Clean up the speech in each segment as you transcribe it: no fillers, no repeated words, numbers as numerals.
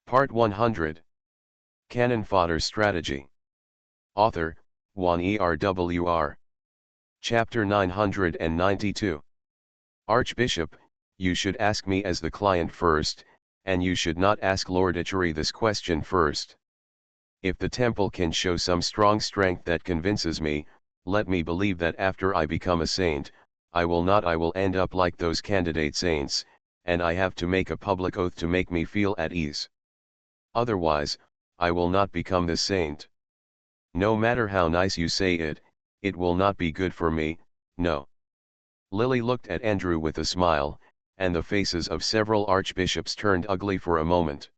Part 100. Cannon Fodder Strategy. Author, Juan ERWR. Chapter 992. Archbishop, you should ask me as the client first, and you should not ask Lord Ichiri this question first. If the temple can show some strong strength that convinces me, let me believe that after I become a saint, I will end up like those candidate saints, and I have to make a public oath to make me feel at ease. Otherwise, I will not become the saint. No matter how nice you say it, it will not be good for me, no. Lily looked at Andrew with a smile, and the faces of several archbishops turned ugly for a moment.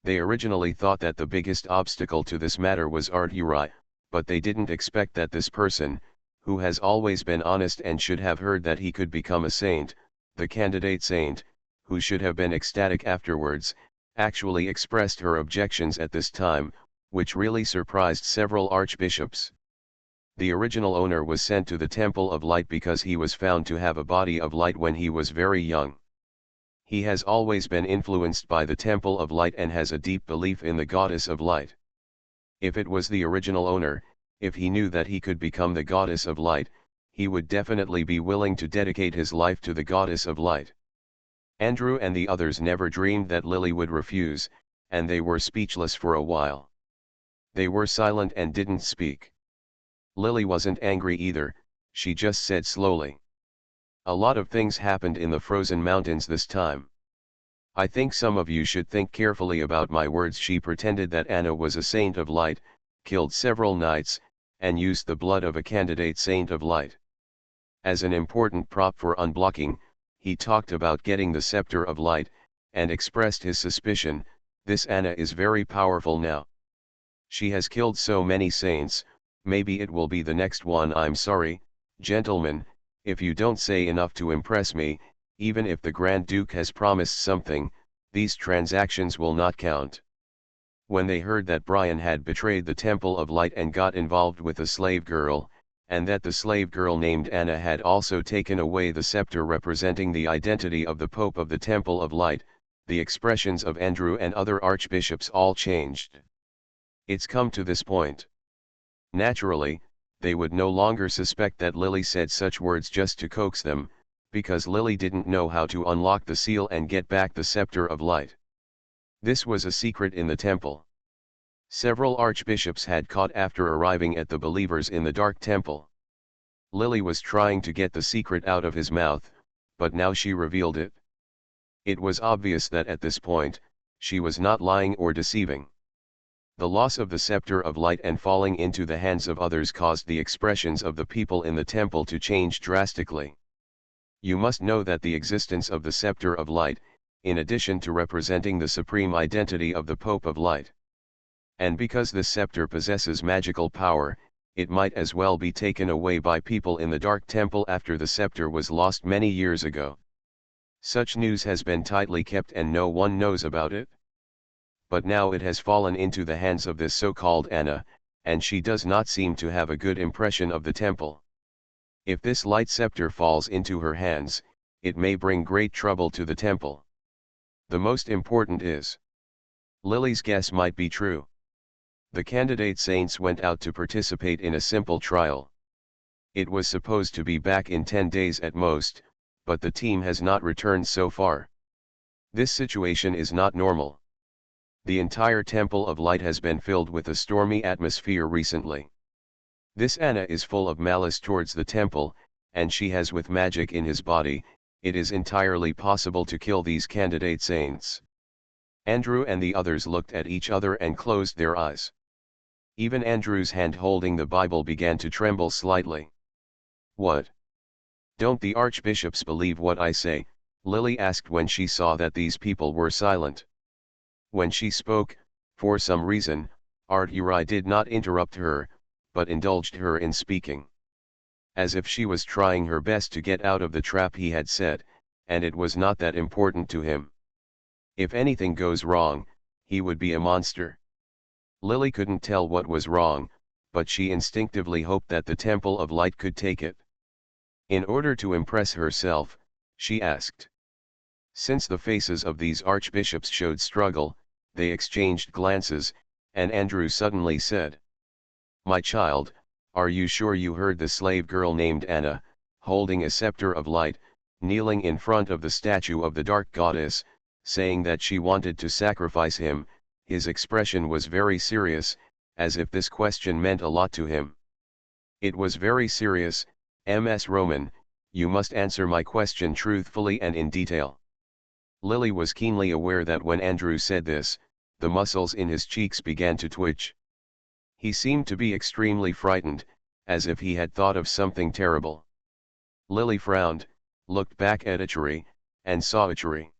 They originally thought that the biggest obstacle to this matter was Arturi, but they didn't expect that this person, who has always been honest and should have heard that he could become a saint, the candidate saint, who should have been ecstatic afterwards, actually expressed her objections at this time, which really surprised several archbishops. The original owner was sent to the Temple of Light because he was found to have a body of light when he was very young. He has always been influenced by the Temple of Light and has a deep belief in the Goddess of Light. If it was the original owner, if he knew that he could become the Goddess of Light, he would definitely be willing to dedicate his life to the Goddess of Light. Andrew and the others never dreamed that Lily would refuse, and they were speechless for a while. They were silent and didn't speak. Lily wasn't angry either, she just said slowly. A lot of things happened in the frozen mountains this time. I think some of you should think carefully about my words. She pretended that Anna was a saint of light, killed several knights, and used the blood of a candidate saint of light. As an important prop for unblocking, he talked about getting the scepter of light, and expressed his suspicion, this Anna is very powerful now. She has killed so many saints, maybe it will be the next one. I'm sorry, gentlemen, if you don't say enough to impress me, even if the Grand Duke has promised something, these transactions will not count. When they heard that Brian had betrayed the Temple of Light and got involved with a slave girl, and that the slave girl named Anna had also taken away the scepter representing the identity of the Pope of the Temple of Light, the expressions of Andrew and other archbishops all changed. It's come to this point. Naturally, they would no longer suspect that Lily said such words just to coax them, because Lily didn't know how to unlock the seal and get back the scepter of light. This was a secret in the temple. Several archbishops had caught after arriving at the believers in the dark temple. Lily was trying to get the secret out of his mouth, but now she revealed it. It was obvious that at this point, she was not lying or deceiving. The loss of the scepter of light and falling into the hands of others caused the expressions of the people in the temple to change drastically. You must know that the existence of the scepter of light, in addition to representing the supreme identity of the Pope of Light. And because this scepter possesses magical power, it might as well be taken away by people in the Dark Temple after the scepter was lost many years ago. Such news has been tightly kept and no one knows about it. But now it has fallen into the hands of this so-called Anna, and she does not seem to have a good impression of the temple. If this light scepter falls into her hands, it may bring great trouble to the temple. The most important is, Lily's guess might be true. The candidate saints went out to participate in a simple trial. It was supposed to be back in 10 days at most, but the team has not returned so far. This situation is not normal. The entire Temple of Light has been filled with a stormy atmosphere recently. This Anna is full of malice towards the temple, and she has with magic in his body. It is entirely possible to kill these candidate saints. Andrew and the others looked at each other and closed their eyes. Even Andrew's hand holding the Bible began to tremble slightly. What? Don't the archbishops believe what I say? Lily asked when she saw that these people were silent. When she spoke, for some reason, Arturi did not interrupt her, but indulged her in speaking. As if she was trying her best to get out of the trap he had set, and it was not that important to him. If anything goes wrong, he would be a monster. Lily couldn't tell what was wrong, but she instinctively hoped that the Temple of Light could take it. In order to impress herself, she asked. Since the faces of these archbishops showed struggle, They exchanged glances, and Andrew suddenly said, "My child, are you sure you heard the slave girl named Anna, holding a scepter of light, kneeling in front of the statue of the dark goddess, saying that she wanted to sacrifice him?" His expression was very serious, as if this question meant a lot to him. "It was very serious, Ms. Roman, you must answer my question truthfully and in detail." Lily was keenly aware that when Andrew said this, the muscles in his cheeks began to twitch. He seemed to be extremely frightened, as if he had thought of something terrible. Lily frowned, looked back at Ichiri, and saw Ichiri.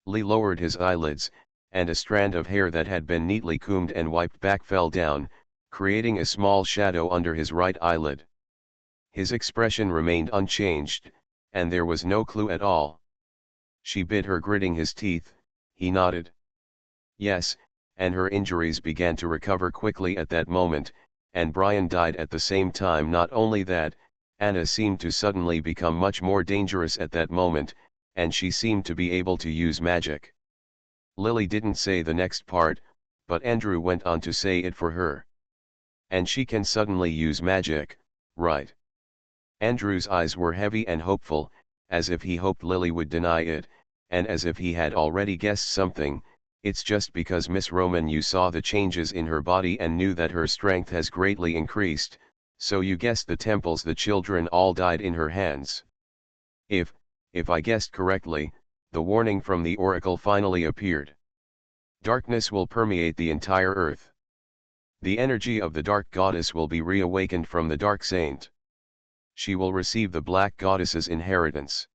Lee lowered his eyelids, and a strand of hair that had been neatly combed and wiped back fell down, creating a small shadow under his right eyelid. His expression remained unchanged, and there was no clue at all. She bit her, gritting his teeth. He nodded. Yes, and her injuries began to recover quickly at that moment, and Brian died at the same time. Not only that, Anna seemed to suddenly become much more dangerous at that moment, and she seemed to be able to use magic. Lily didn't say the next part, but Andrew went on to say it for her. "And she can suddenly use magic, right?" Andrew's eyes were heavy and hopeful, as if he hoped Lily would deny it, and as if he had already guessed something. "It's just because Miss Roman, you saw the changes in her body and knew that her strength has greatly increased, so you guessed the temples, the children all died in her hands. If I guessed correctly, the warning from the oracle finally appeared. Darkness will permeate the entire earth. The energy of the dark goddess will be reawakened from the dark saint. She will receive the black goddess's inheritance.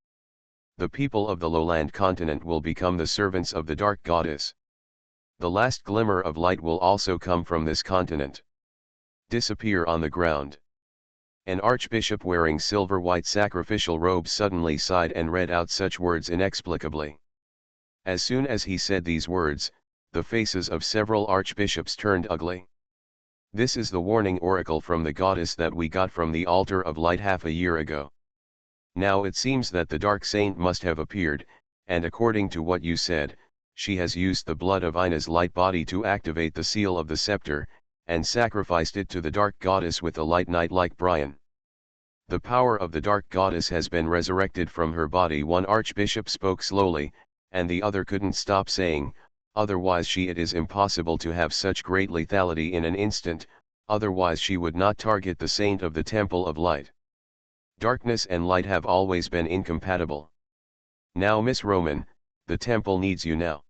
The people of the lowland continent will become the servants of the dark goddess. The last glimmer of light will also come from this continent. Disappear on the ground." An archbishop wearing silver-white sacrificial robes suddenly sighed and read out such words inexplicably. As soon as he said these words, the faces of several archbishops turned ugly. "This is the warning oracle from the goddess that we got from the altar of light half a year ago. Now it seems that the dark saint must have appeared, and according to what you said, she has used the blood of Ina's light body to activate the seal of the scepter, and sacrificed it to the dark goddess with a light knight like Brian. The power of the dark goddess has been resurrected from her body." One archbishop spoke slowly, and the other couldn't stop saying, "Otherwise it is impossible to have such great lethality in an instant, otherwise she would not target the saint of the Temple of Light. Darkness and light have always been incompatible. Now Miss Roman, the temple needs you now.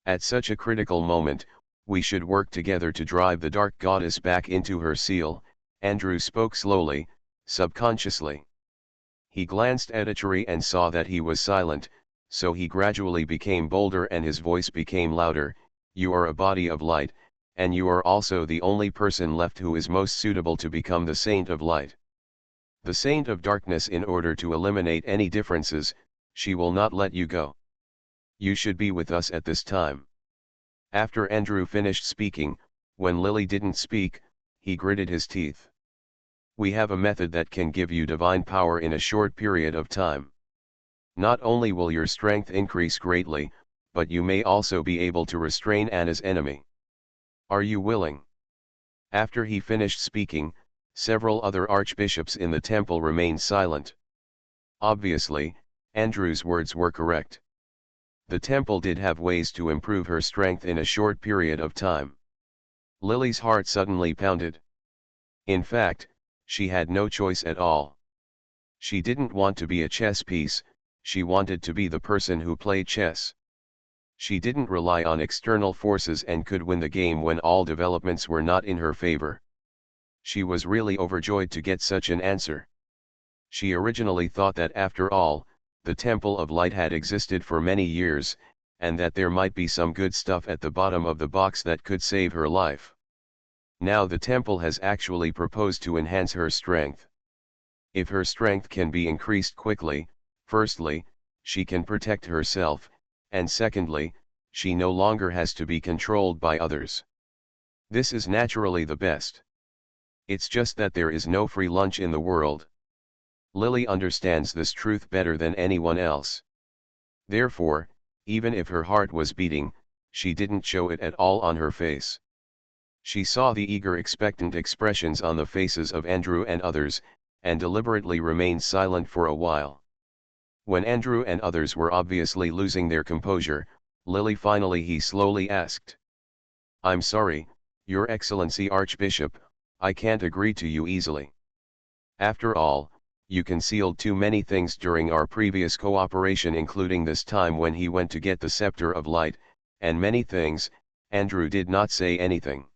At such a critical moment, we should work together to drive the dark goddess back into her seal." Andrew spoke slowly, subconsciously. He glanced at Ichiri and saw that he was silent, so he gradually became bolder and his voice became louder. "You are a body of light, and you are also the only person left who is most suitable to become the saint of light. The saint of darkness, in order to eliminate any differences, she will not let you go. You should be with us at this time." After Andrew finished speaking, when Lily didn't speak, he gritted his teeth. "We have a method that can give you divine power in a short period of time. Not only will your strength increase greatly, but you may also be able to restrain Anna's enemy. Are you willing?" After he finished speaking, several other archbishops in the temple remained silent. Obviously, Andrew's words were correct. The temple did have ways to improve her strength in a short period of time. Lily's heart suddenly pounded. In fact, she had no choice at all. She didn't want to be a chess piece, she wanted to be the person who played chess. She didn't rely on external forces and could win the game when all developments were not in her favor. She was really overjoyed to get such an answer. She originally thought that after all, the Temple of Light had existed for many years, and that there might be some good stuff at the bottom of the box that could save her life. Now the temple has actually proposed to enhance her strength. If her strength can be increased quickly, firstly, she can protect herself, and secondly, she no longer has to be controlled by others. This is naturally the best. It's just that there is no free lunch in the world. Lily understands this truth better than anyone else. Therefore, even if her heart was beating, she didn't show it at all on her face. She saw the eager expectant expressions on the faces of Andrew and others, and deliberately remained silent for a while. When Andrew and others were obviously losing their composure, he slowly asked. "I'm sorry, Your Excellency Archbishop, I can't agree to you easily. After all, you concealed too many things during our previous cooperation, including this time when he went to get the Scepter of Light, and many things." Andrew did not say anything.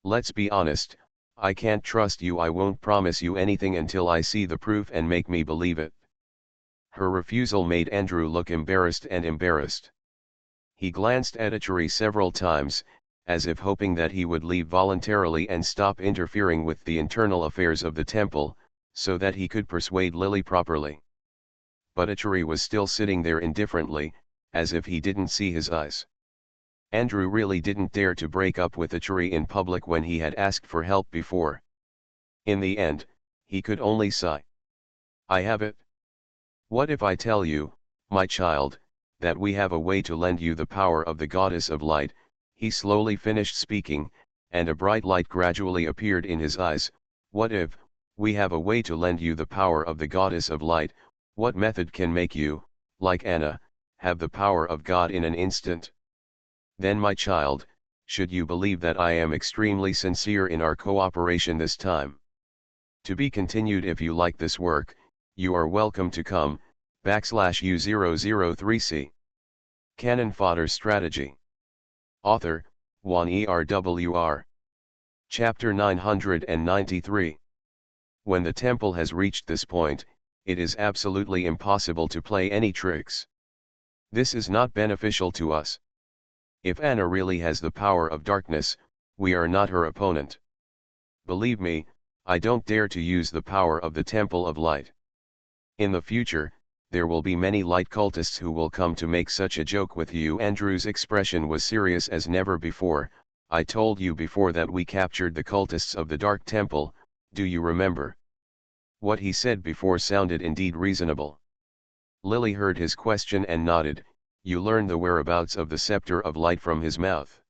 "Let's be honest, I can't trust you. I won't promise you anything until I see the proof and make me believe it." Her refusal made Andrew look embarrassed. He glanced at Achuri several times, as if hoping that he would leave voluntarily and stop interfering with the internal affairs of the temple, so that he could persuade Lily properly. But Achuri was still sitting there indifferently, as if he didn't see his eyes. Andrew really didn't dare to break up with Achuri in public when he had asked for help before. In the end, he could only sigh. "I have it. What if I tell you, my child, that we have a way to lend you the power of the Goddess of Light?" He slowly finished speaking, and a bright light gradually appeared in his eyes. "What if, we have a way to lend you the power of the Goddess of Light? What method can make you, like Anna, have the power of God in an instant? Then, my child, should you believe that I am extremely sincere in our cooperation this time. To be continued. If you like this work, you are welcome to come, /U003C. Cannon Fodder Strategy. Author, Juan ERWR. Chapter 993. When the temple has reached this point, it is absolutely impossible to play any tricks. This is not beneficial to us. If Anna really has the power of darkness, we are not her opponent. Believe me, I don't dare to use the power of the Temple of Light. In the future, there will be many light cultists who will come to make such a joke with you." Andrew's expression was serious as never before. "I told you before that we captured the cultists of the Dark Temple, do you remember?" What he said before sounded indeed reasonable. Lily heard his question and nodded. "You learned the whereabouts of the Scepter of Light from his mouth.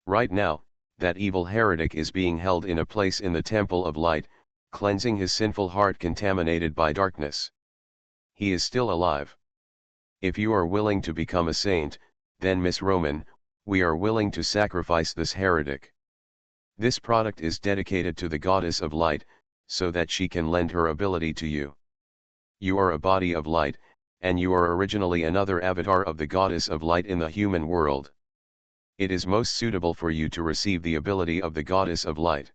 Right now, that evil heretic is being held in a place in the Temple of Light, cleansing his sinful heart contaminated by darkness. He is still alive. If you are willing to become a saint, then Miss Roman, we are willing to sacrifice this heretic. This product is dedicated to the Goddess of Light, so that she can lend her ability to you. You are a body of light, and you are originally another avatar of the Goddess of Light in the human world. It is most suitable for you to receive the ability of the Goddess of Light.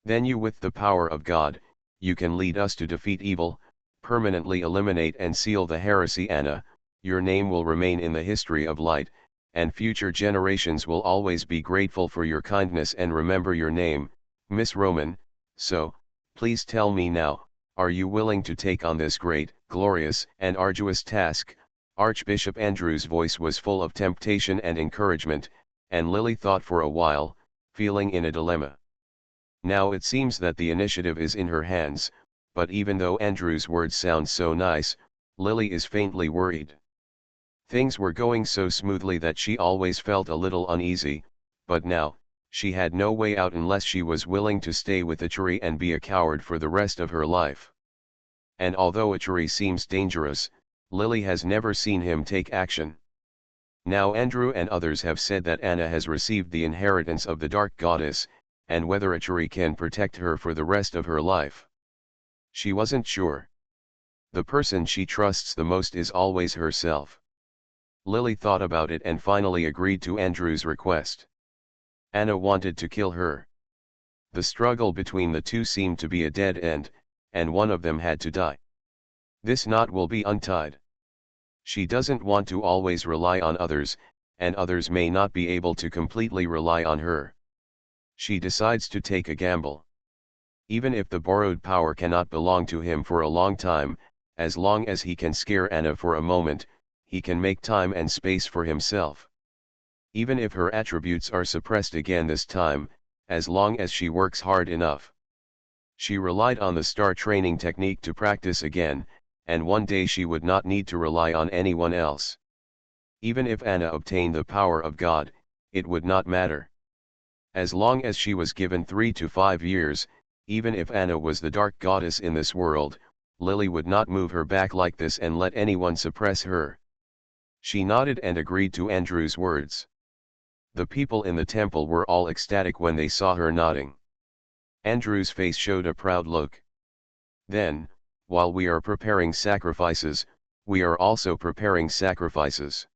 Then you, with the power of God, you can lead us to defeat evil, permanently eliminate and seal the heresy. Anna, your name will remain in the history of light, and future generations will always be grateful for your kindness and remember your name, Miss Roman. So, please tell me now, are you willing to take on this great, glorious, and arduous task?" Archbishop Andrew's voice was full of temptation and encouragement, and Lily thought for a while, feeling in a dilemma. Now it seems that the initiative is in her hands, but even though Andrew's words sound so nice, Lily is faintly worried. Things were going so smoothly that she always felt a little uneasy, but now, she had no way out unless she was willing to stay with Achuri and be a coward for the rest of her life. And although Achuri seems dangerous, Lily has never seen him take action. Now Andrew and others have said that Anna has received the inheritance of the Dark Goddess, and whether Achuri can protect her for the rest of her life. She wasn't sure. The person she trusts the most is always herself. Lily thought about it and finally agreed to Andrew's request. Anna wanted to kill her. The struggle between the two seemed to be a dead end, and one of them had to die. This knot will be untied. She doesn't want to always rely on others, and others may not be able to completely rely on her. She decides to take a gamble. Even if the borrowed power cannot belong to him for a long time, as long as he can scare Anna for a moment, he can make time and space for himself. Even if her attributes are suppressed again this time, as long as she works hard enough. She relied on the star training technique to practice again, and one day she would not need to rely on anyone else. Even if Anna obtained the power of God, it would not matter. As long as she was given 3 to 5 years, even if Anna was the dark goddess in this world, Lily would not move her back like this and let anyone suppress her. She nodded and agreed to Andrew's words. The people in the temple were all ecstatic when they saw her nodding. Andrew's face showed a proud look. Then, while we are preparing sacrifices, we are also preparing sacrifices.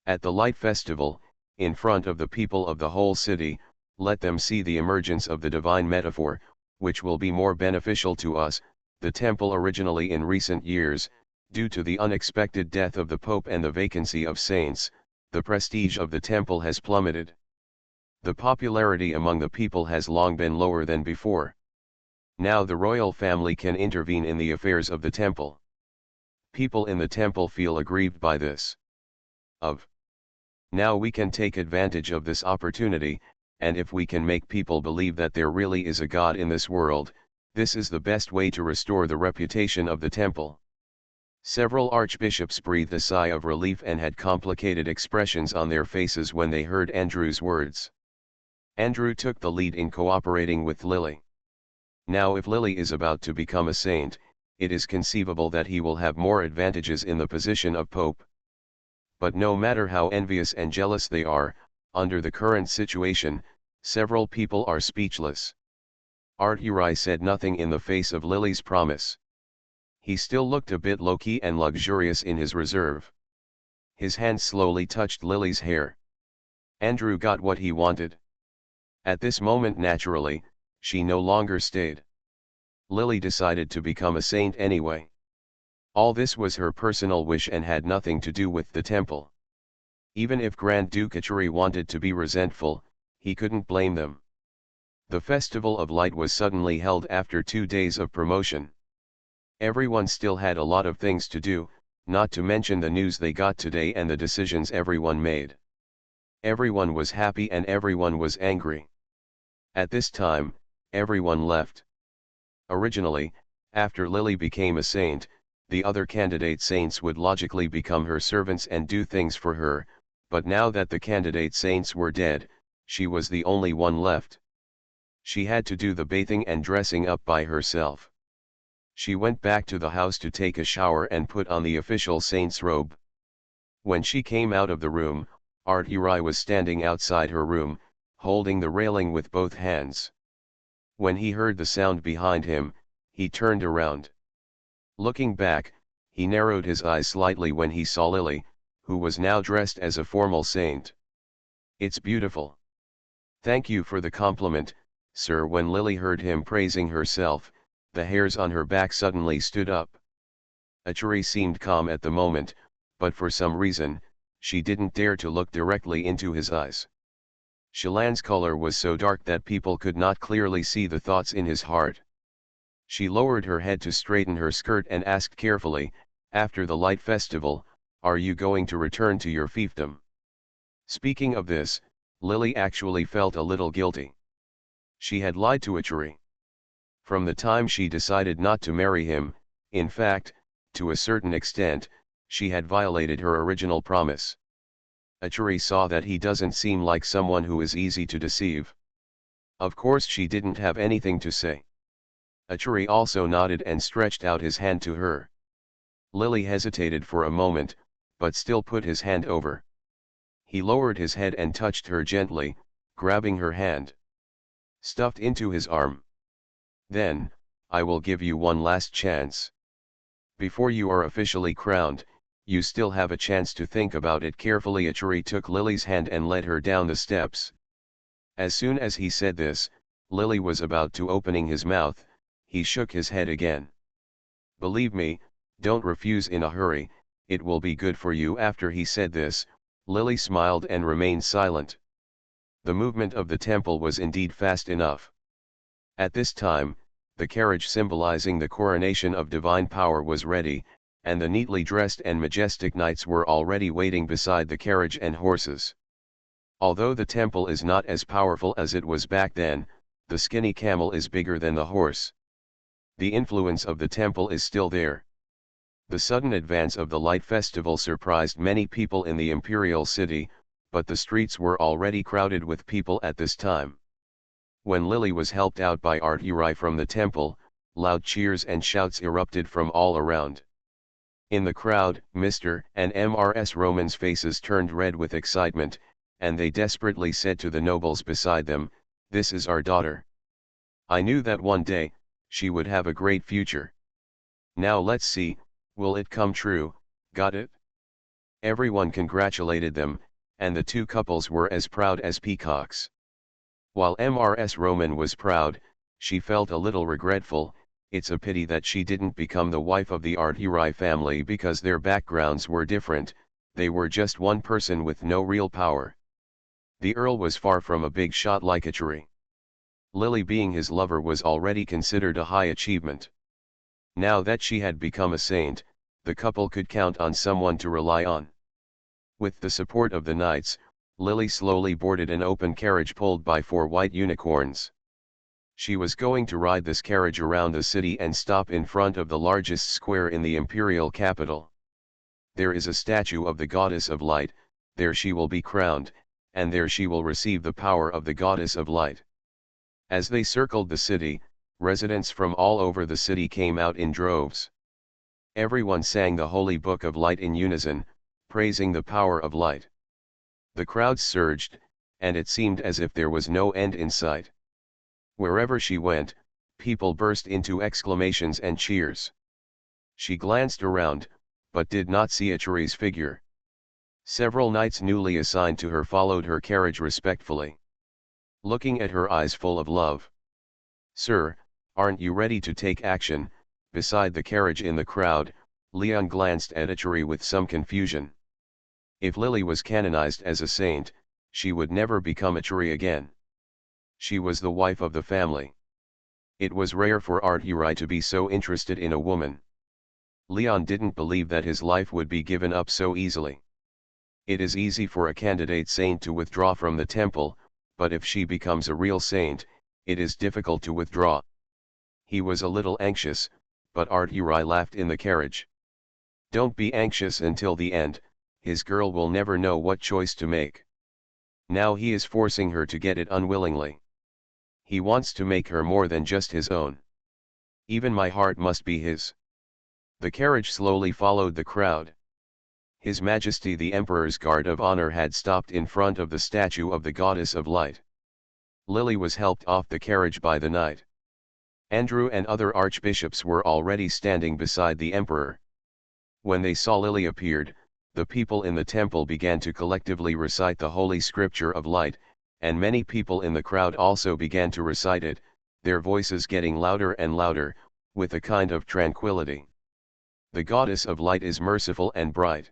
At the light festival, in front of the people of the whole city, let them see the emergence of the divine metaphor, which will be more beneficial to us. The temple originally in recent years, due to the unexpected death of the Pope and the vacancy of saints, the prestige of the temple has plummeted. The popularity among the people has long been lower than before. Now the royal family can intervene in the affairs of the temple. People in the temple feel aggrieved by this. Now we can take advantage of this opportunity, and if we can make people believe that there really is a God in this world, this is the best way to restore the reputation of the temple. Several archbishops breathed a sigh of relief and had complicated expressions on their faces when they heard Andrew's words. Andrew took the lead in cooperating with Lily. Now if Lily is about to become a saint, it is conceivable that he will have more advantages in the position of Pope. But no matter how envious and jealous they are, under the current situation, several people are speechless. Arturi said nothing in the face of Lily's promise. He still looked a bit low-key and luxurious in his reserve. His hand slowly touched Lily's hair. Andrew got what he wanted. At this moment naturally, she no longer stayed. Lily decided to become a saint anyway. All this was her personal wish and had nothing to do with the temple. Even if Grand Duke Arturi wanted to be resentful, he couldn't blame them. The Festival of Light was suddenly held after 2 days of promotion. Everyone still had a lot of things to do, not to mention the news they got today and the decisions everyone made. Everyone was happy and everyone was angry. At this time, everyone left. Originally, after Lily became a saint, the other candidate saints would logically become her servants and do things for her, but now that the candidate saints were dead, she was the only one left. She had to do the bathing and dressing up by herself. She went back to the house to take a shower and put on the official saint's robe. When she came out of the room, Arturi was standing outside her room, holding the railing with both hands. When he heard the sound behind him, he turned around. Looking back, he narrowed his eyes slightly when he saw Lily, who was now dressed as a formal saint. "It's beautiful." "Thank you for the compliment, sir." When Lily heard him praising herself, the hairs on her back suddenly stood up. Arturi seemed calm at the moment, but for some reason, she didn't dare to look directly into his eyes. Shilan's color was so dark that people could not clearly see the thoughts in his heart. She lowered her head to straighten her skirt and asked carefully, "After the light festival, are you going to return to your fiefdom?" Speaking of this, Lily actually felt a little guilty. She had lied to Arturi. From the time she decided not to marry him, in fact, to a certain extent, she had violated her original promise. Arturi saw that he doesn't seem like someone who is easy to deceive. Of course she didn't have anything to say. Arturi also nodded and stretched out his hand to her. Lily hesitated for a moment, but still put his hand over. He lowered his head and touched her gently, grabbing her hand. Stuffed into his arm. "Then, I will give you one last chance. Before you are officially crowned, you still have a chance to think about it carefully." Arturi took Lily's hand and led her down the steps. As soon as he said this, Lily was about to opening his mouth. He shook his head again. "Believe me, don't refuse in a hurry, it will be good for you." After he said this, Lily smiled and remained silent. The movement of the temple was indeed fast enough. At this time, the carriage symbolizing the coronation of divine power was ready, and the neatly dressed and majestic knights were already waiting beside the carriage and horses. Although the temple is not as powerful as it was back then, the skinny camel is bigger than the horse. The influence of the temple is still there. The sudden advance of the Light Festival surprised many people in the imperial city, but the streets were already crowded with people at this time. When Lily was helped out by Arturi from the temple, loud cheers and shouts erupted from all around. In the crowd, Mr. and Mrs. Roman's faces turned red with excitement, and they desperately said to the nobles beside them, "This is our daughter. I knew that one day, she would have a great future. Now let's see, will it come true, got it?" Everyone congratulated them, and the two couples were as proud as peacocks. While Mrs. Roman was proud, she felt a little regretful. It's a pity that she didn't become the wife of the Arturi family because their backgrounds were different, they were just one person with no real power. The Earl was far from a big shot like Arturi. Lily being his lover was already considered a high achievement. Now that she had become a saint, the couple could count on someone to rely on. With the support of the knights, Lily slowly boarded an open carriage pulled by 4 white unicorns. She was going to ride this carriage around the city and stop in front of the largest square in the imperial capital. There is a statue of the goddess of light, there she will be crowned, and there she will receive the power of the goddess of light. As they circled the city, residents from all over the city came out in droves. Everyone sang the Holy Book of Light in unison, praising the power of light. The crowds surged, and it seemed as if there was no end in sight. Wherever she went, people burst into exclamations and cheers. She glanced around, but did not see Arturi's figure. Several knights newly assigned to her followed her carriage respectfully, looking at her eyes full of love. "Sir, aren't you ready to take action?" Beside the carriage in the crowd, Leon glanced at Arturi with some confusion. If Lily was canonized as a saint, she would never become Arturi again. She was the wife of the family. It was rare for Arturi to be so interested in a woman. Leon didn't believe that his life would be given up so easily. It is easy for a candidate saint to withdraw from the temple, but if she becomes a real saint, it is difficult to withdraw. He was a little anxious, but Arturi laughed in the carriage. "Don't be anxious until the end, his girl will never know what choice to make. Now he is forcing her to get it unwillingly. He wants to make her more than just his own. Even my heart must be his." The carriage slowly followed the crowd. His Majesty the Emperor's Guard of Honor had stopped in front of the statue of the Goddess of Light. Lily was helped off the carriage by the knight. Andrew and other archbishops were already standing beside the Emperor. When they saw Lily appeared, the people in the temple began to collectively recite the Holy Scripture of Light, and many people in the crowd also began to recite it, their voices getting louder and louder, with a kind of tranquility. "The Goddess of Light is merciful and bright.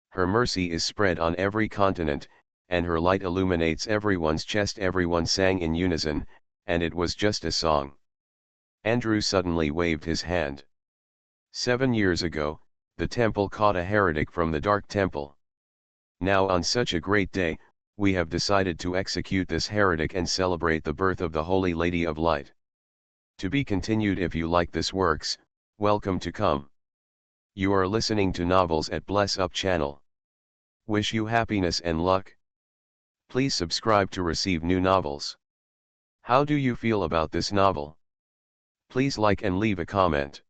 Her mercy is spread on every continent, and her light illuminates everyone's chest." Everyone sang in unison, and it was just a song. Andrew suddenly waved his hand. 7 years ago, the temple caught a heretic from the Dark Temple. Now on such a great day, we have decided to execute this heretic and celebrate the birth of the Holy Lady of Light. To be continued. If you like this works, welcome to come. You are listening to Novels at Bless Up channel. Wish you happiness and luck. Please subscribe to receive new novels. How do you feel about this novel? Please like and leave a comment.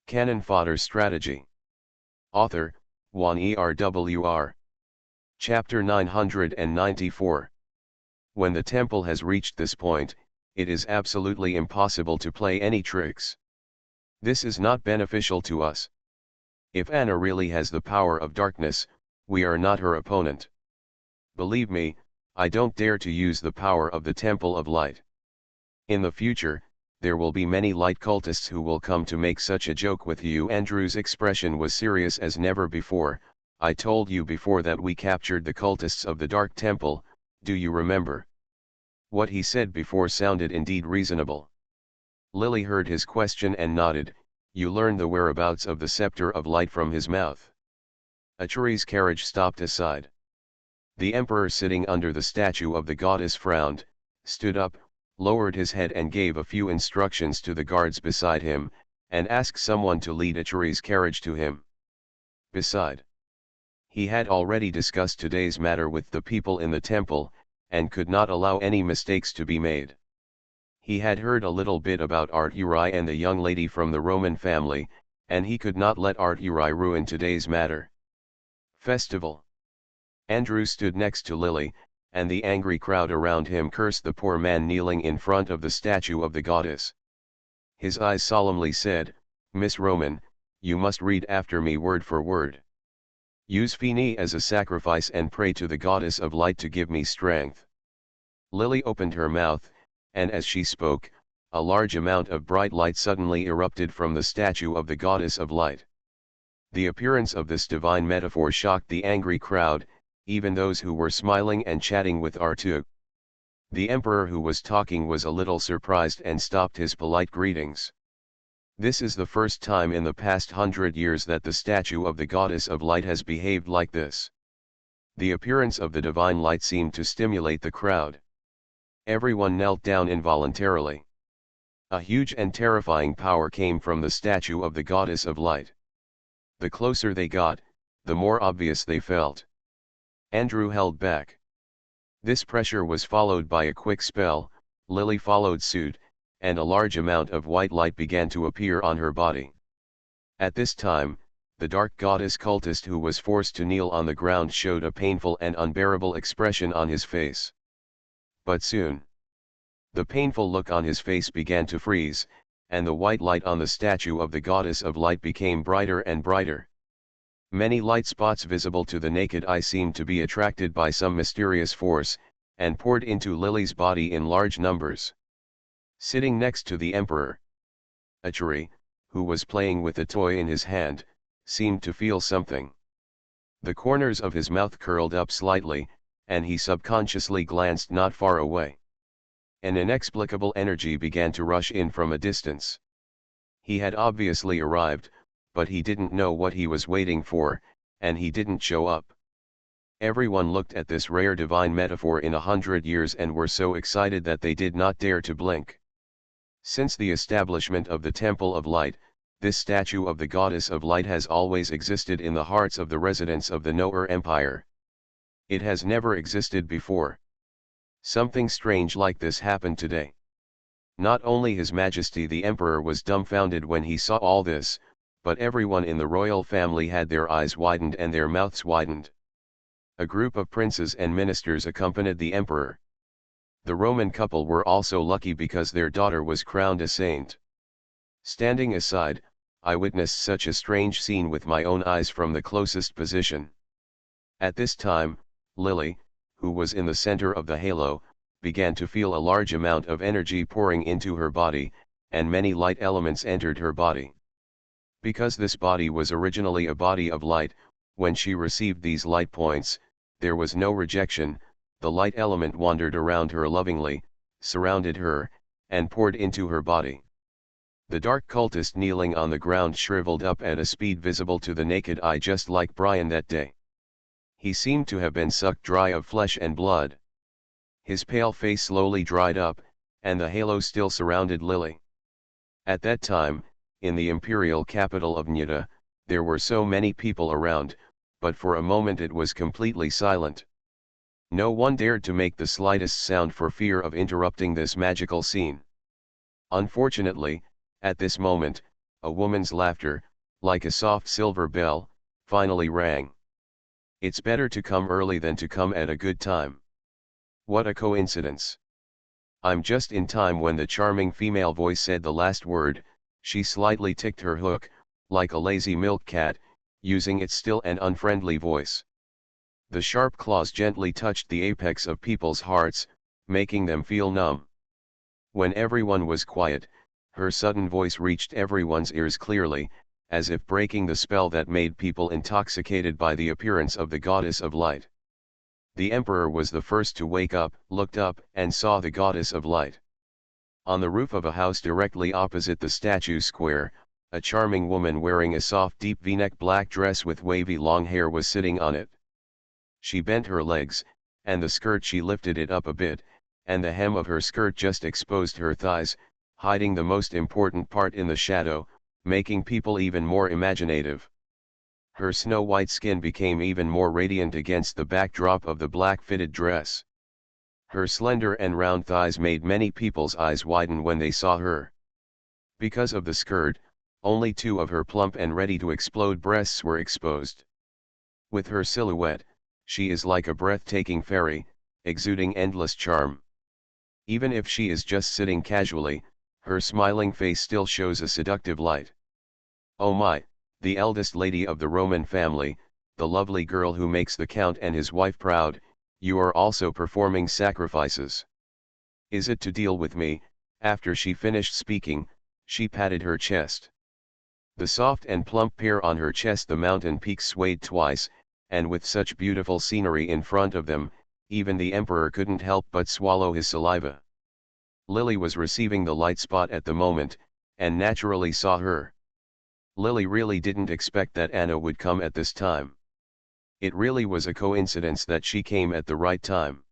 Cannon Fodder Strategy. Author, Juan ERWR. Chapter 994. When the temple has reached this point, it is absolutely impossible to play any tricks. This is not beneficial to us. If Anna really has the power of darkness, we are not her opponent. Believe me, I don't dare to use the power of the Temple of Light. In the future, there will be many light cultists who will come to make such a joke with you. Andrew's expression was serious as never before. "I told you before that we captured the cultists of the Dark Temple, do you remember?" What he said before sounded indeed reasonable. Lily heard his question and nodded. "You learned the whereabouts of the Scepter of Light from his mouth." Arturi's carriage stopped aside. The Emperor sitting under the statue of the goddess frowned, stood up, lowered his head and gave a few instructions to the guards beside him, and ask someone to lead Ichiri's carriage to him. Beside, he had already discussed today's matter with the people in the temple, and could not allow any mistakes to be made. He had heard a little bit about Arturi and the young lady from the Roman family, and he could not let Arturi ruin today's matter. Festival. Andrew stood next to Lily, and the angry crowd around him cursed the poor man kneeling in front of the statue of the goddess. His eyes solemnly said, "Miss Roman, you must read after me word for word. Use Fini as a sacrifice and pray to the goddess of light to give me strength." Lily opened her mouth, and as she spoke, a large amount of bright light suddenly erupted from the statue of the goddess of light. The appearance of this divine metaphor shocked the angry crowd, even those who were smiling and chatting with Artu. The emperor who was talking was a little surprised and stopped his polite greetings. This is the first time in the past 100 years that the statue of the goddess of light has behaved like this. The appearance of the divine light seemed to stimulate the crowd. Everyone knelt down involuntarily. A huge and terrifying power came from the statue of the goddess of light. The closer they got, the more obvious they felt. Andrew held back. This pressure was followed by a quick spell. Lily followed suit, and a large amount of white light began to appear on her body. At this time, the dark goddess cultist who was forced to kneel on the ground showed a painful and unbearable expression on his face. But soon, the painful look on his face began to freeze, and the white light on the statue of the goddess of light became brighter and brighter. Many light spots visible to the naked eye seemed to be attracted by some mysterious force, and poured into Lily's body in large numbers. Sitting next to the emperor, Ichiri, who was playing with a toy in his hand, seemed to feel something. The corners of his mouth curled up slightly, and he subconsciously glanced not far away. An inexplicable energy began to rush in from a distance. He had obviously arrived, but he didn't know what he was waiting for, and he didn't show up. Everyone looked at this rare divine metaphor in 100 years and were so excited that they did not dare to blink. Since the establishment of the Temple of Light, this statue of the Goddess of Light has always existed in the hearts of the residents of the Noer Empire. It has never existed before. Something strange like this happened today. Not only His Majesty the Emperor was dumbfounded when he saw all this, but everyone in the royal family had their eyes widened and their mouths widened. A group of princes and ministers accompanied the emperor. The Roman couple were also lucky because their daughter was crowned a saint. Standing aside, I witnessed such a strange scene with my own eyes from the closest position. At this time, Lily, who was in the center of the halo, began to feel a large amount of energy pouring into her body, and many light elements entered her body. Because this body was originally a body of light, when she received these light points, there was no rejection. The light element wandered around her lovingly, surrounded her, and poured into her body. The dark cultist kneeling on the ground shriveled up at a speed visible to the naked eye just like Brian that day. He seemed to have been sucked dry of flesh and blood. His pale face slowly dried up, and the halo still surrounded Lily. At that time, in the imperial capital of Nyita, there were so many people around, but for a moment it was completely silent. No one dared to make the slightest sound for fear of interrupting this magical scene. Unfortunately, at this moment, a woman's laughter, like a soft silver bell, finally rang. It's better to come early than to come at a good time. What a coincidence. I'm just in time. When the charming female voice said the last word, she slightly ticked her hook, like a lazy milk cat, using its still and unfriendly voice. The sharp claws gently touched the apex of people's hearts, making them feel numb. When everyone was quiet, her sudden voice reached everyone's ears clearly, as if breaking the spell that made people intoxicated by the appearance of the Goddess of Light. The Emperor was the first to wake up, looked up, and saw the Goddess of Light. On the roof of a house directly opposite the statue square, a charming woman wearing a soft deep V-neck black dress with wavy long hair was sitting on it. She bent her legs, and the skirt she lifted it up a bit, and the hem of her skirt just exposed her thighs, hiding the most important part in the shadow, making people even more imaginative. Her snow-white skin became even more radiant against the backdrop of the black fitted dress. Her slender and round thighs made many people's eyes widen when they saw her. Because of the skirt, only two of her plump and ready-to-explode breasts were exposed. With her silhouette, she is like a breathtaking fairy, exuding endless charm. Even if she is just sitting casually, her smiling face still shows a seductive light. Oh my, the eldest lady of the Roman family, the lovely girl who makes the count and his wife proud, you are also performing sacrifices. Is it to deal with me? After she finished speaking, she patted her chest. The soft and plump pair on her chest, the mountain peaks swayed twice, and with such beautiful scenery in front of them, even the emperor couldn't help but swallow his saliva. Lily was receiving the light spot at the moment, and naturally saw her. Lily really didn't expect that Anna would come at this time. It really was a coincidence that she came at the right time.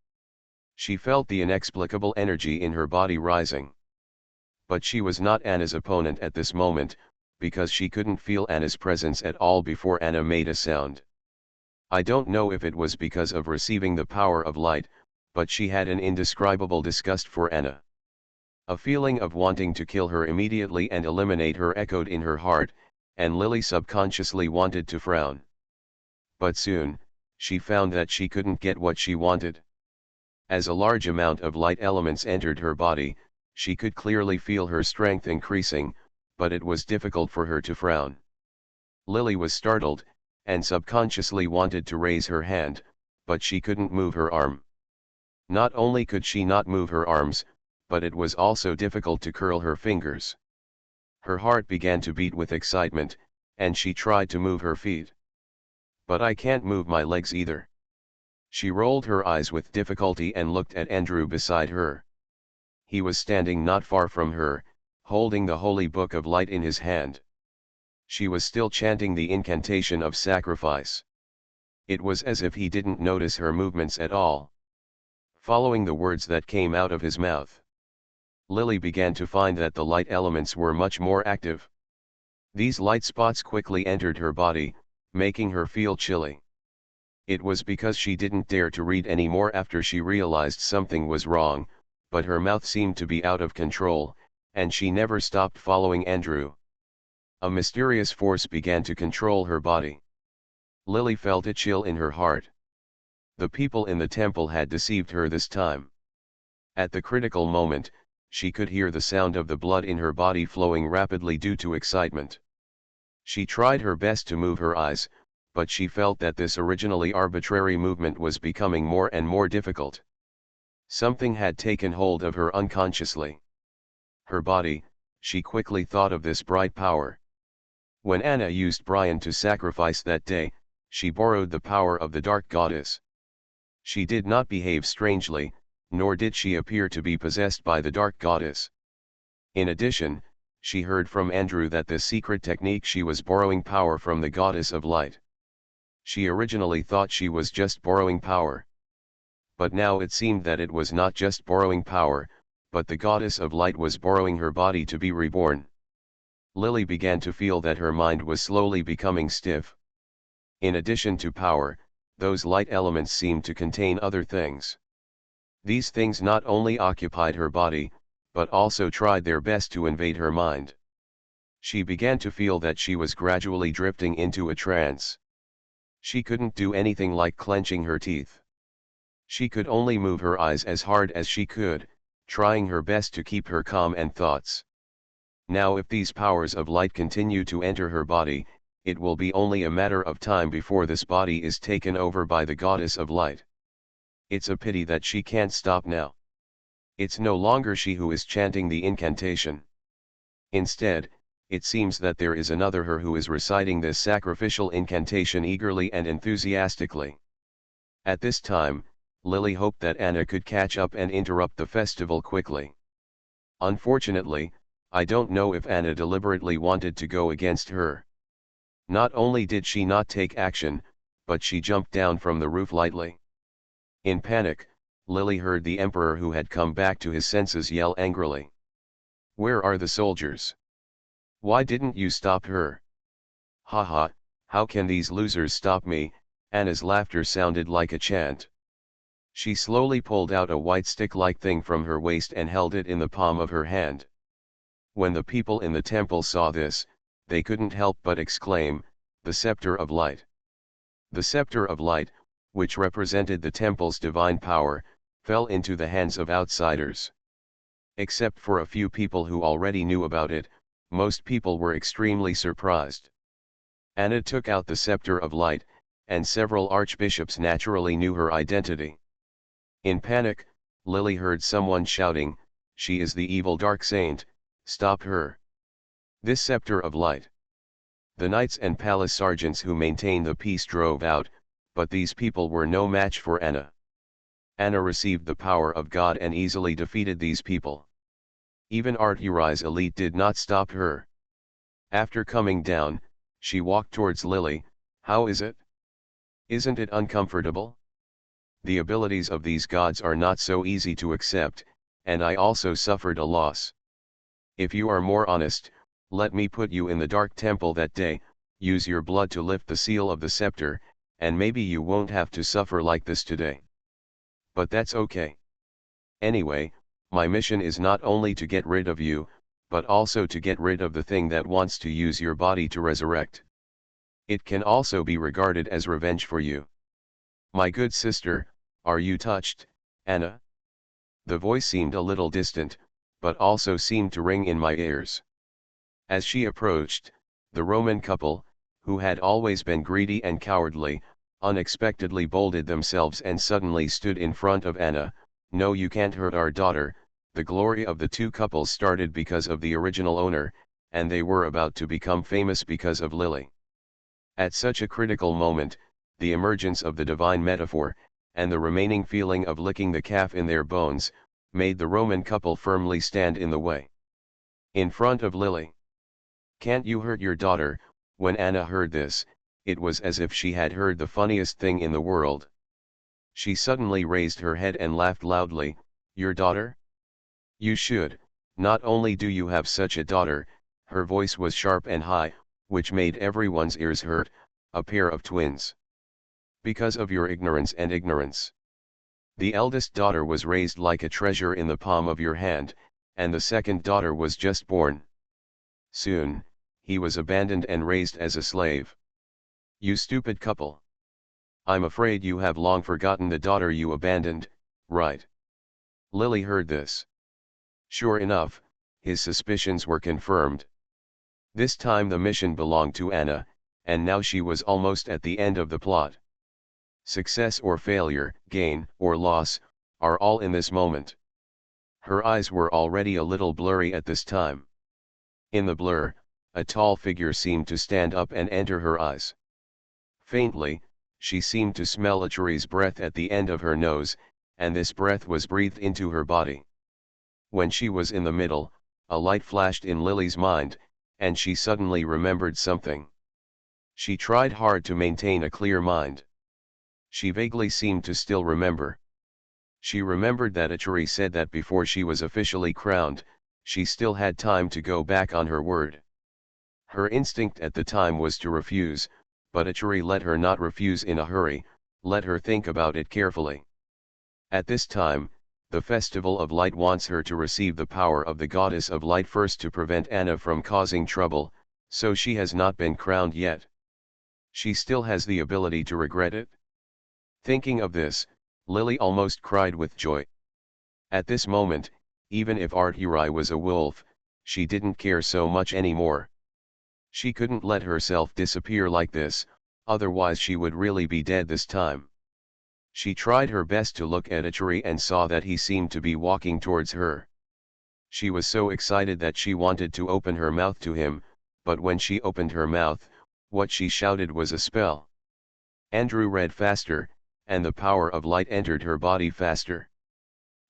She felt the inexplicable energy in her body rising. But she was not Anna's opponent at this moment, because she couldn't feel Anna's presence at all before Anna made a sound. I don't know if it was because of receiving the power of light, but she had an indescribable disgust for Anna. A feeling of wanting to kill her immediately and eliminate her echoed in her heart, and Lily subconsciously wanted to frown. But soon, she found that she couldn't get what she wanted. As a large amount of light elements entered her body, she could clearly feel her strength increasing, but it was difficult for her to frown. Lily was startled, and subconsciously wanted to raise her hand, but she couldn't move her arm. Not only could she not move her arms, but it was also difficult to curl her fingers. Her heart began to beat with excitement, and she tried to move her feet. But I can't move my legs either. She rolled her eyes with difficulty and looked at Andrew beside her. He was standing not far from her, holding the holy book of light in his hand. She was still chanting the incantation of sacrifice. It was as if he didn't notice her movements at all. Following the words that came out of his mouth, Lily began to find that the light elements were much more active. These light spots quickly entered her body, making her feel chilly. It was because she didn't dare to read anymore after she realized something was wrong, but her mouth seemed to be out of control, and she never stopped following Andrew. A mysterious force began to control her body. Lily felt a chill in her heart. The people in the temple had deceived her this time. At the critical moment, she could hear the sound of the blood in her body flowing rapidly due to excitement. She tried her best to move her eyes, but she felt that this originally arbitrary movement was becoming more and more difficult. Something had taken hold of her unconsciously. Her body, she quickly thought of this bright power. When Anna used Brian to sacrifice that day, she borrowed the power of the dark goddess. She did not behave strangely, nor did she appear to be possessed by the dark goddess. In addition, she heard from Andrew that this secret technique she was borrowing power from the goddess of light. She originally thought she was just borrowing power. But now it seemed that it was not just borrowing power, but the goddess of light was borrowing her body to be reborn. Lily began to feel that her mind was slowly becoming stiff. In addition to power, those light elements seemed to contain other things. These things not only occupied her body, but also tried their best to invade her mind. She began to feel that she was gradually drifting into a trance. She couldn't do anything like clenching her teeth. She could only move her eyes as hard as she could, trying her best to keep her calm and thoughts. Now if these powers of light continue to enter her body, it will be only a matter of time before this body is taken over by the goddess of light. It's a pity that she can't stop now. It's no longer she who is chanting the incantation. Instead, it seems that there is another her who is reciting this sacrificial incantation eagerly and enthusiastically. At this time, Lily hoped that Anna could catch up and interrupt the festival quickly. Unfortunately, I don't know if Anna deliberately wanted to go against her. Not only did she not take action, but she jumped down from the roof lightly. In panic, Lily heard the emperor who had come back to his senses yell angrily. "Where are the soldiers? Why didn't you stop her? Haha, how can these losers stop me? Anna's laughter sounded like a chant. She slowly pulled out a white stick-like thing from her waist and held it in the palm of her hand. When the people in the temple saw this, they couldn't help but exclaim, "The scepter of light." The scepter of light, which represented the temple's divine power, fell into the hands of outsiders. Except for a few people who already knew about it, most people were extremely surprised. Anna took out the scepter of light, and several archbishops naturally knew her identity. In panic, Lily heard someone shouting, "She is the evil dark saint, stop her." This scepter of light. The knights and palace sergeants who maintained the peace drove out, but these people were no match for Anna. Anna received the power of God and easily defeated these people. Even Arturi's elite did not stop her. After coming down, she walked towards Lily. "How is it? Isn't it uncomfortable? The abilities of these gods are not so easy to accept, and I also suffered a loss. If you are more honest, let me put you in the dark temple that day, use your blood to lift the seal of the scepter, and maybe you won't have to suffer like this today. But that's okay. Anyway, my mission is not only to get rid of you, but also to get rid of the thing that wants to use your body to resurrect. It can also be regarded as revenge for you. My good sister, are you touched, Anna?" The voice seemed a little distant, but also seemed to ring in my ears. As she approached, the Roman couple, who had always been greedy and cowardly, unexpectedly bolded themselves and suddenly stood in front of Anna. "No, you can't hurt our daughter." The glory of the two couples started because of the original owner, and they were about to become famous because of Lily. At such a critical moment, the emergence of the divine metaphor, and the remaining feeling of licking the calf in their bones, made the Roman couple firmly stand in the way. In front of Lily. "Can't you hurt your daughter?" When Anna heard this, it was as if she had heard the funniest thing in the world. She suddenly raised her head and laughed loudly. "Your daughter? You should. Not only do you have such a daughter," her voice was sharp and high, which made everyone's ears hurt, "a pair of twins. Because of your ignorance and ignorance. The eldest daughter was raised like a treasure in the palm of your hand, and the second daughter was just born. Soon, he was abandoned and raised as a slave. You stupid couple. I'm afraid you have long forgotten the daughter you abandoned, right?" Lily heard this. Sure enough, his suspicions were confirmed. This time the mission belonged to Anna, and now she was almost at the end of the plot. Success or failure, gain or loss, are all in this moment. Her eyes were already a little blurry at this time. In the blur, a tall figure seemed to stand up and enter her eyes. Faintly, she seemed to smell Achuri's breath at the end of her nose, and this breath was breathed into her body. When she was in the middle, a light flashed in Lily's mind, and she suddenly remembered something. She tried hard to maintain a clear mind. She vaguely seemed to still remember. She remembered that Achuri said that before she was officially crowned, she still had time to go back on her word. Her instinct at the time was to refuse, but Achuri let her not refuse in a hurry, let her think about it carefully. At this time, the Festival of Light wants her to receive the power of the Goddess of Light first to prevent Anna from causing trouble, so she has not been crowned yet. She still has the ability to regret it. Thinking of this, Lily almost cried with joy. At this moment, even if Arturi was a wolf, she didn't care so much anymore. She couldn't let herself disappear like this, otherwise she would really be dead this time. She tried her best to look at Achuri and saw that he seemed to be walking towards her. She was so excited that she wanted to open her mouth to him, but when she opened her mouth, what she shouted was a spell. Andrew read faster, and the power of light entered her body faster.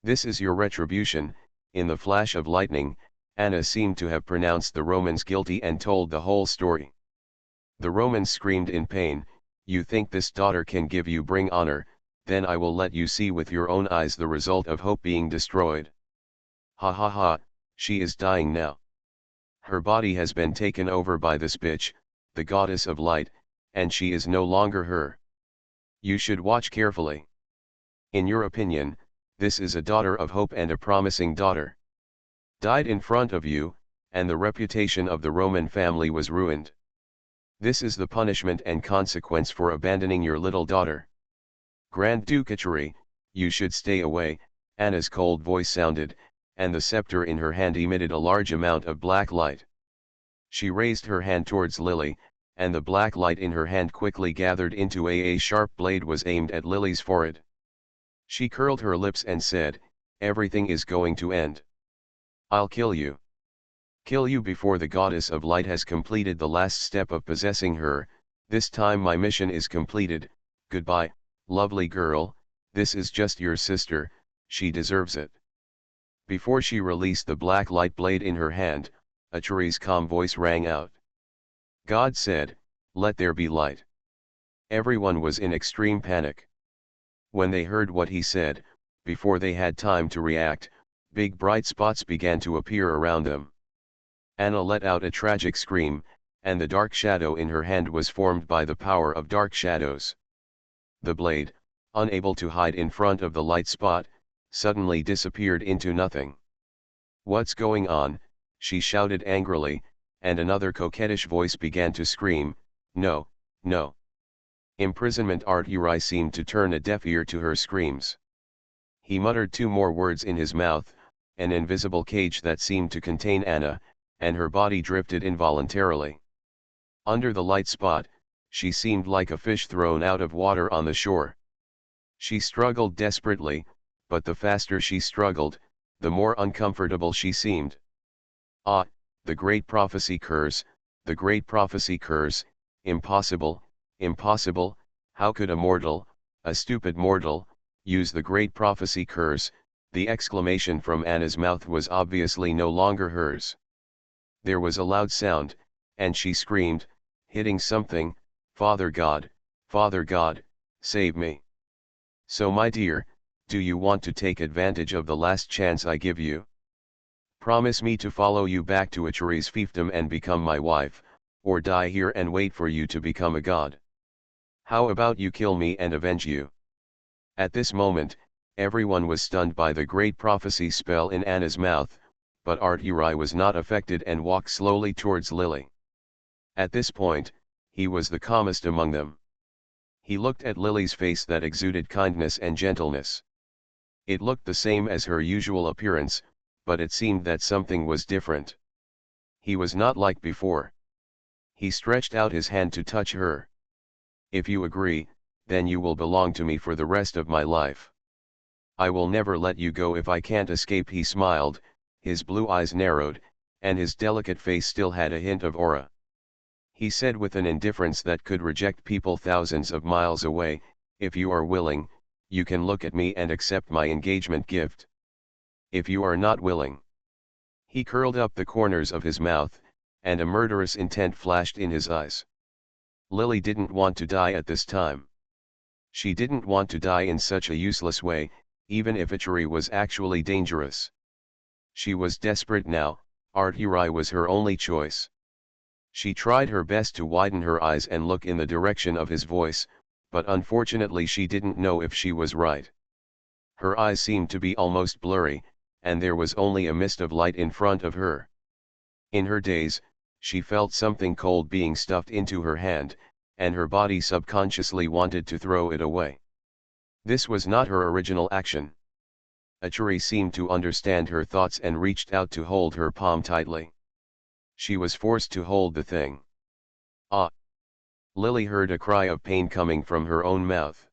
"This is your retribution." In the flash of lightning, Anna seemed to have pronounced the Romans guilty and told the whole story. The Romans screamed in pain. "You think this daughter can give you bring honor, then I will let you see with your own eyes the result of hope being destroyed. Ha ha ha, she is dying now. Her body has been taken over by this bitch, the goddess of light, and she is no longer her. You should watch carefully. In your opinion, this is a daughter of hope and a promising daughter. Died in front of you, and the reputation of the Roman family was ruined. This is the punishment and consequence for abandoning your little daughter. Grand Ducatory, you should stay away, Anna's cold voice sounded, and the scepter in her hand emitted a large amount of black light. She raised her hand towards Lily, and the black light in her hand quickly gathered into a sharp blade was aimed at Lily's forehead. She curled her lips and said, "Everything is going to end. I'll kill you. Kill you before the goddess of light has completed the last step of possessing her. This time my mission is completed. Goodbye, lovely girl, this is just your sister, she deserves it." Before she released the black light blade in her hand, Achuri's calm voice rang out. God said, "Let there be light." Everyone was in extreme panic. When they heard what he said, before they had time to react, big bright spots began to appear around them. Anna let out a tragic scream, and the dark shadow in her hand was formed by the power of dark shadows. The blade, unable to hide in front of the light spot, suddenly disappeared into nothing. "What's going on?" she shouted angrily, and another coquettish voice began to scream, "No, no." Imprisonment Arturi seemed to turn a deaf ear to her screams. He muttered two more words in his mouth, an invisible cage that seemed to contain Anna, and her body drifted involuntarily. Under the light spot, she seemed like a fish thrown out of water on the shore. She struggled desperately, but the faster she struggled, the more uncomfortable she seemed. Ah, the great prophecy curse, the great prophecy curse, impossible, impossible, how could a mortal, a stupid mortal, use the great prophecy curse? The exclamation from Anna's mouth was obviously no longer hers. There was a loud sound, and she screamed, hitting something, Father God, save me. So my dear, do you want to take advantage of the last chance I give you? Promise me to follow you back to Achuri's fiefdom and become my wife, or die here and wait for you to become a god. How about you kill me and avenge you? At this moment, everyone was stunned by the great prophecy spell in Anna's mouth, but Arturi was not affected and walked slowly towards Lily. At this point, he was the calmest among them. He looked at Lily's face that exuded kindness and gentleness. It looked the same as her usual appearance, but it seemed that something was different. He was not like before. He stretched out his hand to touch her. "If you agree, then you will belong to me for the rest of my life. I will never let you go if I can't escape." He smiled, his blue eyes narrowed, and his delicate face still had a hint of aura. He said with an indifference that could reject people thousands of miles away, "If you are willing, you can look at me and accept my engagement gift. If you are not willing..." He curled up the corners of his mouth, and a murderous intent flashed in his eyes. Lily didn't want to die at this time. She didn't want to die in such a useless way, even if Achuri was actually dangerous. She was desperate now, Arturi was her only choice. She tried her best to widen her eyes and look in the direction of his voice, but unfortunately she didn't know if she was right. Her eyes seemed to be almost blurry, and there was only a mist of light in front of her. In her daze, she felt something cold being stuffed into her hand, and her body subconsciously wanted to throw it away. This was not her original action. Achuri seemed to understand her thoughts and reached out to hold her palm tightly. She was forced to hold the thing. Ah! Lily heard a cry of pain coming from her own mouth.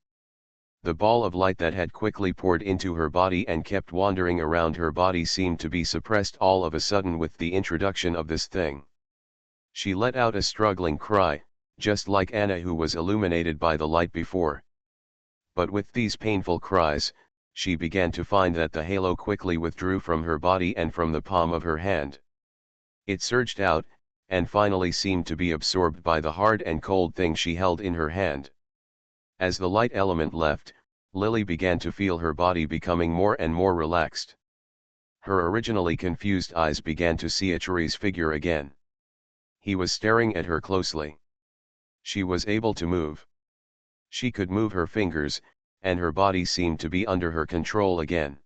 The ball of light that had quickly poured into her body and kept wandering around her body seemed to be suppressed all of a sudden with the introduction of this thing. She let out a struggling cry, just like Anna, who was illuminated by the light before. But with these painful cries, she began to find that the halo quickly withdrew from her body and from the palm of her hand. It surged out, and finally seemed to be absorbed by the hard and cold thing she held in her hand. As the light element left, Lily began to feel her body becoming more and more relaxed. Her originally confused eyes began to see Ichiri's figure again. He was staring at her closely. She was able to move. She could move her fingers, and her body seemed to be under her control again.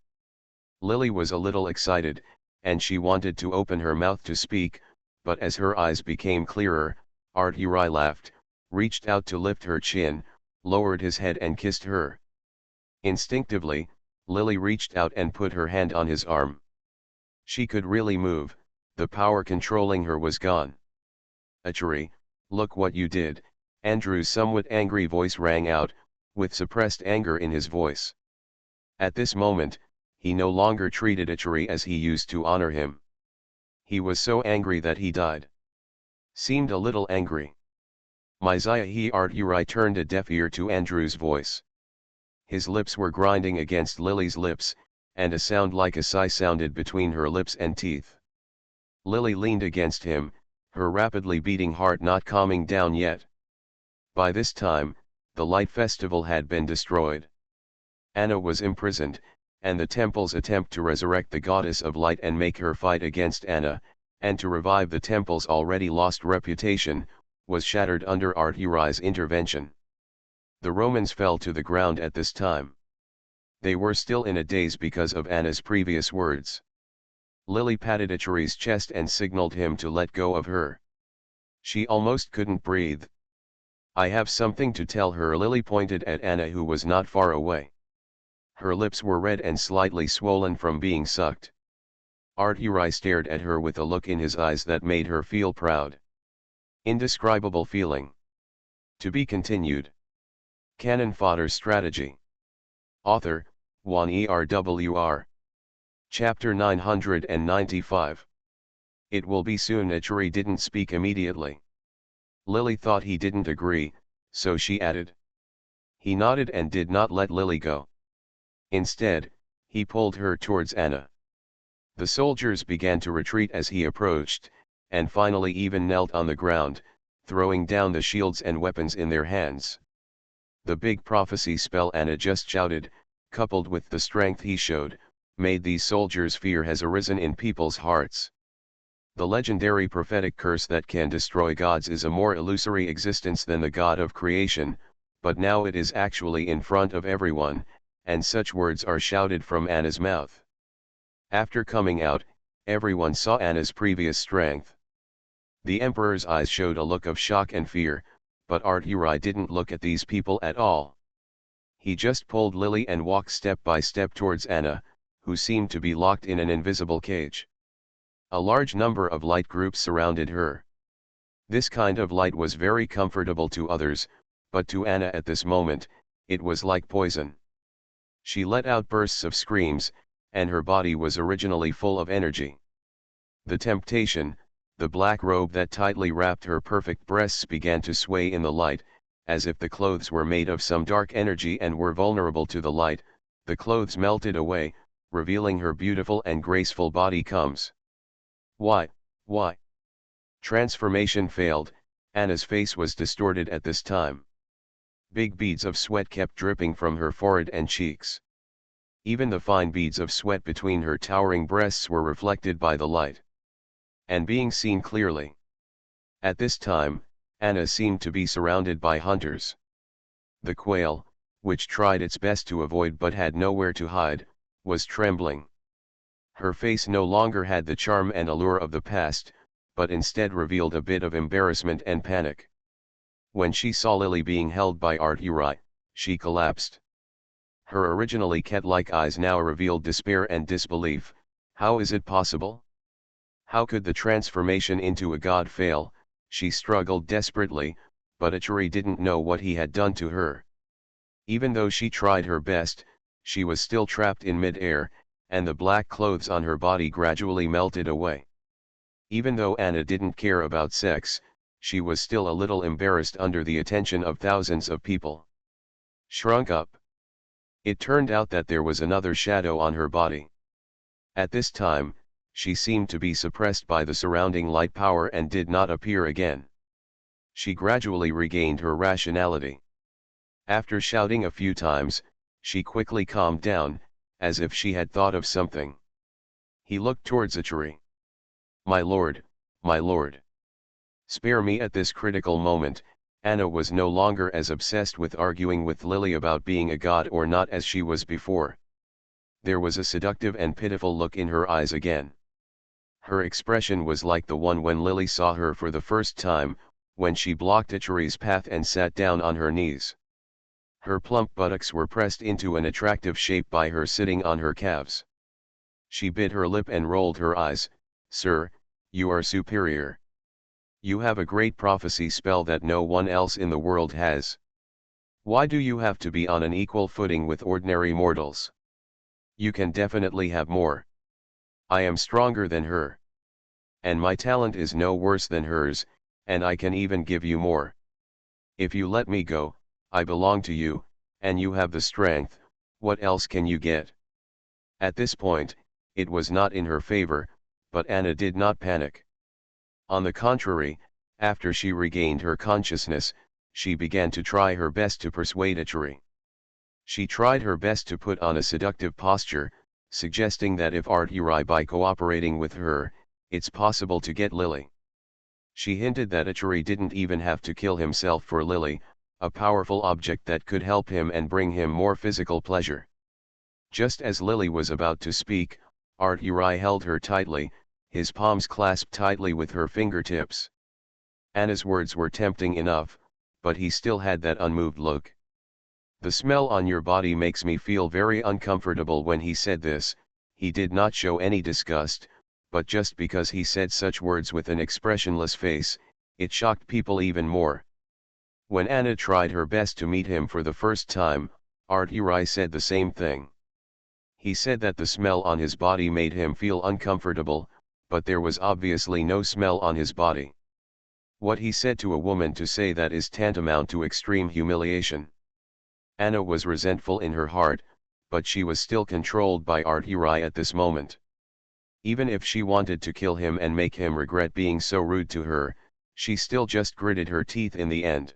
Lily was a little excited, and she wanted to open her mouth to speak, but as her eyes became clearer, Arturi laughed, reached out to lift her chin, lowered his head and kissed her. Instinctively, Lily reached out and put her hand on his arm. She could really move, the power controlling her was gone. Ichiri, look what you did, Andrew's somewhat angry voice rang out, with suppressed anger in his voice. At this moment, he no longer treated Ichiri as he used to honor him. He was so angry that he died. Seemed a little angry. Mizahi Arturi turned a deaf ear to Andrew's voice. His lips were grinding against Lily's lips, and a sound like a sigh sounded between her lips and teeth. Lily leaned against him, her rapidly beating heart not calming down yet. By this time, the light festival had been destroyed. Anna was imprisoned, and the temple's attempt to resurrect the goddess of light and make her fight against Anna, and to revive the temple's already lost reputation, was shattered under Arturi's intervention. The Romans fell to the ground at this time. They were still in a daze because of Anna's previous words. Lily patted Ichiri's chest and signaled him to let go of her. She almost couldn't breathe. I have something to tell her. Lily pointed at Anna, who was not far away. Her lips were red and slightly swollen from being sucked. Arturi stared at her with a look in his eyes that made her feel proud. Indescribable feeling. To be continued. Cannon Fodder Strategy. Author, Juan ERWR. Chapter 995. It will be soon. Ichiri didn't speak immediately. Lily thought he didn't agree, so she added. He nodded and did not let Lily go. Instead, he pulled her towards Anna. The soldiers began to retreat as he approached, and finally even knelt on the ground, throwing down the shields and weapons in their hands. The big prophecy spell Anna just shouted, coupled with the strength he showed, made these soldiers fear has arisen in people's hearts. The legendary prophetic curse that can destroy gods is a more illusory existence than the god of creation, but now it is actually in front of everyone, and such words are shouted from Anna's mouth. After coming out, everyone saw Anna's previous strength. The emperor's eyes showed a look of shock and fear, but Arturi didn't look at these people at all. He just pulled Lily and walked step by step towards Anna, who seemed to be locked in an invisible cage. A large number of light groups surrounded her. This kind of light was very comfortable to others, but to Anna at this moment, it was like poison. She let out bursts of screams, and her body was originally full of energy. The temptation, the black robe that tightly wrapped her perfect breasts began to sway in the light, as if the clothes were made of some dark energy and were vulnerable to the light. The clothes melted away, revealing her beautiful and graceful body. Why? Transformation failed. Anna's face was distorted at this time. Big beads of sweat kept dripping from her forehead and cheeks. Even the fine beads of sweat between her towering breasts were reflected by the light, and being seen clearly. At this time, Anna seemed to be surrounded by hunters. The quail, which tried its best to avoid but had nowhere to hide, was trembling. Her face no longer had the charm and allure of the past, but instead revealed a bit of embarrassment and panic. When she saw Lily being held by Arturi, she collapsed. Her originally cat-like eyes now revealed despair and disbelief. How is it possible? How could the transformation into a god fail? She struggled desperately, but Ichiri didn't know what he had done to her. Even though she tried her best, she was still trapped in mid-air, and the black clothes on her body gradually melted away. Even though Anna didn't care about sex, she was still a little embarrassed under the attention of thousands of people. Shrunk up. It turned out that there was another shadow on her body. At this time, she seemed to be suppressed by the surrounding light power and did not appear again. She gradually regained her rationality. After shouting a few times, she quickly calmed down, as if she had thought of something. He looked towards Ichiri. My lord, my lord. Spare me at this critical moment. Anna was no longer as obsessed with arguing with Lily about being a god or not as she was before. There was a seductive and pitiful look in her eyes again. Her expression was like the one when Lily saw her for the first time, when she blocked Ichiri's path and sat down on her knees. Her plump buttocks were pressed into an attractive shape by her sitting on her calves. She bit her lip and rolled her eyes. Sir, you are superior. You have a great prophecy spell that no one else in the world has. Why do you have to be on an equal footing with ordinary mortals? You can definitely have more. I am stronger than her. And my talent is no worse than hers, and I can even give you more. If you let me go, I belong to you, and you have the strength. What else can you get? At this point, it was not in her favor, but Anna did not panic. On the contrary, after she regained her consciousness, she began to try her best to persuade Ichiri. She tried her best to put on a seductive posture, suggesting that if Ichiri by cooperating with her, it's possible to get Lily. She hinted that Ichiri didn't even have to kill himself for Lily, a powerful object that could help him and bring him more physical pleasure. Just as Lily was about to speak, Ichiri held her tightly, his palms clasped tightly with her fingertips. Anna's words were tempting enough, but he still had that unmoved look. The smell on your body makes me feel very uncomfortable. When he said this, he did not show any disgust, but just because he said such words with an expressionless face, it shocked people even more. When Anna tried her best to meet him for the first time, Ichiri said the same thing. He said that the smell on his body made him feel uncomfortable, but there was obviously no smell on his body. What he said to a woman to say that is tantamount to extreme humiliation. Anna was resentful in her heart, but she was still controlled by Ichiri at this moment. Even if she wanted to kill him and make him regret being so rude to her, she still just gritted her teeth in the end.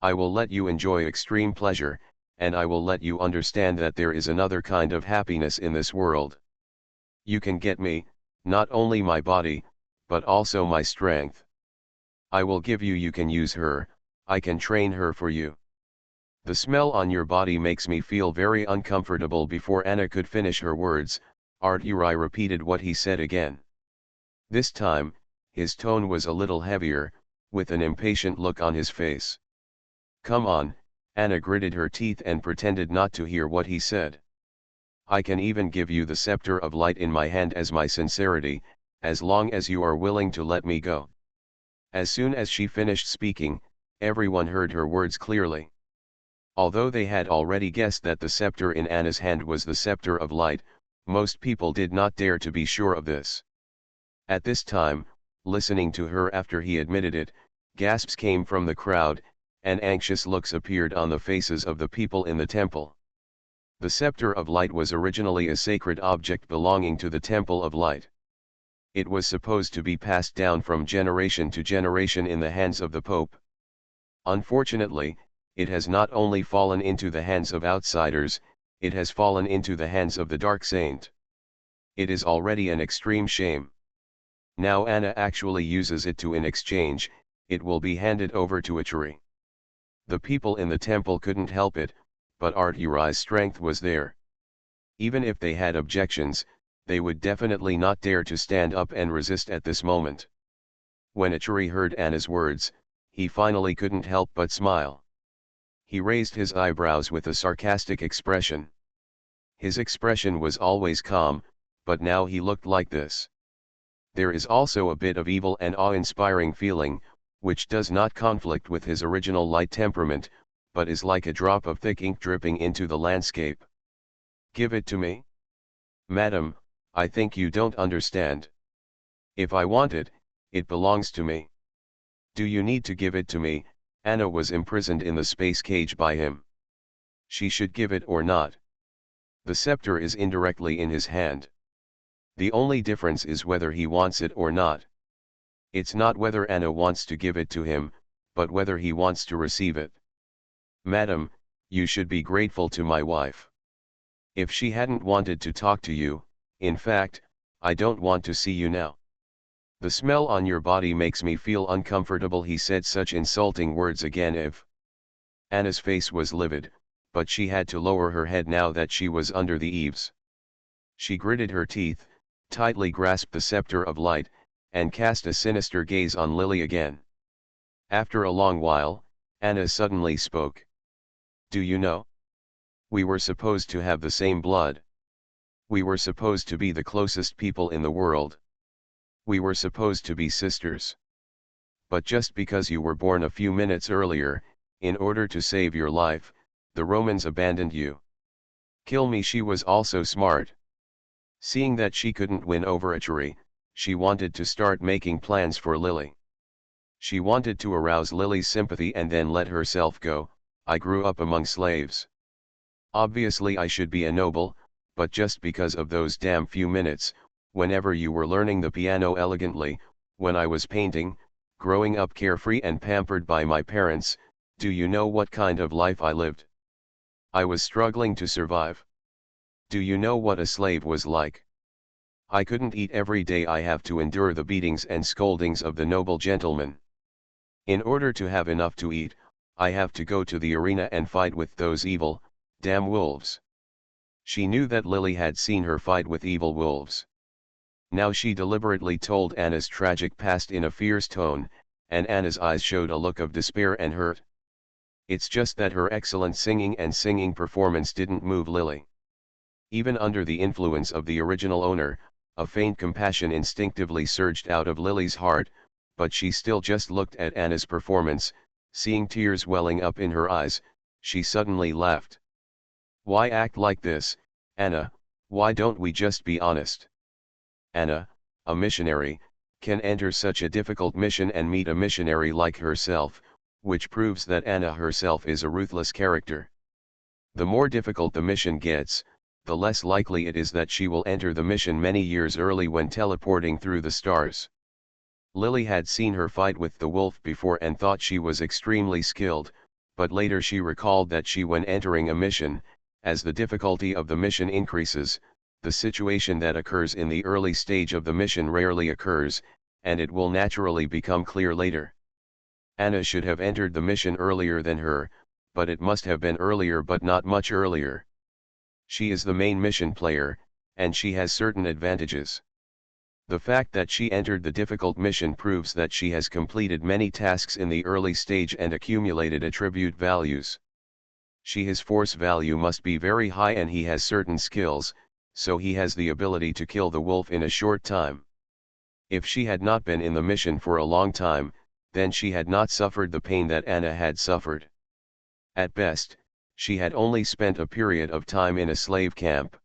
I will let you enjoy extreme pleasure, and I will let you understand that there is another kind of happiness in this world. You can get me, not only my body, but also my strength. I will give you can use her, I can train her for you. The smell on your body makes me feel very uncomfortable. Before Anna could finish her words, Ichiri repeated what he said again. This time, his tone was a little heavier, with an impatient look on his face. Come on, Anna gritted her teeth and pretended not to hear what he said. I can even give you the scepter of light in my hand as my sincerity, as long as you are willing to let me go. As soon as she finished speaking, everyone heard her words clearly. Although they had already guessed that the scepter in Anna's hand was the scepter of light, most people did not dare to be sure of this. At this time, listening to her after he admitted it, gasps came from the crowd, and anxious looks appeared on the faces of the people in the temple. The scepter of light was originally a sacred object belonging to the Temple of Light. It was supposed to be passed down from generation to generation in the hands of the Pope. Unfortunately, it has not only fallen into the hands of outsiders, it has fallen into the hands of the Dark Saint. It is already an extreme shame. Now Anna actually uses it in exchange, it will be handed over to Ichiri. The people in the temple couldn't help it, but Ichiri's strength was there. Even if they had objections, they would definitely not dare to stand up and resist at this moment. When Ichiri heard Anna's words, he finally couldn't help but smile. He raised his eyebrows with a sarcastic expression. His expression was always calm, but now he looked like this. There is also a bit of evil and awe-inspiring feeling, which does not conflict with his original light temperament, but is like a drop of thick ink dripping into the landscape. Give it to me? Madam, I think you don't understand. If I want it, it belongs to me. Do you need to give it to me? Anna was imprisoned in the space cage by him. She should give it or not. The scepter is indirectly in his hand. The only difference is whether he wants it or not. It's not whether Anna wants to give it to him, but whether he wants to receive it. Madam, you should be grateful to my wife. If she hadn't wanted to talk to you, in fact, I don't want to see you now. The smell on your body makes me feel uncomfortable. He said such insulting words again. Anna's face was livid, but she had to lower her head now that she was under the eaves. She gritted her teeth, tightly grasped the scepter of light, and cast a sinister gaze on Lily again. After a long while, Anna suddenly spoke. Do you know? We were supposed to have the same blood. We were supposed to be the closest people in the world. We were supposed to be sisters. But just because you were born a few minutes earlier, in order to save your life, the Romans abandoned you. Kill me. She was also smart. Seeing that she couldn't win over Achuri, she wanted to start making plans for Lily. She wanted to arouse Lily's sympathy and then let herself go. I grew up among slaves. Obviously I should be a noble, but just because of those damn few minutes, whenever you were learning the piano elegantly, when I was painting, growing up carefree and pampered by my parents, do you know what kind of life I lived? I was struggling to survive. Do you know what a slave was like? I couldn't eat every day. I have to endure the beatings and scoldings of the noble gentlemen. In order to have enough to eat, I have to go to the arena and fight with those evil, damn wolves. She knew that Lily had seen her fight with evil wolves. Now she deliberately told Anna's tragic past in a fierce tone, and Anna's eyes showed a look of despair and hurt. It's just that her excellent singing performance didn't move Lily. Even under the influence of the original owner, a faint compassion instinctively surged out of Lily's heart, but she still just looked at Anna's performance. Seeing tears welling up in her eyes, she suddenly laughed. Why act like this, Anna? Why don't we just be honest? Anna, a missionary, can enter such a difficult mission and meet a missionary like herself, which proves that Anna herself is a ruthless character. The more difficult the mission gets, the less likely it is that she will enter the mission many years early when teleporting through the stars. Lily had seen her fight with the wolf before and thought she was extremely skilled, but later she recalled that when entering a mission, as the difficulty of the mission increases, the situation that occurs in the early stage of the mission rarely occurs, and it will naturally become clear later. Anna should have entered the mission earlier than her, but it must have been earlier but not much earlier. She is the main mission player, and she has certain advantages. The fact that she entered the difficult mission proves that she has completed many tasks in the early stage and accumulated attribute values. His force value must be very high and he has certain skills, so he has the ability to kill the wolf in a short time. If she had not been in the mission for a long time, then she had not suffered the pain that Anna had suffered. At best, she had only spent a period of time in a slave camp.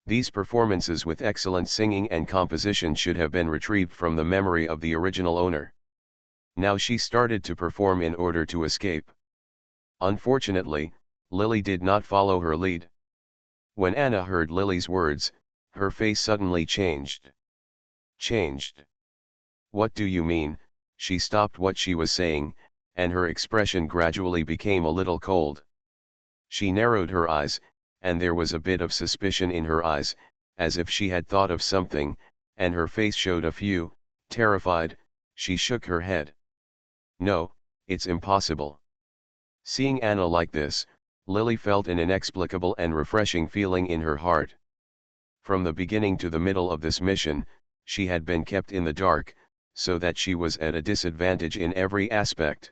These performances with excellent singing and composition should have been retrieved from the memory of the original owner. Now she started to perform in order to escape. Unfortunately, Lily did not follow her lead. When Anna heard Lily's words, her face suddenly changed. Changed? What do you mean? She stopped what she was saying, and her expression gradually became a little cold. She narrowed her eyes, and there was a bit of suspicion in her eyes, as if she had thought of something, and her face showed a few, terrified. She shook her head. No, it's impossible. Seeing Anna like this, Lily felt an inexplicable and refreshing feeling in her heart. From the beginning to the middle of this mission, she had been kept in the dark, so that she was at a disadvantage in every aspect.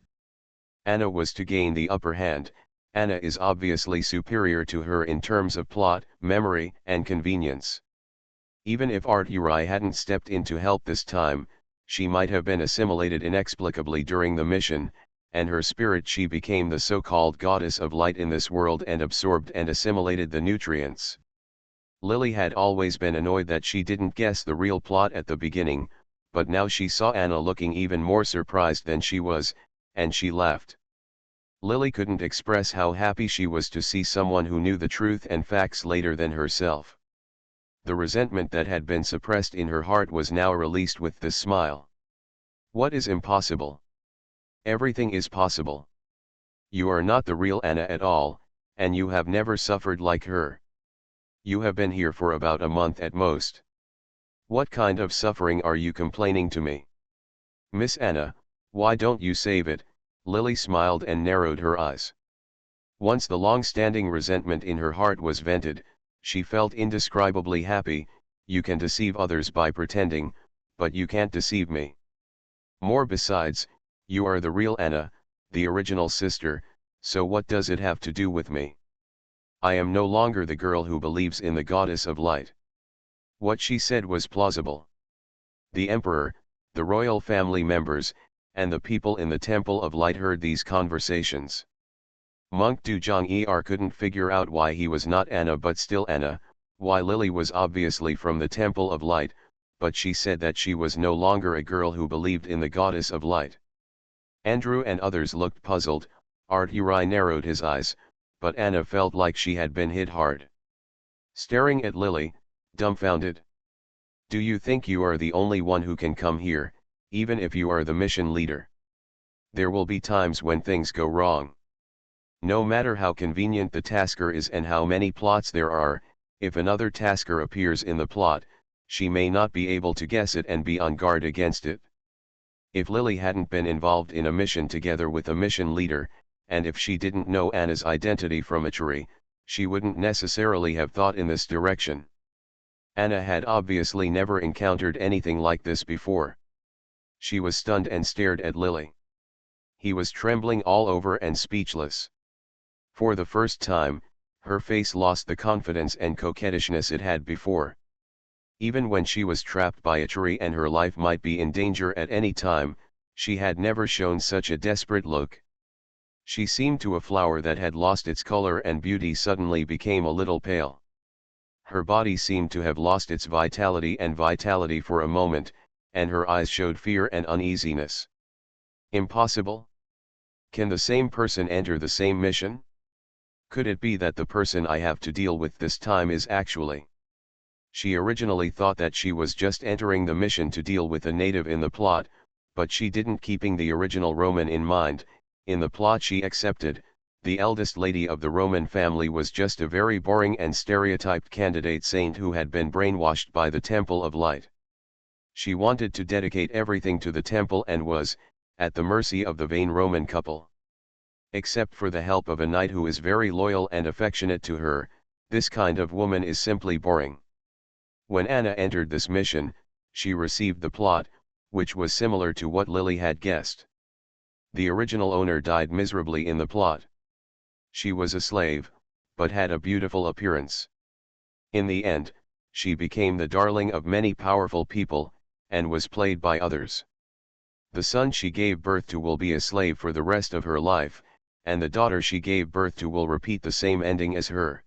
Anna was to gain the upper hand. Anna is obviously superior to her in terms of plot, memory, and convenience. Even if Arturi hadn't stepped in to help this time, she might have been assimilated inexplicably during the mission, and her spirit she became the so-called goddess of light in this world and absorbed and assimilated the nutrients. Lily had always been annoyed that she didn't guess the real plot at the beginning, but now she saw Anna looking even more surprised than she was, and she laughed. Lily couldn't express how happy she was to see someone who knew the truth and facts later than herself. The resentment that had been suppressed in her heart was now released with this smile. What is impossible? Everything is possible. You are not the real Anna at all, and you have never suffered like her. You have been here for about a month at most. What kind of suffering are you complaining to me? Miss Anna, why don't you save it? Lily smiled and narrowed her eyes. Once the long-standing resentment in her heart was vented, she felt indescribably happy. You can deceive others by pretending, but you can't deceive me. More besides, you are the real Anna, the original sister, so what does it have to do with me? I am no longer the girl who believes in the goddess of light. What she said was plausible. The emperor, the royal family members, and the people in the Temple of Light heard these conversations. Monk Dujong couldn't figure out why he was not Anna but still Anna, why Lily was obviously from the Temple of Light, but she said that she was no longer a girl who believed in the goddess of light. Andrew and others looked puzzled. Uri narrowed his eyes, but Anna felt like she had been hit hard. Staring at Lily, dumbfounded. Do you think you are the only one who can come here, even if you are the mission leader? There will be times when things go wrong. No matter how convenient the tasker is and how many plots there are, if another tasker appears in the plot, she may not be able to guess it and be on guard against it. If Lily hadn't been involved in a mission together with a mission leader, and if she didn't know Anna's identity from Achuri, she wouldn't necessarily have thought in this direction. Anna had obviously never encountered anything like this before. She was stunned and stared at Lily. He was trembling all over and speechless. For the first time, her face lost the confidence and coquettishness it had before. Even when she was trapped by Achuri and her life might be in danger at any time, she had never shown such a desperate look. She seemed to a flower that had lost its color and beauty suddenly became a little pale. Her body seemed to have lost its vitality for a moment, and her eyes showed fear and uneasiness. Impossible? Can the same person enter the same mission? Could it be that the person I have to deal with this time is actually? She originally thought that she was just entering the mission to deal with a native in the plot, but she didn't keeping the original Roman in mind. In the plot she accepted, the eldest lady of the Roman family was just a very boring and stereotyped candidate saint who had been brainwashed by the Temple of Light. She wanted to dedicate everything to the temple and was, at the mercy of the vain Roman couple. Except for the help of a knight who is very loyal and affectionate to her, this kind of woman is simply boring. When Anna entered this mission, she received the plot, which was similar to what Lily had guessed. The original owner died miserably in the plot. She was a slave, but had a beautiful appearance. In the end, she became the darling of many powerful people, and was played by others. The son she gave birth to will be a slave for the rest of her life, and the daughter she gave birth to will repeat the same ending as her.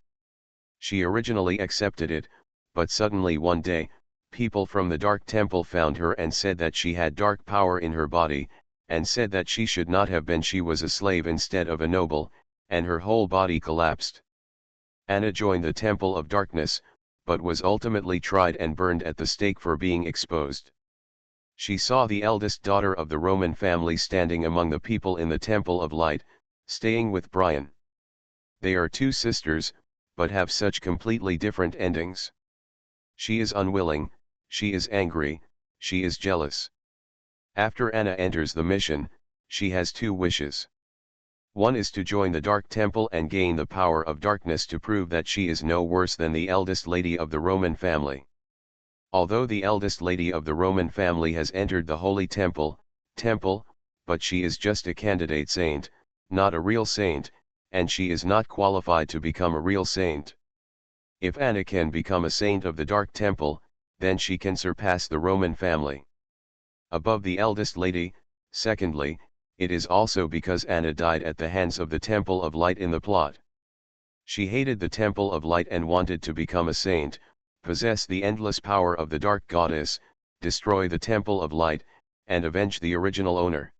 She originally accepted it, but suddenly one day, people from the Dark Temple found her and said that she had dark power in her body, and said that she should not have been. She was a slave instead of a noble, and her whole body collapsed. Anna joined the Temple of Darkness, but was ultimately tried and burned at the stake for being exposed. She saw the eldest daughter of the Roman family standing among the people in the Temple of Light, staying with Brian. They are two sisters, but have such completely different endings. She is unwilling, she is angry, she is jealous. After Anna enters the mission, she has two wishes. One is to join the Dark Temple and gain the power of darkness to prove that she is no worse than the eldest lady of the Roman family. Although the eldest lady of the Roman family has entered the Holy Temple, but she is just a candidate saint, not a real saint, and she is not qualified to become a real saint. If Anna can become a saint of the Dark Temple, then she can surpass the Roman family. Above the eldest lady, secondly, it is also because Anna died at the hands of the Temple of Light in the plot. She hated the Temple of Light and wanted to become a saint, possess the endless power of the Dark Goddess, destroy the Temple of Light, and avenge the original owner.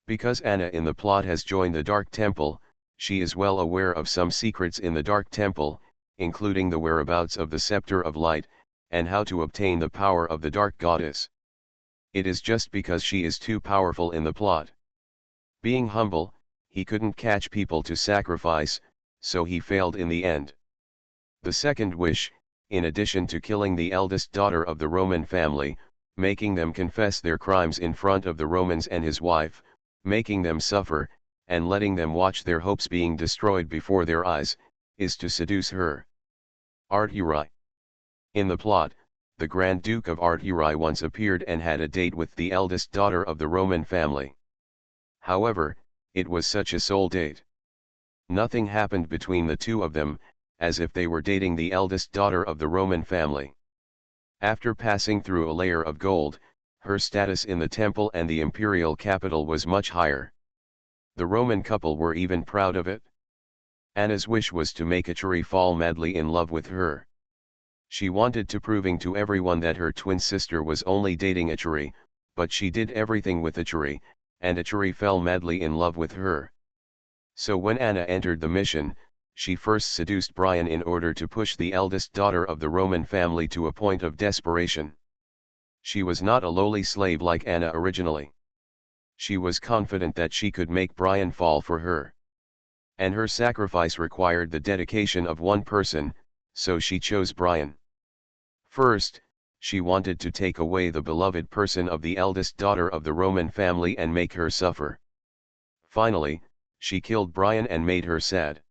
Because Anna in the plot has joined the Dark Temple, she is well aware of some secrets in the Dark Temple, including the whereabouts of the Scepter of Light, and how to obtain the power of the Dark Goddess. It is just because she is too powerful in the plot. Being humble, he couldn't catch people to sacrifice, so he failed in the end. The second wish, in addition to killing the eldest daughter of the Roman family, making them confess their crimes in front of the Romans and his wife, making them suffer, and letting them watch their hopes being destroyed before their eyes, is to seduce her. Arturi. In the plot, the Grand Duke of Arturi once appeared and had a date with the eldest daughter of the Roman family. However, it was such a sole date. Nothing happened between the two of them, as if they were dating the eldest daughter of the Roman family. After passing through a layer of gold, her status in the temple and the imperial capital was much higher. The Roman couple were even proud of it. Anna's wish was to make Arturi fall madly in love with her. She wanted to proving to everyone that her twin sister was only dating Arturi, but she did everything with Arturi, and Arturi fell madly in love with her. So when Anna entered the mission, she first seduced Brian in order to push the eldest daughter of the Roman family to a point of desperation. She was not a lowly slave like Anna originally. She was confident that she could make Brian fall for her. And her sacrifice required the dedication of one person, so she chose Brian. First, she wanted to take away the beloved person of the eldest daughter of the Roman family and make her suffer. Finally, she killed Brian and made her sad.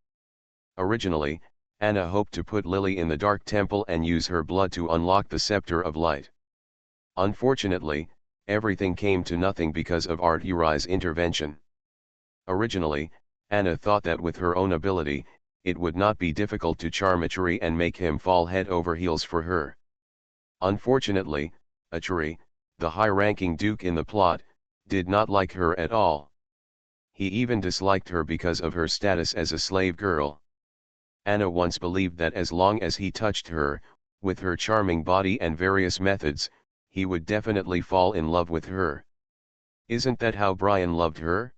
Originally, Anna hoped to put Lily in the Dark Temple and use her blood to unlock the Scepter of Light. Unfortunately, everything came to nothing because of Arturi's intervention. Originally, Anna thought that with her own ability, it would not be difficult to charm Arturi and make him fall head over heels for her. Unfortunately, Arturi, the high-ranking duke in the plot, did not like her at all. He even disliked her because of her status as a slave girl. Anna once believed that as long as he touched her, with her charming body and various methods, he would definitely fall in love with her. Isn't that how Brian loved her?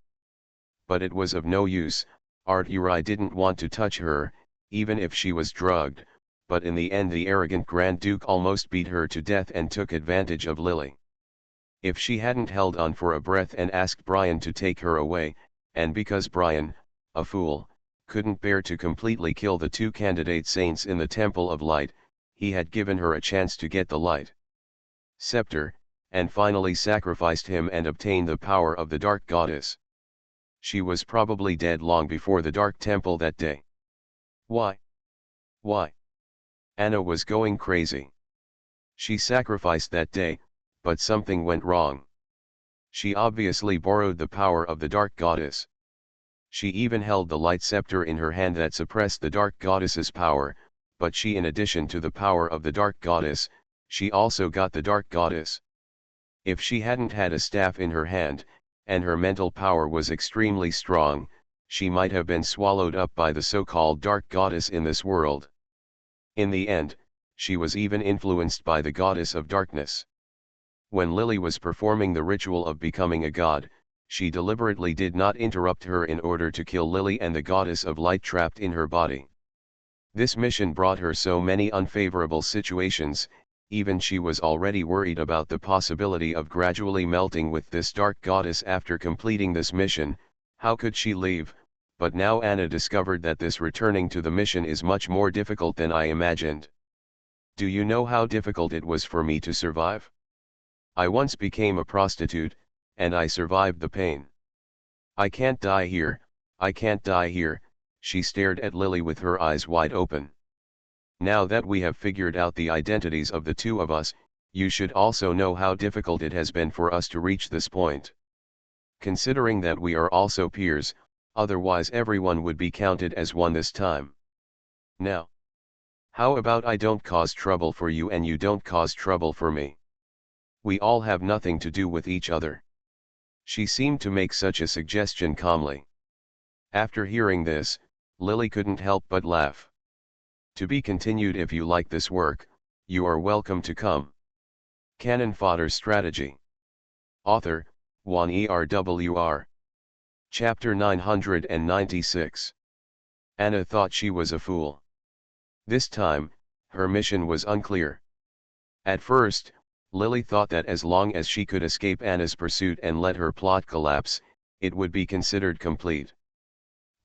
But it was of no use. Arturi didn't want to touch her, even if she was drugged, but in the end the arrogant Grand Duke almost beat her to death and took advantage of Lily. If she hadn't held on for a breath and asked Brian to take her away, and because Brian, a fool, couldn't bear to completely kill the two candidate saints in the Temple of Light, he had given her a chance to get the light scepter, and finally sacrificed him and obtained the power of the Dark Goddess. She was probably dead long before the Dark Temple that day. Why? Why? Anna was going crazy. She sacrificed that day, but something went wrong. She obviously borrowed the power of the Dark Goddess. She even held the light scepter in her hand that suppressed the Dark Goddess's power, but she, in addition to the power of the Dark Goddess, she also got the Dark Goddess. If she hadn't had a staff in her hand, and her mental power was extremely strong, she might have been swallowed up by the so-called Dark Goddess in this world. In the end, she was even influenced by the Goddess of Darkness. When Lily was performing the ritual of becoming a god, she deliberately did not interrupt her in order to kill Lily and the Goddess of Light trapped in her body. This mission brought her so many unfavorable situations. Even she was already worried about the possibility of gradually melting with this Dark Goddess after completing this mission. How could she leave? But now Anna discovered that this returning to the mission is much more difficult than I imagined. Do you know how difficult it was for me to survive? I once became a prostitute, and I survived the pain. I can't die here, I can't die here, she stared at Lily with her eyes wide open. Now that we have figured out the identities of the two of us, you should also know how difficult it has been for us to reach this point. Considering that we are also peers, otherwise everyone would be counted as one this time. Now, how about I don't cause trouble for you and you don't cause trouble for me? We all have nothing to do with each other. She seemed to make such a suggestion calmly. After hearing this, Lily couldn't help but laugh. To be continued. If you like this work, you are welcome to come. Cannon Fodder Strategy. Author, Juan ERWR. Chapter 996. Anna thought she was a fool. This time, her mission was unclear. At first, Lily thought that as long as she could escape Anna's pursuit and let her plot collapse, it would be considered complete.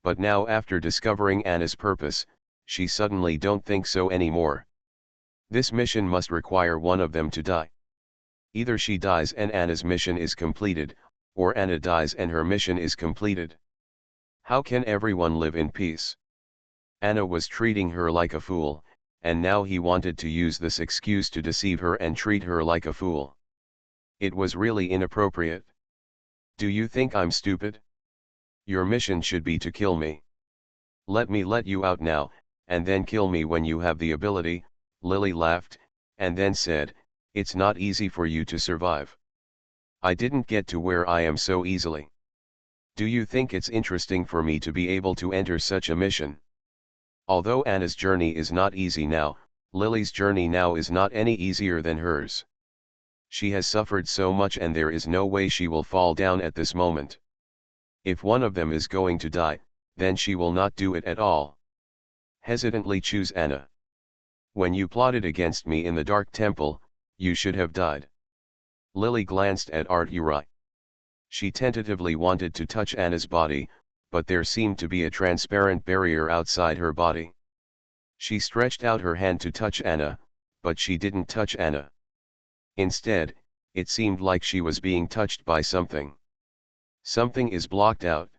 But now, after discovering Anna's purpose, she suddenly don't think so anymore. This mission must require one of them to die. Either she dies and Anna's mission is completed, or Anna dies and her mission is completed. How can everyone live in peace? Anna was treating her like a fool, and now he wanted to use this excuse to deceive her and treat her like a fool. It was really inappropriate. Do you think I'm stupid? Your mission should be to kill me. Let me let you out now, and then kill me when you have the ability. Lily laughed, and then said, it's not easy for you to survive. I didn't get to where I am so easily. Do you think it's interesting for me to be able to enter such a mission? Although Anna's journey is not easy now, Lily's journey now is not any easier than hers. She has suffered so much and there is no way she will fall down at this moment. If one of them is going to die, then she will not do it at all. Hesitantly choose Anna. When you plotted against me in the Dark Temple, you should have died. Lily glanced at Art-Uri. She tentatively wanted to touch Anna's body, but there seemed to be a transparent barrier outside her body. She stretched out her hand to touch Anna, but she didn't touch Anna. Instead, it seemed like she was being touched by something. Something is blocked out.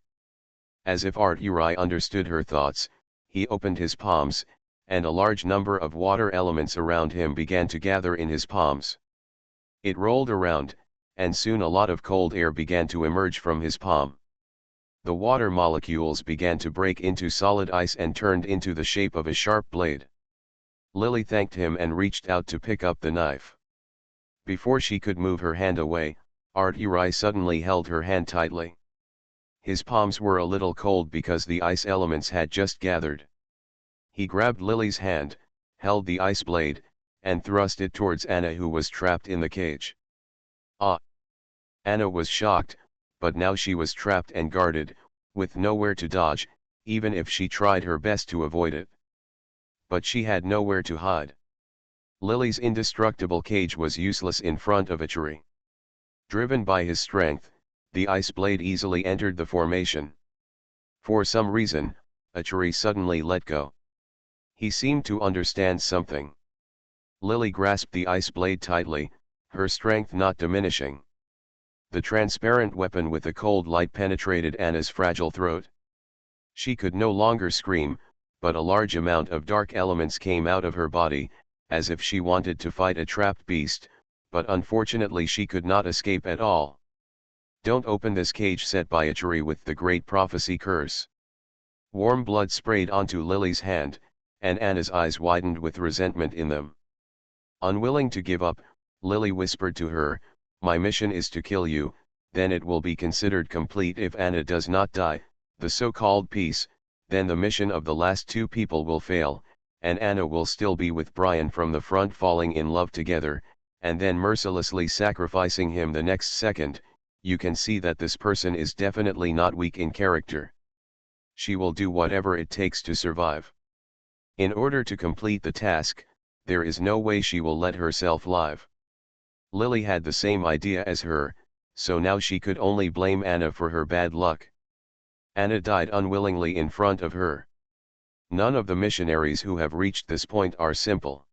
As if Art-Uri understood her thoughts, he opened his palms, and a large number of water elements around him began to gather in his palms. It rolled around, and soon a lot of cold air began to emerge from his palm. The water molecules began to break into solid ice and turned into the shape of a sharp blade. Lily thanked him and reached out to pick up the knife. Before she could move her hand away, Art-Uri suddenly held her hand tightly. His palms were a little cold because the ice elements had just gathered. He grabbed Lily's hand, held the ice blade, and thrust it towards Anna, who was trapped in the cage. Ah! Anna was shocked, but now she was trapped and guarded, with nowhere to dodge, even if she tried her best to avoid it. But she had nowhere to hide. Lily's indestructible cage was useless in front of Uri. Driven by his strength, the ice blade easily entered the formation. For some reason, Uri suddenly let go. He seemed to understand something. Lily grasped the ice blade tightly, her strength not diminishing. The transparent weapon with the cold light penetrated Anna's fragile throat. She could no longer scream, but a large amount of dark elements came out of her body, as if she wanted to fight a trapped beast, but unfortunately she could not escape at all. Don't open this cage, said by Uri with the great prophecy curse. Warm blood sprayed onto Lily's hand, and Anna's eyes widened with resentment in them. Unwilling to give up, Lily whispered to her, my mission is to kill you, then it will be considered complete if Anna does not die, the so-called peace, then the mission of the last two people will fail, and Anna will still be with Brian from the front falling in love together, and then mercilessly sacrificing him the next second. You can see that this person is definitely not weak in character. She will do whatever it takes to survive. In order to complete the task, there is no way she will let herself live. Lily had the same idea as her, so now she could only blame Anna for her bad luck. Anna died unwillingly in front of her. None of the missionaries who have reached this point are simple.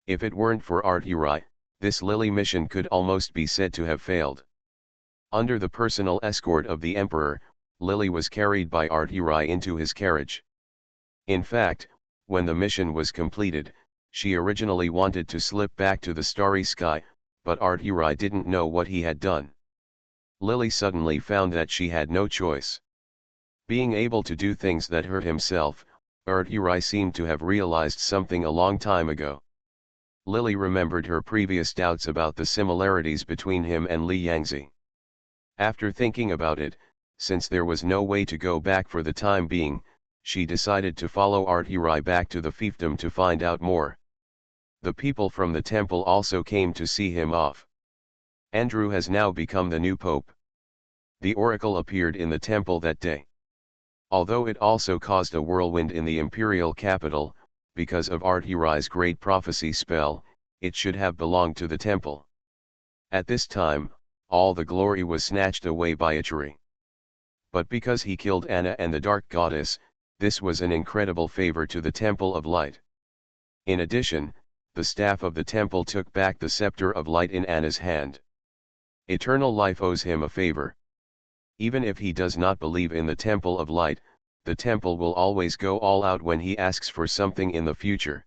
If it weren't for Art-Uri, this Lily mission could almost be said to have failed. Under the personal escort of the Emperor, Lily was carried by Art-Uri into his carriage. In fact, when the mission was completed, she originally wanted to slip back to the starry sky, but Art-Uri didn't know what he had done. Lily suddenly found that she had no choice. Being able to do things that hurt himself, Art-Uri seemed to have realized something a long time ago. Lily remembered her previous doubts about the similarities between him and Li Yangzi. After thinking about it, since there was no way to go back for the time being, she decided to follow Art-Uri back to the fiefdom to find out more. The people from the temple also came to see him off. Andrew has now become the new pope. The oracle appeared in the temple that day. Although it also caused a whirlwind in the imperial capital, because of Art-Uri's great prophecy spell, it should have belonged to the temple. At this time, all the glory was snatched away by Uri. But because he killed Anna and the Dark Goddess, this was an incredible favor to the Temple of Light. In addition, the staff of the temple took back the scepter of light in Anna's hand. Eternal life owes him a favor. Even if he does not believe in the temple of light, the temple will always go all out when he asks for something in the future.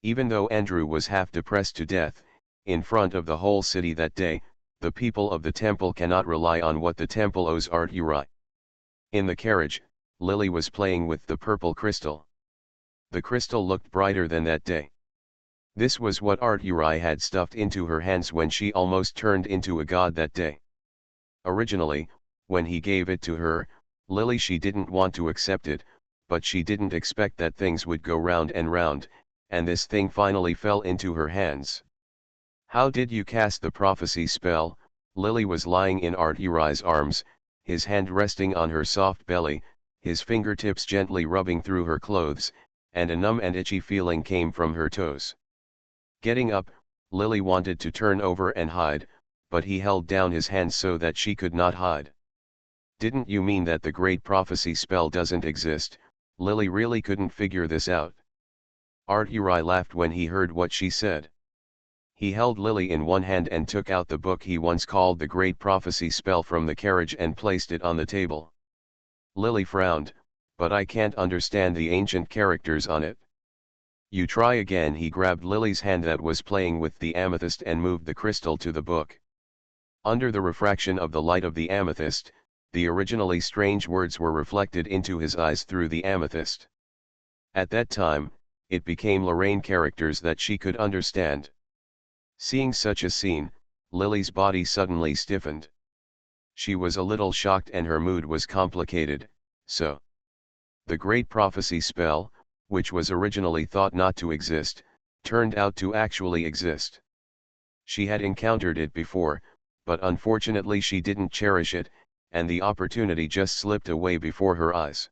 Even though Andrew was half depressed to death, in front of the whole city that day, the people of the temple cannot rely on what the temple owes Art-Uri. In the carriage, Lily was playing with the purple crystal. The crystal looked brighter than that day. This was what Art-Uri had stuffed into her hands when she almost turned into a god that day. Originally, when he gave it to her, Lily she didn't want to accept it, but she didn't expect that things would go round, and this thing finally fell into her hands. How did you cast the prophecy spell? Lily was lying in Art-Uri's arms, his hand resting on her soft belly, his fingertips gently rubbing through her clothes, and a numb and itchy feeling came from her toes. Getting up, Lily wanted to turn over and hide, but he held down his hands so that she could not hide. Didn't you mean that the great prophecy spell doesn't exist? Lily really couldn't figure this out. Art-Uri laughed when he heard what she said. He held Lily in one hand and took out the book he once called the Great Prophecy Spell from the carriage and placed it on the table. Lily frowned, but I can't understand the ancient characters on it. You try again. He grabbed Lily's hand that was playing with the amethyst and moved the crystal to the book. Under the refraction of the light of the amethyst, the originally strange words were reflected into his eyes through the amethyst. At that time, it became Lorraine characters that she could understand. Seeing such a scene, Lily's body suddenly stiffened. She was a little shocked and her mood was complicated. So, the great prophecy spell, which was originally thought not to exist, turned out to actually exist. She had encountered it before, but unfortunately she didn't cherish it, and the opportunity just slipped away before her eyes.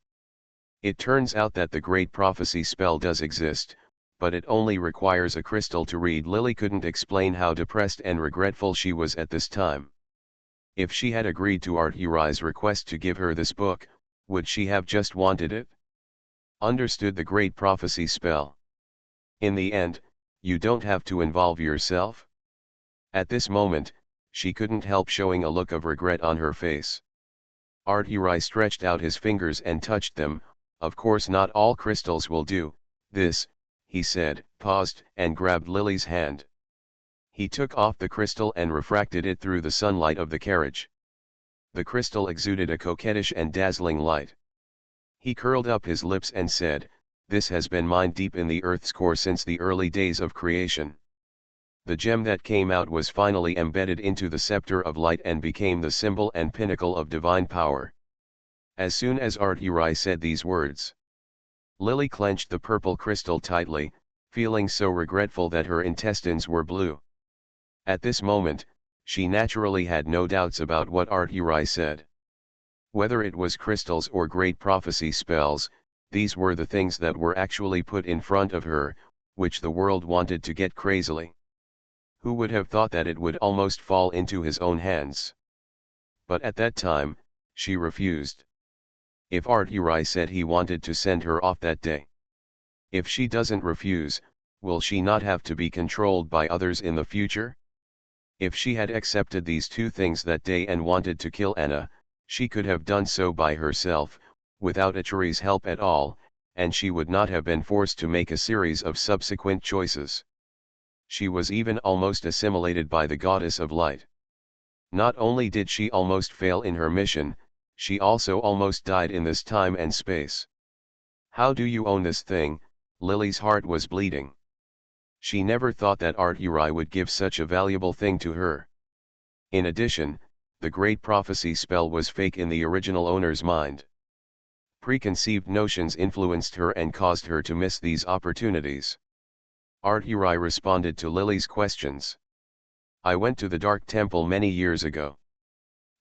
It turns out that the great prophecy spell does exist, but it only requires a crystal to read. Lily couldn't explain how depressed and regretful she was at this time. If she had agreed to Art-Uri's request to give her this book, would she have just wanted it? Understood the great prophecy spell. In the end, you don't have to involve yourself. At this moment, she couldn't help showing a look of regret on her face. Art-Uri stretched out his fingers and touched them. Of course not all crystals will do this, he said, paused, and grabbed Lily's hand. He took off the crystal and refracted it through the sunlight of the carriage. The crystal exuded a coquettish and dazzling light. He curled up his lips and said, "This has been mined deep in the earth's core since the early days of creation." The gem that came out was finally embedded into the scepter of light and became the symbol and pinnacle of divine power. As soon as Art-Uri said these words, Lily clenched the purple crystal tightly, feeling so regretful that her intestines were blue. At this moment, she naturally had no doubts about what Art-Uri said. Whether it was crystals or great prophecy spells, these were the things that were actually put in front of her, which the world wanted to get crazily. Who would have thought that it would almost fall into his own hands? But at that time, she refused. If Art-Uri said he wanted to send her off that day, if she doesn't refuse, will she not have to be controlled by others in the future? If she had accepted these two things that day and wanted to kill Anna, she could have done so by herself, without Art-Uri's help at all, and she would not have been forced to make a series of subsequent choices. She was even almost assimilated by the goddess of light. Not only did she almost fail in her mission, she also almost died in this time and space. How do you own this thing? Lily's heart was bleeding. She never thought that Art-Uri would give such a valuable thing to her. In addition, the great prophecy spell was fake in the original owner's mind. Preconceived notions influenced her and caused her to miss these opportunities. Art-Uri responded to Lily's questions. I went to the Dark Temple many years ago.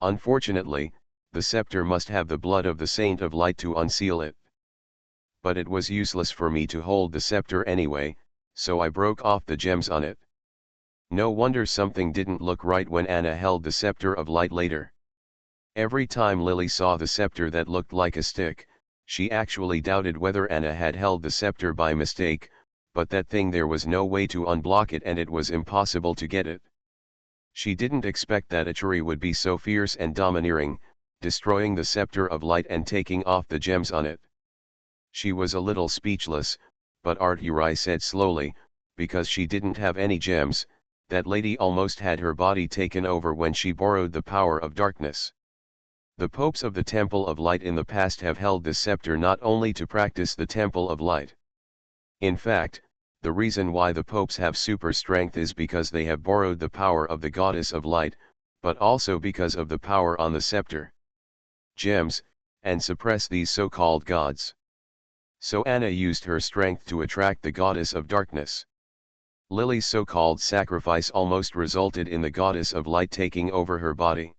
Unfortunately, the scepter must have the blood of the Saint of Light to unseal it. But it was useless for me to hold the scepter anyway, so I broke off the gems on it. No wonder something didn't look right when Anna held the scepter of light later. Every time Lily saw the scepter that looked like a stick, she actually doubted whether Anna had held the scepter by mistake, but that thing there was no way to unblock it and it was impossible to get it. She didn't expect that Achuri would be so fierce and domineering, destroying the scepter of light and taking off the gems on it. She was a little speechless, but Arturai said slowly, because she didn't have any gems, that lady almost had her body taken over when she borrowed the power of darkness. The popes of the Temple of Light in the past have held this scepter not only to practice the Temple of Light. In fact, the reason why the popes have super strength is because they have borrowed the power of the goddess of light, but also because of the power on the scepter. Gems, and suppress these so-called gods. So Anna used her strength to attract the goddess of darkness. Lily's so-called sacrifice almost resulted in the goddess of light taking over her body.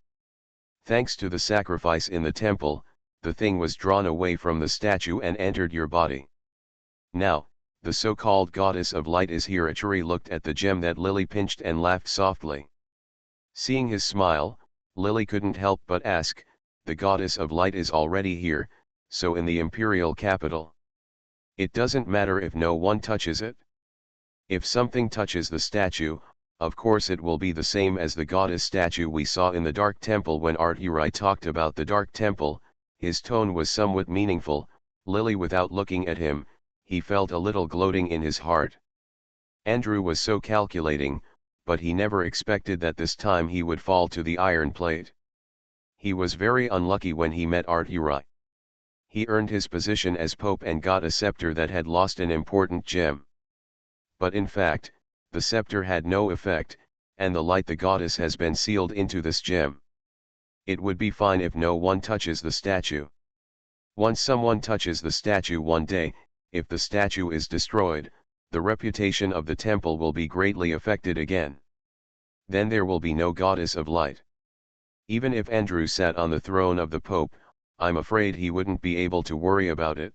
Thanks to the sacrifice in the temple, the thing was drawn away from the statue and entered your body. Now, the so-called goddess of light is here. Achuri looked at the gem that Lily pinched and laughed softly. Seeing his smile, Lily couldn't help but ask, the goddess of light is already here, so in the imperial capital. It doesn't matter if no one touches it. If something touches the statue, of course it will be the same as the goddess statue we saw in the Dark Temple. When Arturai talked about the Dark Temple, his tone was somewhat meaningful. Lily, without looking at him, he felt a little gloating in his heart. Andrew was so calculating, but he never expected that this time he would fall to the iron plate. He was very unlucky when he met Arturai. He earned his position as Pope and got a scepter that had lost an important gem. But in fact, the scepter had no effect, and the light the goddess has been sealed into this gem. It would be fine if no one touches the statue. Once someone touches the statue one day, if the statue is destroyed, the reputation of the temple will be greatly affected again. Then there will be no goddess of light. Even if Andrew sat on the throne of the Pope, I'm afraid he wouldn't be able to worry about it.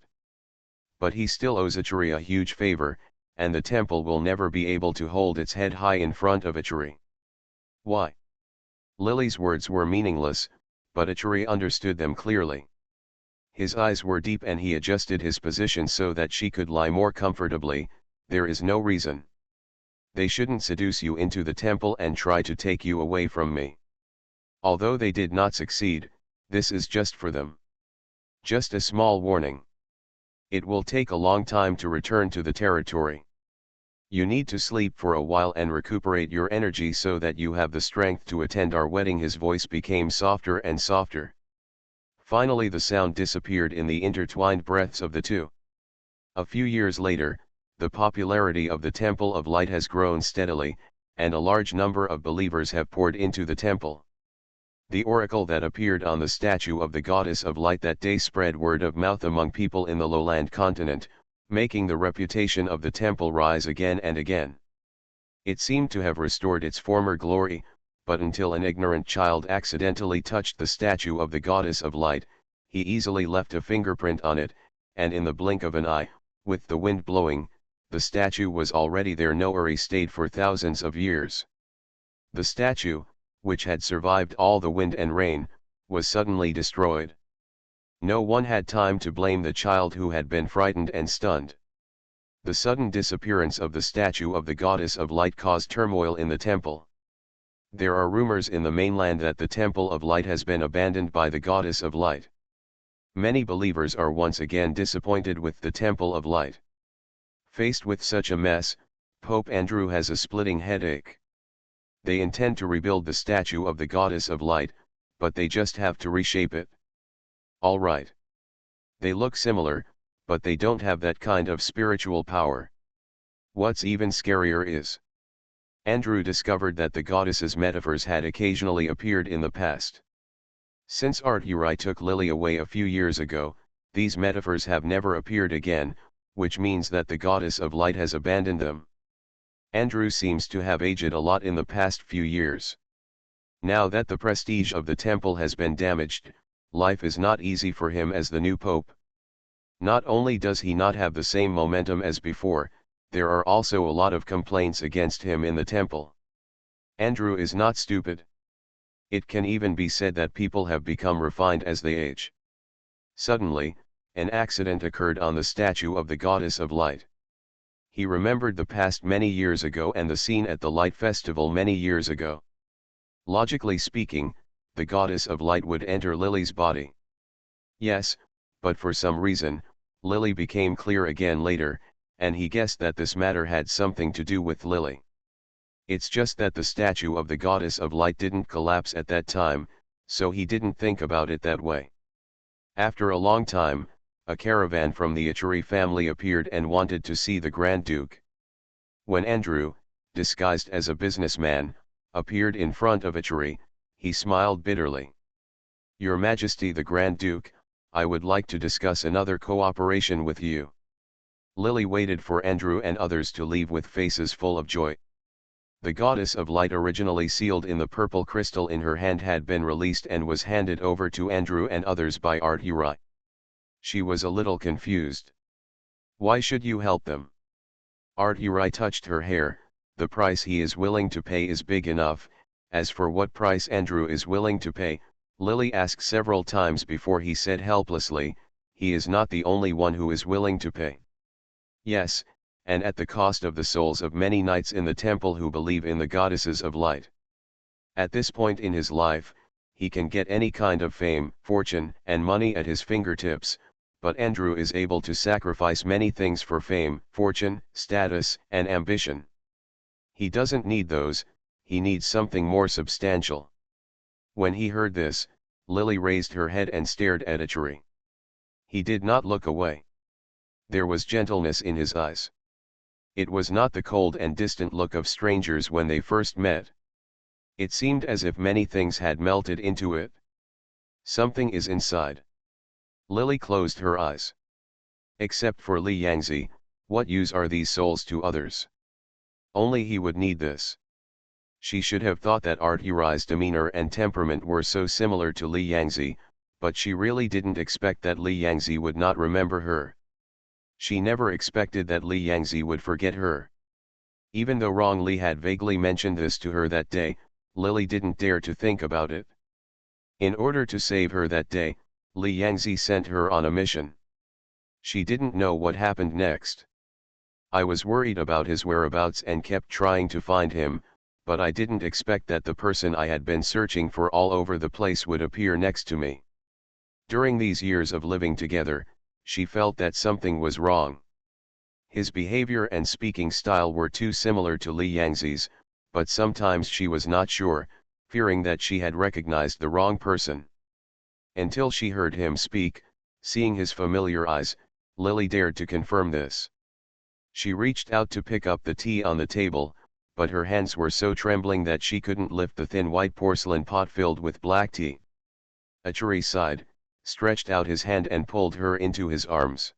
But he still owes Achuri a huge favor, and the temple will never be able to hold its head high in front of Achuri. Why? Lily's words were meaningless, but Achuri understood them clearly. His eyes were deep and he adjusted his position so that she could lie more comfortably. There is no reason. They shouldn't seduce you into the temple and try to take you away from me. Although they did not succeed, this is just for them. Just a small warning. It will take a long time to return to the territory. You need to sleep for a while and recuperate your energy so that you have the strength to attend our wedding. His voice became softer and softer. Finally the sound disappeared in the intertwined breaths of the two. A few years later, the popularity of the Temple of Light has grown steadily, and a large number of believers have poured into the temple. The oracle that appeared on the statue of the goddess of light that day spread word of mouth among people in the lowland continent, making the reputation of the temple rise again and again. It seemed to have restored its former glory, but until an ignorant child accidentally touched the statue of the goddess of light, he easily left a fingerprint on it, and in the blink of an eye, with the wind blowing, the statue was already there. Nowhere stayed for thousands of years. The statue, which had survived all the wind and rain, was suddenly destroyed. No one had time to blame the child who had been frightened and stunned. The sudden disappearance of the statue of the goddess of light caused turmoil in the temple. There are rumors in the mainland that the Temple of Light has been abandoned by the goddess of light. Many believers are once again disappointed with the Temple of Light. Faced with such a mess, Pope Andrew has a splitting headache. They intend to rebuild the statue of the goddess of light, but they just have to reshape it. All right. They look similar, but they don't have that kind of spiritual power. What's even scarier is, Andrew discovered that the goddess's metaphors had occasionally appeared in the past. Since Arturai took Lily away a few years ago, these metaphors have never appeared again, which means that the goddess of light has abandoned them. Andrew seems to have aged a lot in the past few years. Now that the prestige of the temple has been damaged, life is not easy for him as the new pope. Not only does he not have the same momentum as before, there are also a lot of complaints against him in the temple. Andrew is not stupid. It can even be said that people have become refined as they age. Suddenly, an accident occurred on the statue of the goddess of light. He remembered the past many years ago and the scene at the light festival many years ago. Logically speaking, the goddess of light would enter Lily's body. Yes, but for some reason, Lily became clear again later, and he guessed that this matter had something to do with Lily. It's just that the statue of the goddess of light didn't collapse at that time, so he didn't think about it that way. After a long time, a caravan from the Itchery family appeared and wanted to see the Grand Duke. When Andrew, disguised as a businessman, appeared in front of Itchery, he smiled bitterly. "Your Majesty the Grand Duke, I would like to discuss another cooperation with you." Lily waited for Andrew and others to leave with faces full of joy. The goddess of light, originally sealed in the purple crystal in her hand, had been released and was handed over to Andrew and others by Art-Uri. She was a little confused. "Why should you help them?" Art-Uri touched her hair. "The price he is willing to pay is big enough. As for what price Andrew is willing to pay," Lily asked several times before he said helplessly, "he is not the only one who is willing to pay." "Yes, and at the cost of the souls of many knights in the temple who believe in the goddesses of light. At this point in his life, he can get any kind of fame, fortune, and money at his fingertips, but Andrew is able to sacrifice many things for fame, fortune, status, and ambition. He doesn't need those, he needs something more substantial." When he heard this, Lily raised her head and stared at Itchery. He did not look away. There was gentleness in his eyes. It was not the cold and distant look of strangers when they first met. It seemed as if many things had melted into it. "Something is inside." Lily closed her eyes. "Except for Li Yangzi, what use are these souls to others? Only he would need this." She should have thought that Art-Uri's demeanor and temperament were so similar to Li Yangzi, but she really didn't expect that Li Yangzi would not remember her. She never expected that Li Yangzi would forget her. Even though Rong Li had vaguely mentioned this to her that day, Lily didn't dare to think about it. In order to save her that day, Li Yangzi sent her on a mission. She didn't know what happened next. "I was worried about his whereabouts and kept trying to find him, but I didn't expect that the person I had been searching for all over the place would appear next to me." During these years of living together, she felt that something was wrong. His behavior and speaking style were too similar to Li Yangzi's, but sometimes she was not sure, fearing that she had recognized the wrong person. Until she heard him speak, seeing his familiar eyes, Lily dared to confirm this. She reached out to pick up the tea on the table, but her hands were so trembling that she couldn't lift the thin white porcelain pot filled with black tea. Itchery sighed, stretched out his hand and pulled her into his arms.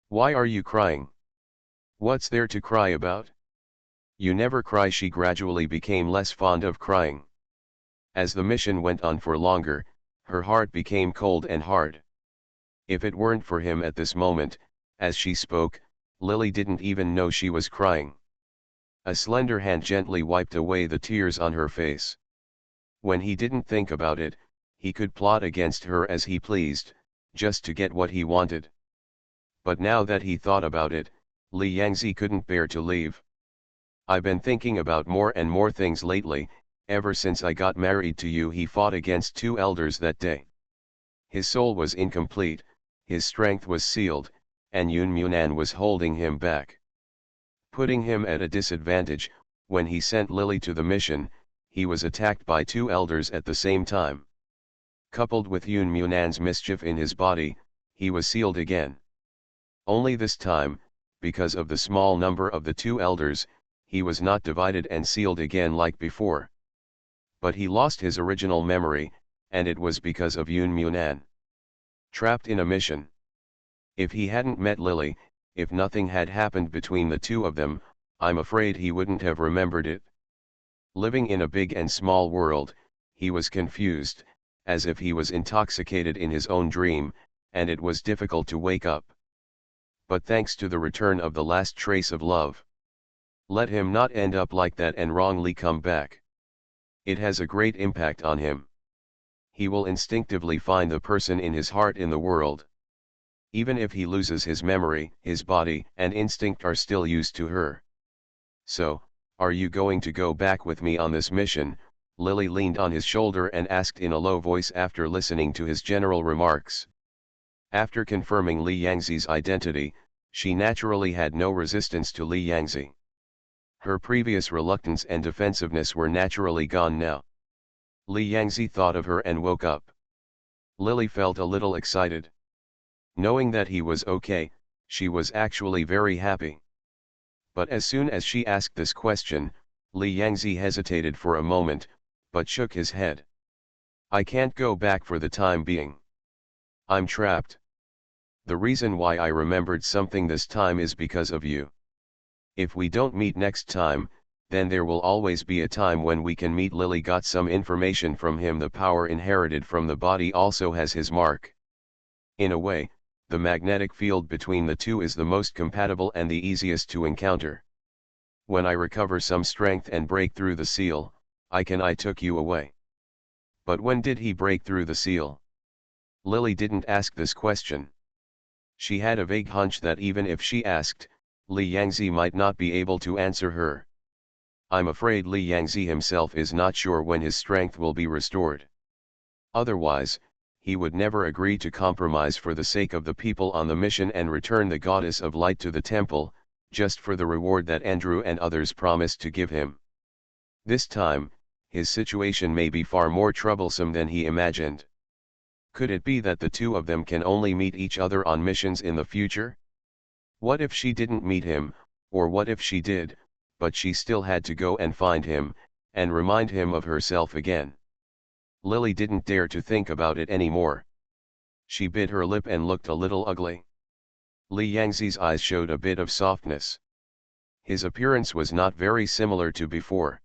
"Why are you crying? What's there to cry about? You never cry." She gradually became less fond of crying. As the mission went on for longer, her heart became cold and hard. If it weren't for him at this moment, as she spoke, Lily didn't even know she was crying. A slender hand gently wiped away the tears on her face. When he didn't think about it, he could plot against her as he pleased, just to get what he wanted. But now that he thought about it, Li Yangzi couldn't bear to leave. "I've been thinking about more and more things lately. Ever since I got married to you," he fought against two elders that day. His soul was incomplete, his strength was sealed, and Yun Munan was holding him back, putting him at a disadvantage. When he sent Lily to the mission, he was attacked by two elders at the same time. Coupled with Yun Munan's mischief in his body, he was sealed again. Only this time, because of the small number of the two elders, he was not divided and sealed again like before. But he lost his original memory, and it was because of Yun Munan. Trapped in a mission. If he hadn't met Lily, if nothing had happened between the two of them, I'm afraid he wouldn't have remembered it. Living in a big and small world, he was confused, as if he was intoxicated in his own dream, and it was difficult to wake up. But thanks to the return of the last trace of love. Let him not end up like that and wrongly come back. It has a great impact on him. He will instinctively find the person in his heart in the world. Even if he loses his memory, his body and instinct are still used to her. So, are you going to go back with me on this mission? Lily leaned on his shoulder and asked in a low voice after listening to his general remarks. After confirming Li Yangzi's identity, she naturally had no resistance to Li Yangzi. Her previous reluctance and defensiveness were naturally gone now. Li Yangzi thought of her and woke up. Lily felt a little excited. Knowing that he was okay, she was actually very happy. But as soon as she asked this question, Li Yangzi hesitated for a moment, but shook his head. I can't go back for the time being. I'm trapped. The reason why I remembered something this time is because of you. If we don't meet next time, then there will always be a time when we can meet. Lily got some information from him. The power inherited from the body also has his mark. In a way, the magnetic field between the two is the most compatible and the easiest to encounter. When I recover some strength and break through the seal, I took you away. But when did he break through the seal? Lily didn't ask this question. She had a vague hunch that even if she asked, Li Yangzi might not be able to answer her. I'm afraid Li Yangzi himself is not sure when his strength will be restored. Otherwise, he would never agree to compromise for the sake of the people on the mission and return the goddess of light to the temple, just for the reward that Andrew and others promised to give him. This time, his situation may be far more troublesome than he imagined. Could it be that the two of them can only meet each other on missions in the future? What if she didn't meet him, or what if she did, but she still had to go and find him, and remind him of herself again? Lily didn't dare to think about it anymore. She bit her lip and looked a little ugly. Li Yangzi's eyes showed a bit of softness. His appearance was not very similar to before.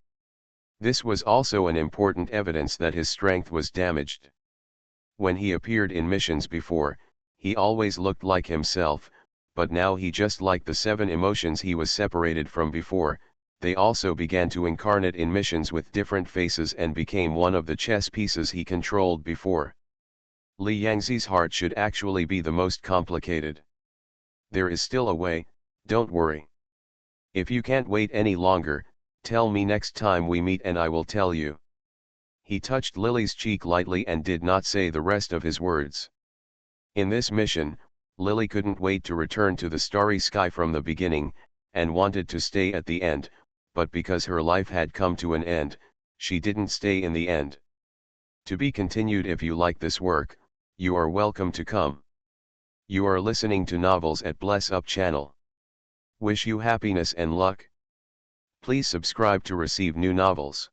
This was also an important evidence that his strength was damaged. When he appeared in missions before, he always looked like himself, but now he just like the 7 emotions he was separated from before. They also began to incarnate in missions with different faces and became one of the chess pieces he controlled before. Li Yangzi's heart should actually be the most complicated. There is still a way, don't worry. If you can't wait any longer, tell me next time we meet and I will tell you. He touched Lily's cheek lightly and did not say the rest of his words. In this mission, Lily couldn't wait to return to the starry sky from the beginning, and wanted to stay at the end, but because her life had come to an end, she didn't stay in the end. To be continued. If you like this work, you are welcome to come. You are listening to Novels at Bless Up channel. Wish you happiness and luck. Please subscribe to receive new novels.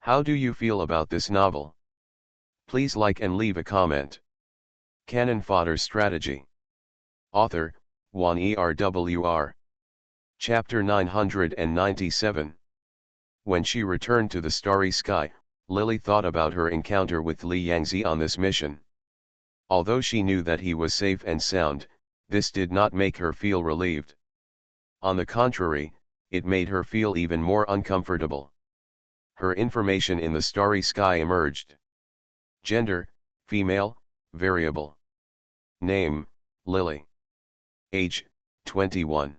How do you feel about this novel? Please like and leave a comment. Cannon Fodder Strategy. Author, Juan ERWR. Chapter 997. When she returned to the starry sky, Lily thought about her encounter with Li Yangzi on this mission. Although she knew that he was safe and sound, this did not make her feel relieved. On the contrary, it made her feel even more uncomfortable. Her information in the starry sky emerged. Gender, female, variable. Name, Lily. Age, 21.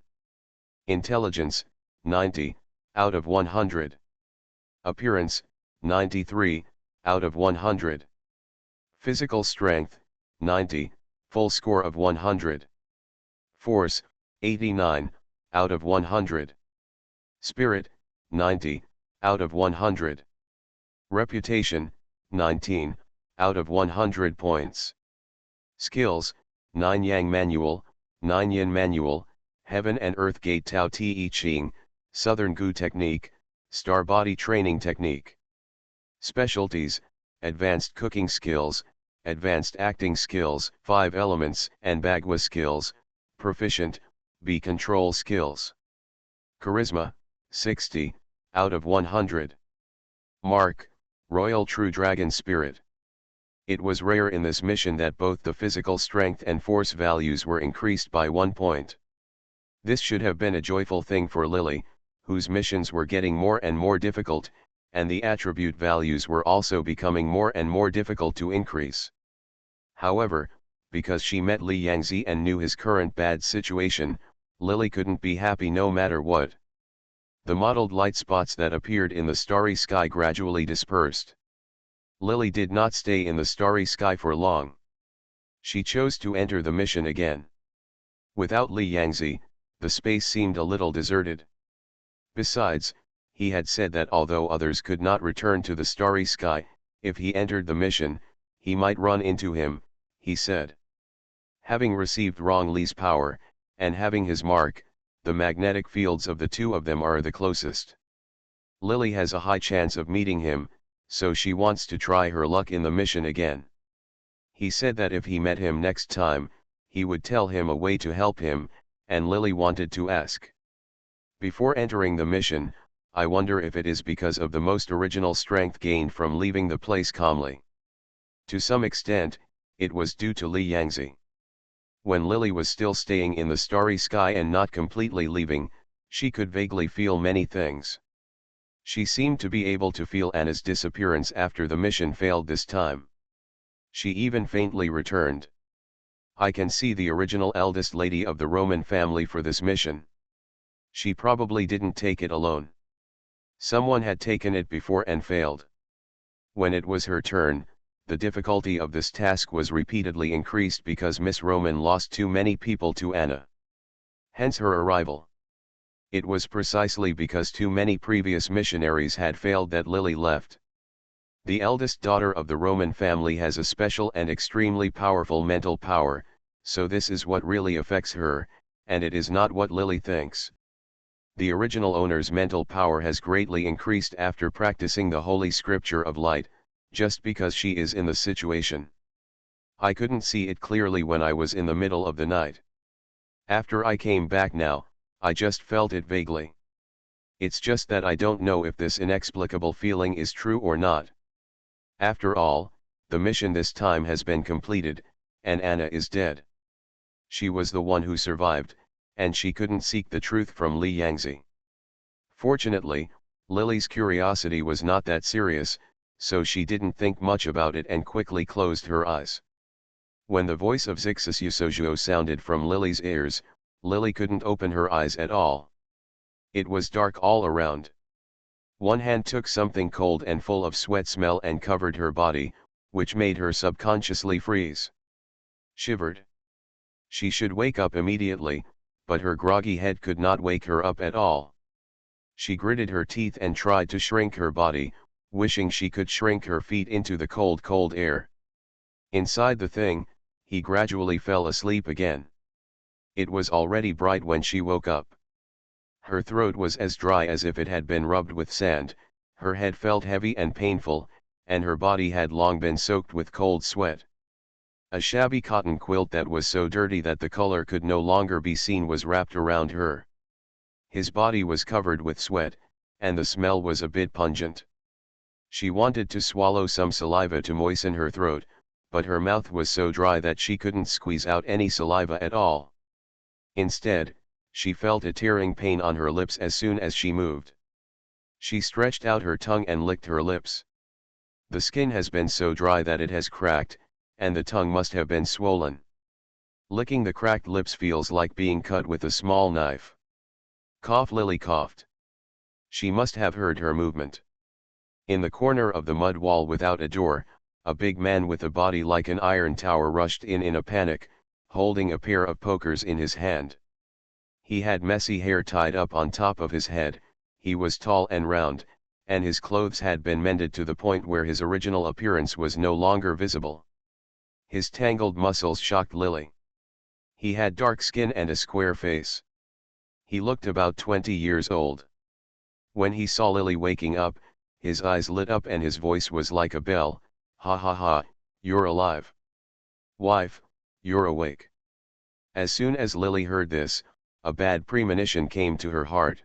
Intelligence, 90, out of 100. Appearance, 93, out of 100. Physical strength, 90, full score of 100. Force, 89, out of 100. Spirit, 90, out of 100. Reputation, 19, out of 100 points. Skills, 9 Yang Manual, 9 Yin Manual, Heaven and Earth Gate Tao Te Ching, Southern Gu Technique, Star Body Training Technique. Specialties, Advanced Cooking Skills, Advanced Acting Skills, 5 Elements and Bagua Skills, Proficient, B Control Skills. Charisma, 60, out of 100. Mark, Royal True Dragon Spirit. It was rare in this mission that both the physical strength and force values were increased by 1 point. This should have been a joyful thing for Lily, whose missions were getting more and more difficult, and the attribute values were also becoming more and more difficult to increase. However, because she met Li Yangzi and knew his current bad situation, Lily couldn't be happy no matter what. The mottled light spots that appeared in the starry sky gradually dispersed. Lily did not stay in the starry sky for long. She chose to enter the mission again. Without Li Yangzi, the space seemed a little deserted. Besides, he had said that although others could not return to the starry sky, if he entered the mission, he might run into him, he said. Having received Rong Li's power, and having his mark, the magnetic fields of the two of them are the closest. Lily has a high chance of meeting him, so she wants to try her luck in the mission again. He said that if he met him next time, he would tell him a way to help him, and Lily wanted to ask. Before entering the mission, I wonder if it is because of the most original strength gained from leaving the place calmly. To some extent, it was due to Li Yangzi. When Lily was still staying in the starry sky and not completely leaving, she could vaguely feel many things. She seemed to be able to feel Anna's disappearance after the mission failed this time. She even faintly returned. I can see the original eldest lady of the Roman family for this mission. She probably didn't take it alone. Someone had taken it before and failed. When it was her turn, the difficulty of this task was repeatedly increased because Miss Roman lost too many people to Anna. Hence her arrival. It was precisely because too many previous missionaries had failed that Lily left. The eldest daughter of the Roman family has a special and extremely powerful mental power, so this is what really affects her, and it is not what Lily thinks. The original owner's mental power has greatly increased after practicing the Holy Scripture of Light, just because she is in the situation. I couldn't see it clearly when I was in the middle of the night. After I came back now, I just felt it vaguely. It's just that I don't know if this inexplicable feeling is true or not. After all, the mission this time has been completed, and Anna is dead. She was the one who survived, and she couldn't seek the truth from Li Yangzi. Fortunately, Lily's curiosity was not that serious, so she didn't think much about it and quickly closed her eyes. When the voice of Zixus Yusojuo sounded from Lily's ears, Lily couldn't open her eyes at all. It was dark all around. One hand took something cold and full of sweat smell and covered her body, which made her subconsciously freeze. Shivered. She should wake up immediately, but her groggy head could not wake her up at all. She gritted her teeth and tried to shrink her body, wishing she could shrink her feet into the cold air. Inside the thing, he gradually fell asleep again. It was already bright when she woke up. Her throat was as dry as if it had been rubbed with sand, her head felt heavy and painful, and her body had long been soaked with cold sweat. A shabby cotton quilt that was so dirty that the color could no longer be seen was wrapped around her. His body was covered with sweat, and the smell was a bit pungent. She wanted to swallow some saliva to moisten her throat, but her mouth was so dry that she couldn't squeeze out any saliva at all. Instead, she felt a tearing pain on her lips as soon as she moved. She stretched out her tongue and licked her lips. The skin has been so dry that it has cracked, and the tongue must have been swollen. Licking the cracked lips feels like being cut with a small knife. Cough. Lily coughed. She must have heard her movement. In the corner of the mud wall without a door, a big man with a body like an iron tower rushed in a panic, holding a pair of pokers in his hand. He had messy hair tied up on top of his head, he was tall and round, and his clothes had been mended to the point where his original appearance was no longer visible. His tangled muscles shocked Lily. He had dark skin and a square face. He looked about 20 years old. When he saw Lily waking up, his eyes lit up and his voice was like a bell. Ha ha ha, you're alive. Wife, you're awake. As soon as Lily heard this, a bad premonition came to her heart.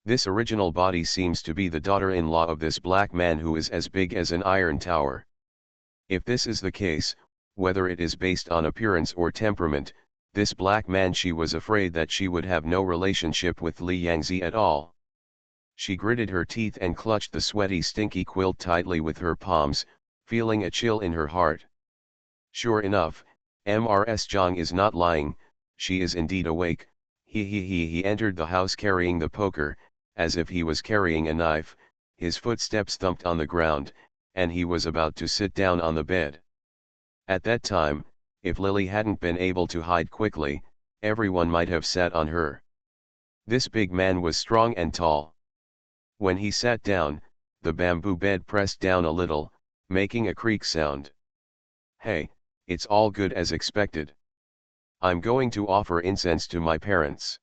This original body seems to be the daughter-in-law of this black man who is as big as an iron tower. If this is the case, whether it is based on appearance or temperament, this black man, she was afraid that she would have no relationship with Li Yangzi at all. She gritted her teeth and clutched the sweaty stinky quilt tightly with her palms, feeling a chill in her heart. Sure enough, Mrs. Zhang is not lying, she is indeed awake. He entered the house carrying the poker, as if he was carrying a knife, his footsteps thumped on the ground, and he was about to sit down on the bed. At that time, if Lily hadn't been able to hide quickly, everyone might have sat on her. This big man was strong and tall. When he sat down, the bamboo bed pressed down a little, making a creak sound. Hey, it's all good as expected. I'm going to offer incense to my parents.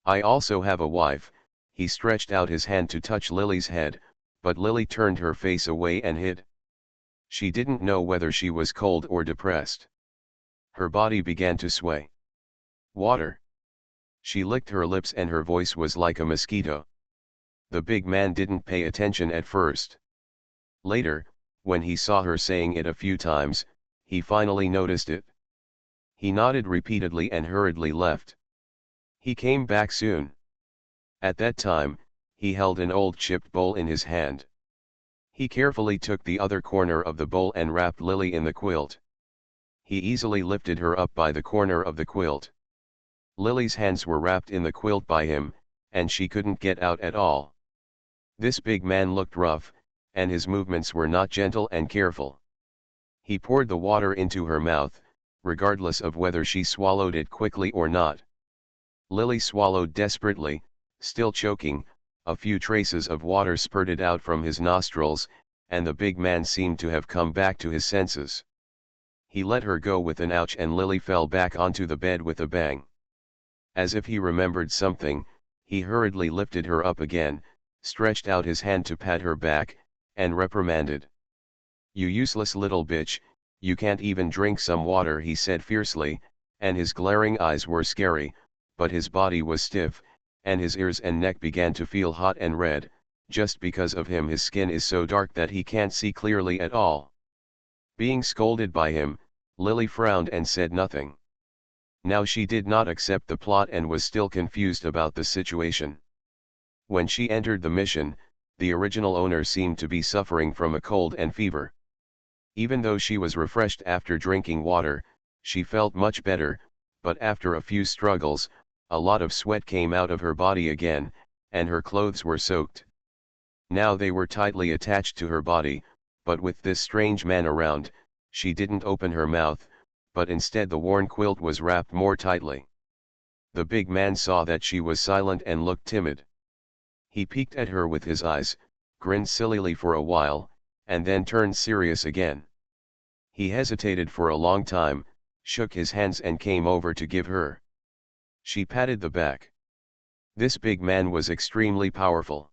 I also have a wife. He stretched out his hand to touch Lily's head, but Lily turned her face away and hid. She didn't know whether she was cold or depressed. Her body began to sway. Water. She licked her lips and her voice was like a mosquito. The big man didn't pay attention at first. Later, when he saw her saying it a few times, he finally noticed it. He nodded repeatedly and hurriedly left. He came back soon. At that time, he held an old chipped bowl in his hand. He carefully took the other corner of the bowl and wrapped Lily in the quilt. He easily lifted her up by the corner of the quilt. Lily's hands were wrapped in the quilt by him, and she couldn't get out at all. This big man looked rough, and his movements were not gentle and careful. He poured the water into her mouth, regardless of whether she swallowed it quickly or not. Lily swallowed desperately, still choking. A few traces of water spurted out from his nostrils, and the big man seemed to have come back to his senses. He let her go with an ouch and Lily fell back onto the bed with a bang. As if he remembered something, he hurriedly lifted her up again, stretched out his hand to pat her back, and reprimanded. "You useless little bitch, you can't even drink some water," he said fiercely, and his glaring eyes were scary, but his body was stiff, and his ears and neck began to feel hot and red. Just because of him his skin is so dark that he can't see clearly at all. Being scolded by him, Lily frowned and said nothing. Now she did not accept the plot and was still confused about the situation. When she entered the mission, the original owner seemed to be suffering from a cold and fever. Even though she was refreshed after drinking water, she felt much better, but after a few struggles, a lot of sweat came out of her body again, and her clothes were soaked. Now they were tightly attached to her body, but with this strange man around, she didn't open her mouth, but instead the worn quilt was wrapped more tightly. The big man saw that she was silent and looked timid. He peeked at her with his eyes, grinned sillily for a while, and then turned serious again. He hesitated for a long time, shook his hands and came over to give her. She patted the back. This big man was extremely powerful.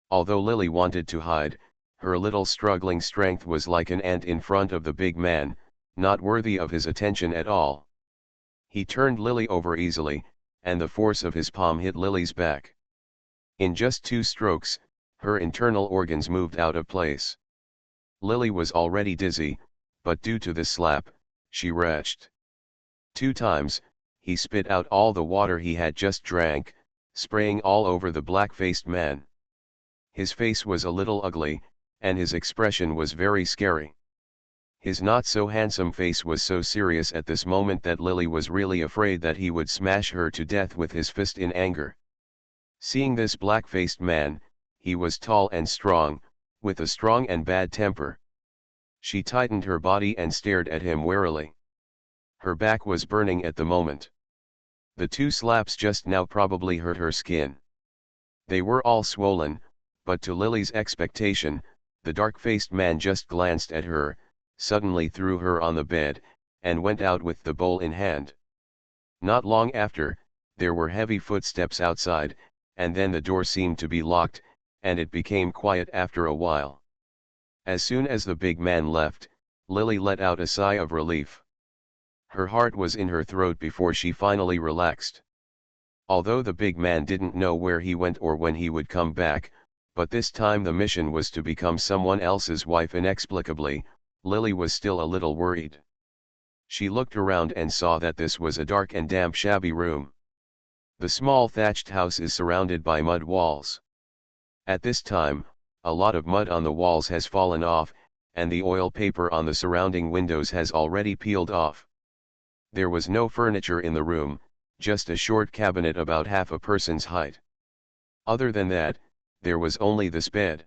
Although Lily wanted to hide, her little struggling strength was like an ant in front of the big man, not worthy of his attention at all. He turned Lily over easily, and the force of his palm hit Lily's back. In just 2 strokes, her internal organs moved out of place. Lily was already dizzy, but due to this slap, she retched. 2 times, he spit out all the water he had just drank, spraying all over the black-faced man. His face was a little ugly, and his expression was very scary. His not-so-handsome face was so serious at this moment that Lily was really afraid that he would smash her to death with his fist in anger. Seeing this black-faced man, he was tall and strong, with a strong and bad temper. She tightened her body and stared at him warily. Her back was burning at the moment. The 2 slaps just now probably hurt her skin. They were all swollen, but to Lily's expectation, the dark-faced man just glanced at her, suddenly threw her on the bed, and went out with the bowl in hand. Not long after, there were heavy footsteps outside, and then the door seemed to be locked, and it became quiet after a while. As soon as the big man left, Lily let out a sigh of relief. Her heart was in her throat before she finally relaxed. Although the big man didn't know where he went or when he would come back, but this time the mission was to become someone else's wife inexplicably, Lily was still a little worried. She looked around and saw that this was a dark and damp shabby room. The small thatched house is surrounded by mud walls. At this time, a lot of mud on the walls has fallen off, and the oil paper on the surrounding windows has already peeled off. There was no furniture in the room, just a short cabinet about half a person's height. Other than that, there was only this bed.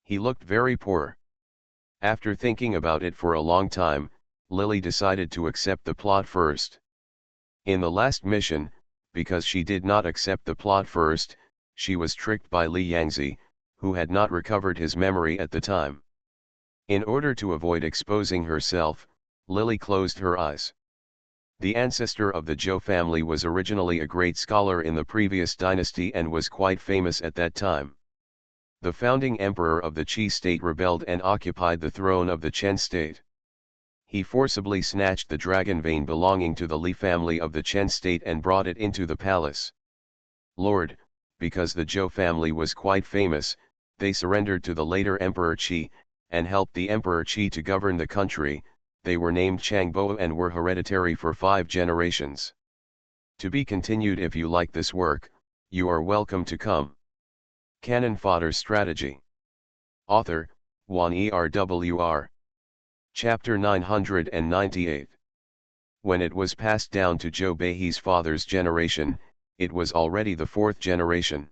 He looked very poor. After thinking about it for a long time, Lily decided to accept the plot first. In the last mission, because she did not accept the plot first, she was tricked by Li Yangzi, who had not recovered his memory at the time. In order to avoid exposing herself, Lily closed her eyes. The ancestor of the Zhou family was originally a great scholar in the previous dynasty and was quite famous at that time. The founding emperor of the Qi state rebelled and occupied the throne of the Chen state. He forcibly snatched the dragon vein belonging to the Li family of the Chen state and brought it into the palace. Lord, because the Zhou family was quite famous, they surrendered to the later Emperor Qi, and helped the Emperor Qi to govern the country. They were named Changbo and were hereditary for 5 generations. To be continued. If you like this work, you are welcome to come. Cannon Fodder Strategy. Author, Wan Erwr. Chapter 998. When it was passed down to Zhou Beihe's father's generation, it was already the 4th generation.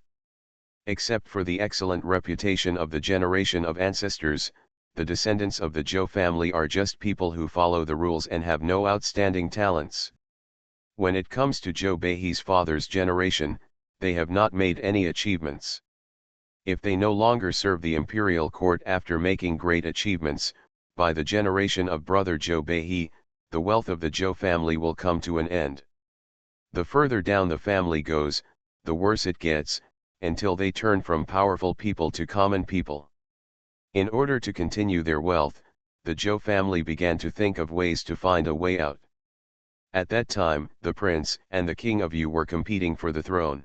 Except for the excellent reputation of the generation of ancestors, the descendants of the Zhou family are just people who follow the rules and have no outstanding talents. When it comes to Zhou Beihe's father's generation, they have not made any achievements. If they no longer serve the imperial court after making great achievements, by the generation of brother Zhou Beihe, the wealth of the Zhou family will come to an end. The further down the family goes, the worse it gets, until they turn from powerful people to common people. In order to continue their wealth, the Zhou family began to think of ways to find a way out. At that time, the prince and the king of Yu were competing for the throne.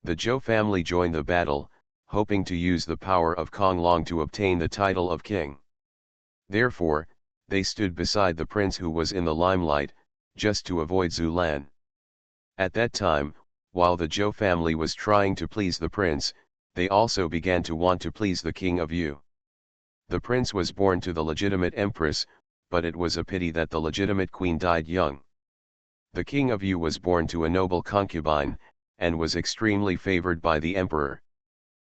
The Zhou family joined the battle, hoping to use the power of Konglong to obtain the title of king. Therefore, they stood beside the prince who was in the limelight, just to avoid Zulan. At that time, while the Zhou family was trying to please the prince, they also began to want to please the king of Yu. The prince was born to the legitimate empress, but it was a pity that the legitimate queen died young. The king of Yu was born to a noble concubine, and was extremely favored by the emperor.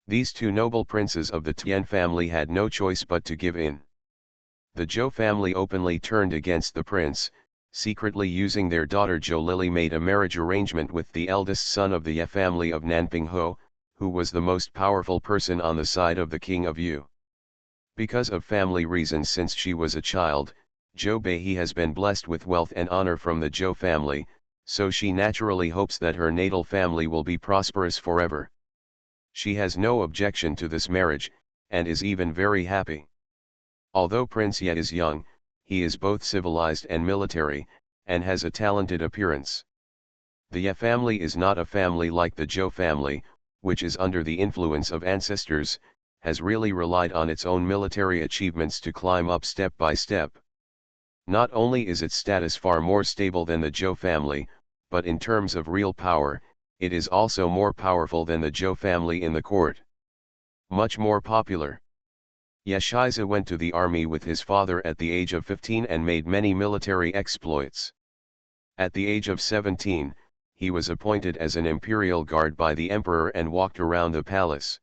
These 2 noble princes of the Tian family had no choice but to give in. The Zhou family openly turned against the prince, secretly using their daughter Zhou Lily made a marriage arrangement with the eldest son of the Ye family of Nanpingho, who was the most powerful person on the side of the king of Yu. Because of family reasons, since she was a child, Zhou Beihe has been blessed with wealth and honor from the Zhou family, so she naturally hopes that her natal family will be prosperous forever. She has no objection to this marriage, and is even very happy. Although Prince Ye is young, he is both civilized and military, and has a talented appearance. The Ye family is not a family like the Zhou family, which is under the influence of ancestors, has really relied on its own military achievements to climb up step by step. Not only is its status far more stable than the Zhou family, but in terms of real power, it is also more powerful than the Zhou family in the court. Much more popular. Ye Shize went to the army with his father at the age of 15 and made many military exploits. At the age of 17, he was appointed as an imperial guard by the emperor and walked around the palace.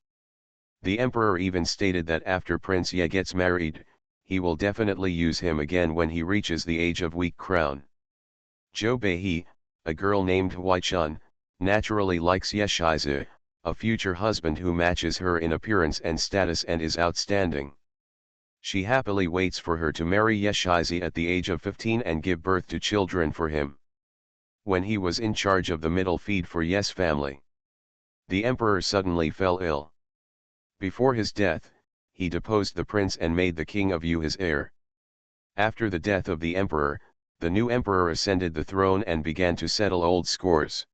The emperor even stated that after Prince Ye gets married, he will definitely use him again when he reaches the age of weak crown. Zhou Beihe, a girl named Huai Chun, naturally likes Ye Shize, a future husband who matches her in appearance and status and is outstanding. She happily waits for her to marry Ye Shize at the age of 15 and give birth to children for him. When he was in charge of the middle feed for Ye's family, the emperor suddenly fell ill. Before his death, he deposed the prince and made the king of Yu his heir. After the death of the emperor, the new emperor ascended the throne and began to settle old scores.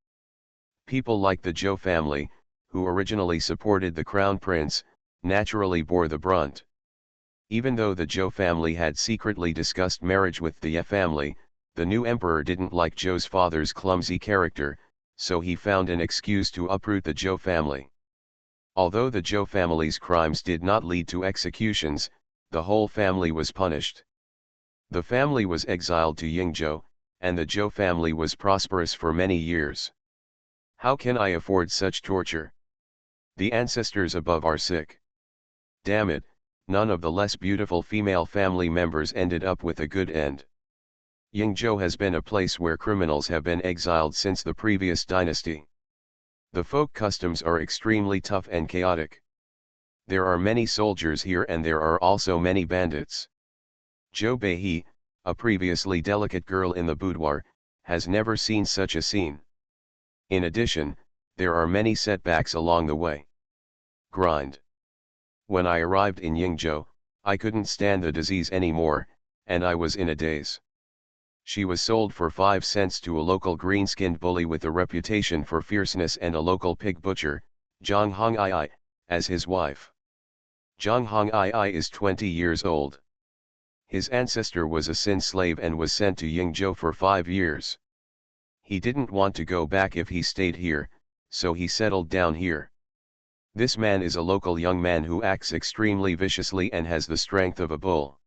People like the Zhou family, who originally supported the crown prince, naturally bore the brunt. Even though the Zhou family had secretly discussed marriage with the Ye family, the new emperor didn't like Zhou's father's clumsy character, so he found an excuse to uproot the Zhou family. Although the Zhou family's crimes did not lead to executions, the whole family was punished. The family was exiled to Yingzhou, and the Zhou family was prosperous for many years. How can I afford such torture? The ancestors above are sick. Damn it, none of the less beautiful female family members ended up with a good end. Yingzhou has been a place where criminals have been exiled since the previous dynasty. The folk customs are extremely tough and chaotic. There are many soldiers here and there are also many bandits. Zhou Beihe, a previously delicate girl in the boudoir, has never seen such a scene. In addition, there are many setbacks along the way. Grind. When I arrived in Yingzhou, I couldn't stand the disease anymore, and I was in a daze. She was sold for 5 cents to a local green-skinned bully with a reputation for fierceness and a local pig butcher, Zhang Hong'ai, as his wife. Zhang Hong'ai is 20 years old. His ancestor was a Sin slave and was sent to Yingzhou for 5 years. He didn't want to go back if he stayed here, so he settled down here. This man is a local young man who acts extremely viciously and has the strength of a bull.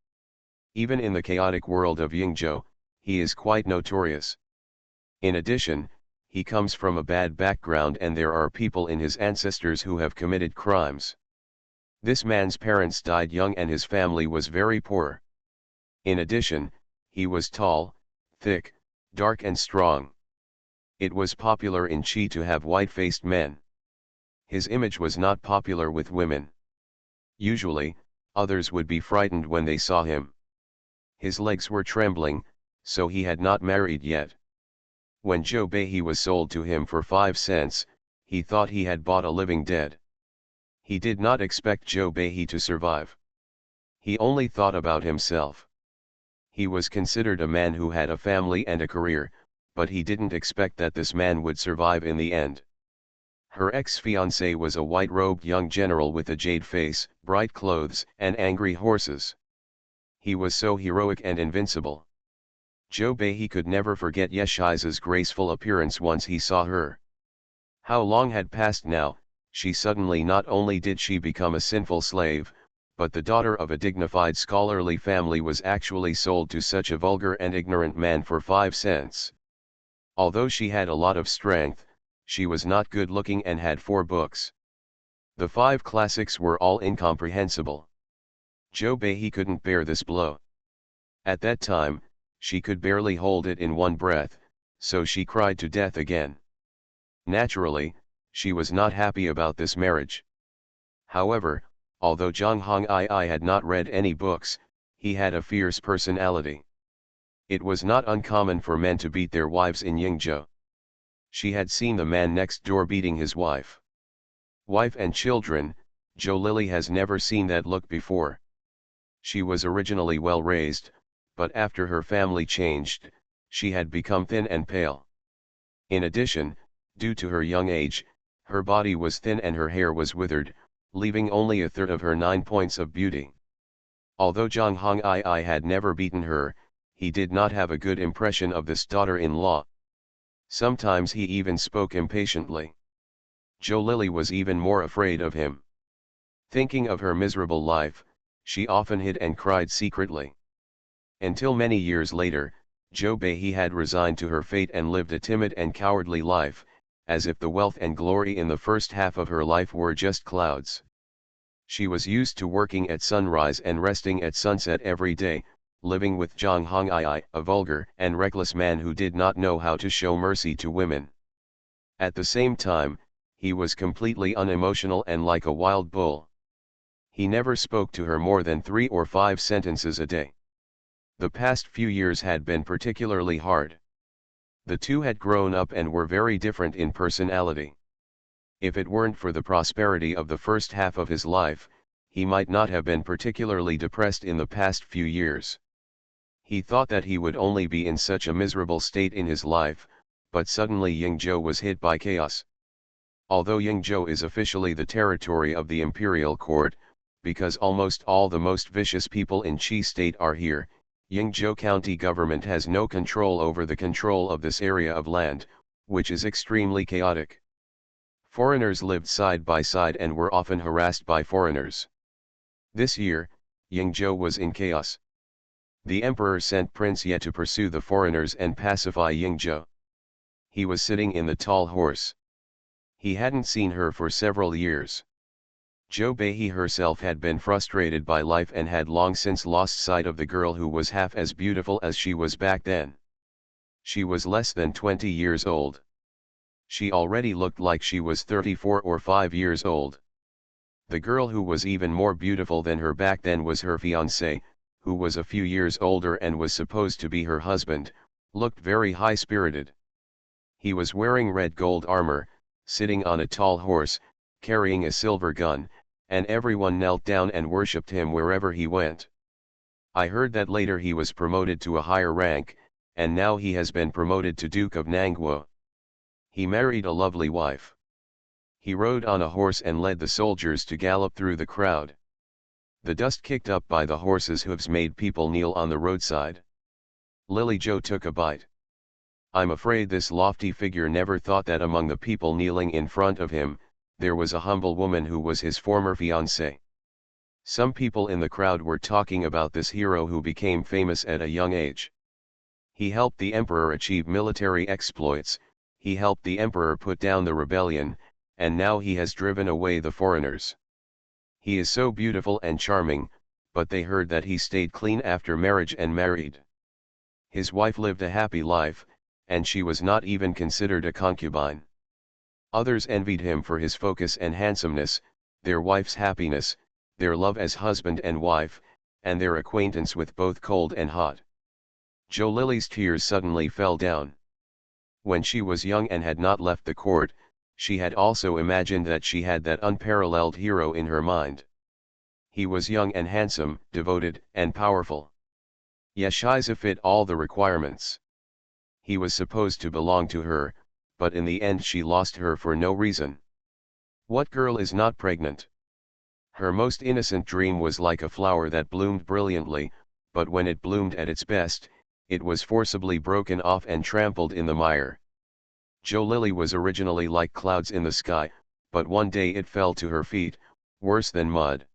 Even in the chaotic world of Yingzhou, he is quite notorious. In addition, he comes from a bad background and there are people in his ancestors who have committed crimes. This man's parents died young and his family was very poor. In addition, he was tall, thick, dark and strong. It was popular in Qi to have white-faced men. His image was not popular with women. Usually, others would be frightened when they saw him. His legs were trembling, so he had not married yet. When Zhou Beihe was sold to him for 5 cents, he thought he had bought a living dead. He did not expect Zhou Beihe to survive. He only thought about himself. He was considered a man who had a family and a career, but he didn't expect that this man would survive in the end. Her ex-fiancé was a white-robed young general with a jade face, bright clothes, and angry horses. He was so heroic and invincible. Zhou Beihe could never forget Yeshai's graceful appearance once he saw her. How long had passed now, she suddenly not only did she become a sinful slave, but the daughter of a dignified scholarly family was actually sold to such a vulgar and ignorant man for 5 cents. Although she had a lot of strength, she was not good looking and had 4 books. The 5 classics were all incomprehensible. Zhou Beihe couldn't bear this blow. At that time, she could barely hold it in one breath, so she cried to death again. Naturally, she was not happy about this marriage. However, although Zhang Hong'ai had not read any books, he had a fierce personality. It was not uncommon for men to beat their wives in Yingzhou. She had seen the man next door beating his wife. Wife and children, Zhou Lily has never seen that look before. She was originally well raised, but after her family changed, she had become thin and pale. In addition, due to her young age, her body was thin and her hair was withered, leaving only a third of her 9 points of beauty. Although Zhang Hong'ai had never beaten her, he did not have a good impression of this daughter-in-law. Sometimes he even spoke impatiently. Zhou Lily was even more afraid of him. Thinking of her miserable life, she often hid and cried secretly. Until many years later, Zhou Beihe had resigned to her fate and lived a timid and cowardly life, as if the wealth and glory in the first half of her life were just clouds. She was used to working at sunrise and resting at sunset every day, living with Zhang Hong'ai, a vulgar and reckless man who did not know how to show mercy to women. At the same time, he was completely unemotional and like a wild bull. He never spoke to her more than 3 or 5 sentences a day. The past few years had been particularly hard. The two had grown up and were very different in personality. If it weren't for the prosperity of the first half of his life, he might not have been particularly depressed in the past few years. He thought that he would only be in such a miserable state in his life, but suddenly Yingzhou was hit by chaos. Although Yingzhou is officially the territory of the imperial court, because almost all the most vicious people in Qi state are here, Yingzhou County government has no control over the control of this area of land, which is extremely chaotic. Foreigners lived side by side and were often harassed by foreigners. This year, Yingzhou was in chaos. The emperor sent Prince Ye to pursue the foreigners and pacify Yingzhou. He was sitting in the tall horse. He hadn't seen her for several years. Zhou Beihe herself had been frustrated by life and had long since lost sight of the girl who was half as beautiful as she was back then. She was less than 20 years old. She already looked like she was 34 or 5 years old. The girl who was even more beautiful than her back then was her fiancé, who was a few years older and was supposed to be her husband, looked very high-spirited. He was wearing red gold armor, sitting on a tall horse, carrying a silver gun, and everyone knelt down and worshipped him wherever he went. I heard that later he was promoted to a higher rank, and now he has been promoted to Duke of Nangguo. He married a lovely wife. He rode on a horse and led the soldiers to gallop through the crowd. The dust kicked up by the horse's hooves made people kneel on the roadside. Lily Zhou took a bite. I'm afraid this lofty figure never thought that among the people kneeling in front of him, there was a humble woman who was his former fiancée. Some people in the crowd were talking about this hero who became famous at a young age. He helped the emperor achieve military exploits, he helped the emperor put down the rebellion, and now he has driven away the foreigners. He is so beautiful and charming, but they heard that he stayed clean after marriage and married. His wife lived a happy life, and she was not even considered a concubine. Others envied him for his focus and handsomeness, their wife's happiness, their love as husband and wife, and their acquaintance with both cold and hot. Zhou Lily's tears suddenly fell down. When she was young and had not left the court, she had also imagined that she had that unparalleled hero in her mind. He was young and handsome, devoted, and powerful. Yeshiza fit all the requirements. He was supposed to belong to her, but in the end she lost her for no reason. What girl is not pregnant? Her most innocent dream was like a flower that bloomed brilliantly, but when it bloomed at its best, it was forcibly broken off and trampled in the mire. Zhou Lily was originally like clouds in the sky, but one day it fell to her feet, worse than mud.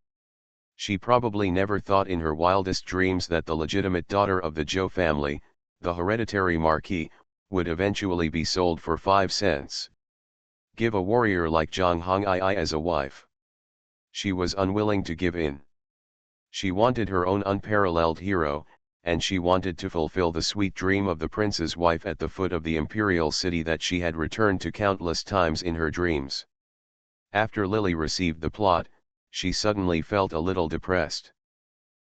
She probably never thought in her wildest dreams that the legitimate daughter of the Zhou family, the hereditary marquis, would eventually be sold for 5 cents. Give a warrior like Zhang Hongii as a wife. She was unwilling to give in. She wanted her own unparalleled hero, and she wanted to fulfill the sweet dream of the prince's wife at the foot of the imperial city that she had returned to countless times in her dreams. After Lily received the plot, she suddenly felt a little depressed.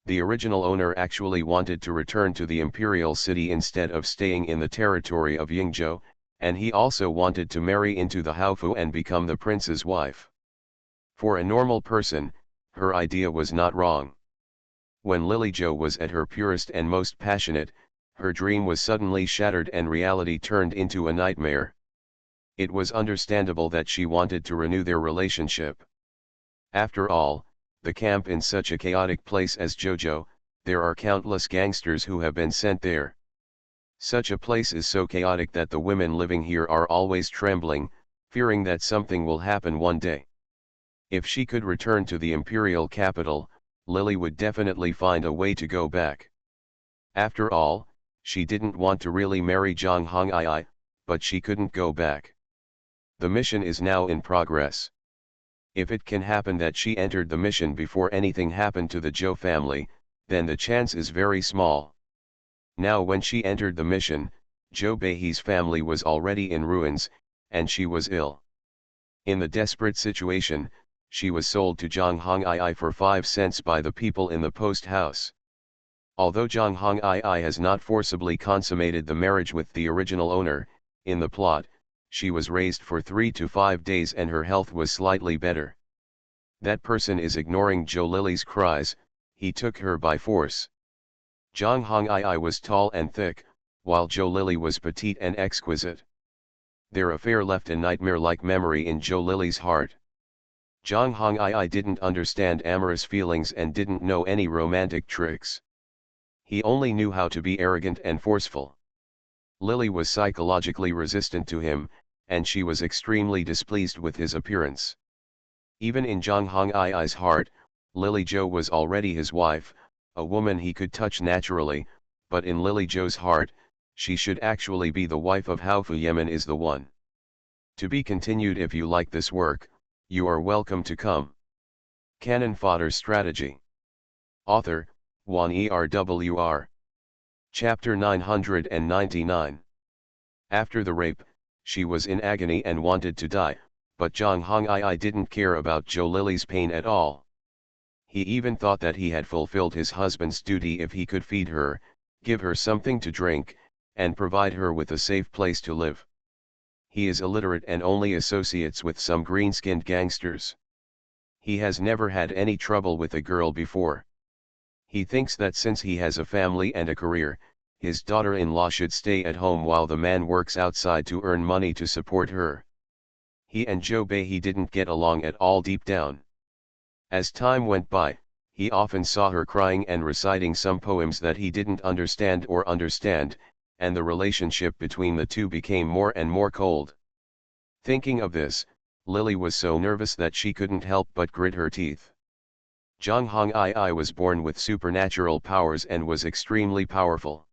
The original owner actually wanted to return to the imperial city instead of staying in the territory of Yingzhou, and he also wanted to marry into the Haofu and become the prince's wife. For a normal person, her idea was not wrong. When Lily Zhou was at her purest and most passionate, her dream was suddenly shattered and reality turned into a nightmare. It was understandable that she wanted to renew their relationship. After all, the camp in such a chaotic place as Zhouzhou, there are countless gangsters who have been sent there. Such a place is so chaotic that the women living here are always trembling, fearing that something will happen one day. If she could return to the imperial capital, Lily would definitely find a way to go back. After all, she didn't want to really marry Zhang Hongii, but she couldn't go back. The mission is now in progress. If it can happen that she entered the mission before anything happened to the Zhou family, then the chance is very small. Now when she entered the mission, Zhou Beihe's family was already in ruins, and she was ill. In the desperate situation, she was sold to Zhang Hongii for 5 cents by the people in the post house. Although Zhang Hongii has not forcibly consummated the marriage with the original owner, in the plot, she was raised for 3 to 5 days and her health was slightly better. That person is ignoring Zhou Lily's cries, he took her by force. Zhang Hongii was tall and thick, while Zhou Lily was petite and exquisite. Their affair left a nightmare-like memory in Zhou Lily's heart. Zhang Hongii didn't understand amorous feelings and didn't know any romantic tricks. He only knew how to be arrogant and forceful. Lily was psychologically resistant to him, and she was extremely displeased with his appearance. Even in Zhang Hongii's heart, Lily Zhou was already his wife, a woman he could touch naturally, but in Lily Joe's heart, she should actually be the wife of Haufu. Yemen is the one. To be continued. If you like this work, you are welcome to come. Cannon Fodder Strategy. Author, Juan Erwr. Chapter 999. After the rape, she was in agony and wanted to die, but Zhang Hongii didn't care about Zhou Lily's pain at all. He even thought that he had fulfilled his husband's duty if he could feed her, give her something to drink, and provide her with a safe place to live. He is illiterate and only associates with some green-skinned gangsters. He has never had any trouble with a girl before. He thinks that since he has a family and a career, his daughter-in-law should stay at home while the man works outside to earn money to support her. He and Zhou Bei didn't get along at all deep down. As time went by, he often saw her crying and reciting some poems that he didn't understand, and the relationship between the two became more and more cold. Thinking of this, Lily was so nervous that she couldn't help but grit her teeth. Zhang Hongii was born with supernatural powers and was extremely powerful.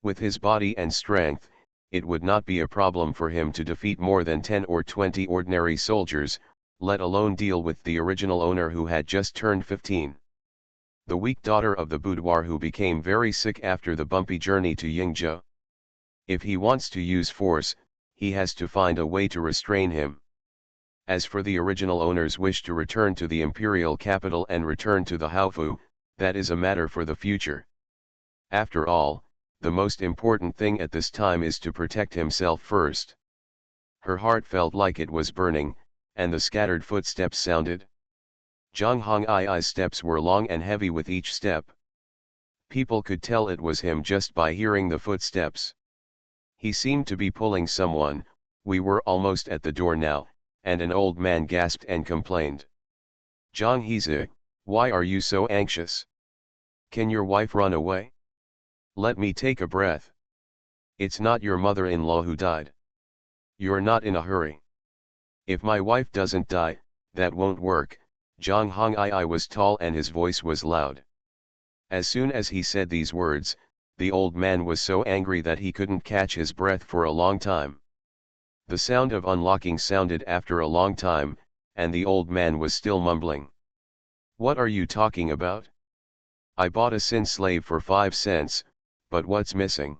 With his body and strength, it would not be a problem for him to defeat more than 10 or 20 ordinary soldiers, let alone deal with the original owner who had just turned 15. The weak daughter of the boudoir who became very sick after the bumpy journey to Yingzhou. If he wants to use force, he has to find a way to restrain him. As for the original owner's wish to return to the imperial capital and return to the Haufu, that is a matter for the future. After all, the most important thing at this time is to protect himself first. Her heart felt like it was burning, and the scattered footsteps sounded. Zhang Hongyi's steps were long and heavy with each step. People could tell it was him just by hearing the footsteps. He seemed to be pulling someone. We were almost at the door now, and an old man gasped and complained. Zhang Hezi, why are you so anxious? Can your wife run away? Let me take a breath. It's not your mother-in-law who died. You're not in a hurry. If my wife doesn't die, that won't work. Zhang Hongyi was tall and his voice was loud. As soon as he said these words, the old man was so angry that he couldn't catch his breath for a long time. The sound of unlocking sounded after a long time, and the old man was still mumbling. What are you talking about? I bought a sin slave for 5 cents, but what's missing?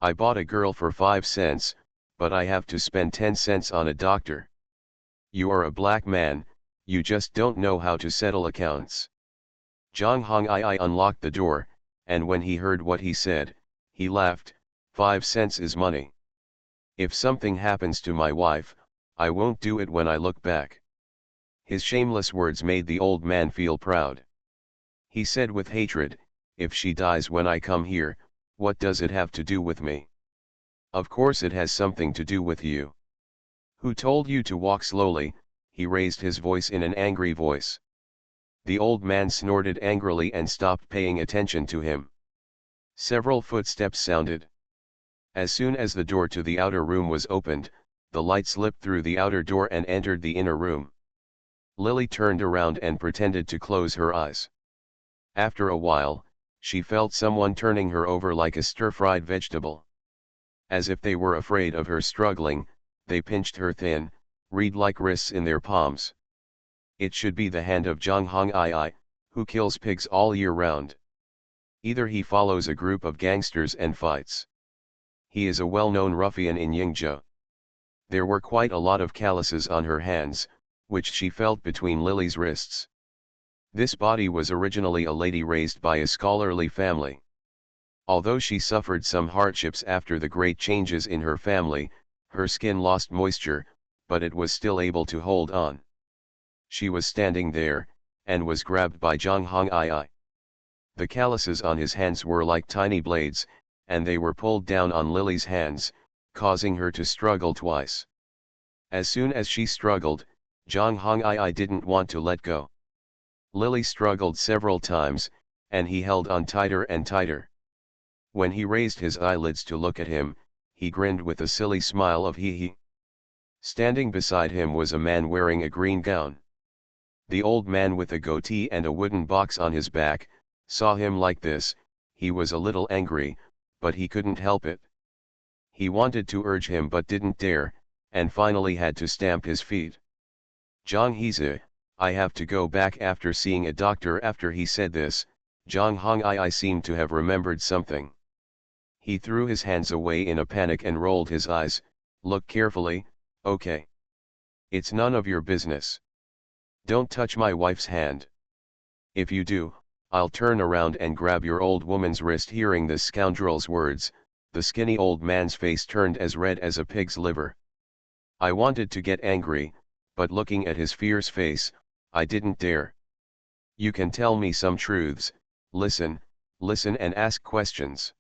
I bought a girl for 5 cents, but I have to spend 10 cents on a doctor. You are a black man, you just don't know how to settle accounts. Zhang Hongyi unlocked the door, and when he heard what he said, he laughed. 5 cents is money. If something happens to my wife, I won't do it when I look back. His shameless words made the old man feel proud. He said with hatred, if she dies when I come here, what does it have to do with me? Of course it has something to do with you. Who told you to walk slowly? He raised his voice in an angry voice. The old man snorted angrily and stopped paying attention to him. Several footsteps sounded. As soon as the door to the outer room was opened, the light slipped through the outer door and entered the inner room. Lily turned around and pretended to close her eyes. After a while, she felt someone turning her over like a stir-fried vegetable. As if they were afraid of her struggling, they pinched her thin, reed-like wrists in their palms. It should be the hand of Zhang Hongyi, who kills pigs all year round. Either he follows a group of gangsters and fights. He is a well-known ruffian in Yingzhou. There were quite a lot of calluses on her hands, which she felt between Lily's wrists. This body was originally a lady raised by a scholarly family. Although she suffered some hardships after the great changes in her family, her skin lost moisture, but it was still able to hold on. She was standing there, and was grabbed by Zhang Hongyi. The calluses on his hands were like tiny blades, and they were pulled down on Lily's hands, causing her to struggle twice. As soon as she struggled, Zhang Hongyi didn't want to let go. Lily struggled several times, and he held on tighter and tighter. When he raised his eyelids to look at him, he grinned with a silly smile of hee-hee. Standing beside him was a man wearing a green gown. The old man with a goatee and a wooden box on his back, saw him like this, he was a little angry, but he couldn't help it. He wanted to urge him but didn't dare, and finally had to stamp his feet. Zhang Hezi, I have to go back after seeing a doctor. After he said this, Zhang Hongyi seemed to have remembered something. He threw his hands away in a panic and rolled his eyes. Look carefully, okay? It's none of your business. Don't touch my wife's hand. If you do, I'll turn around and grab your old woman's wrist. Hearing the scoundrel's words, the skinny old man's face turned as red as a pig's liver. I wanted to get angry, but looking at his fierce face, I didn't dare. You can tell me some truths, listen and ask questions.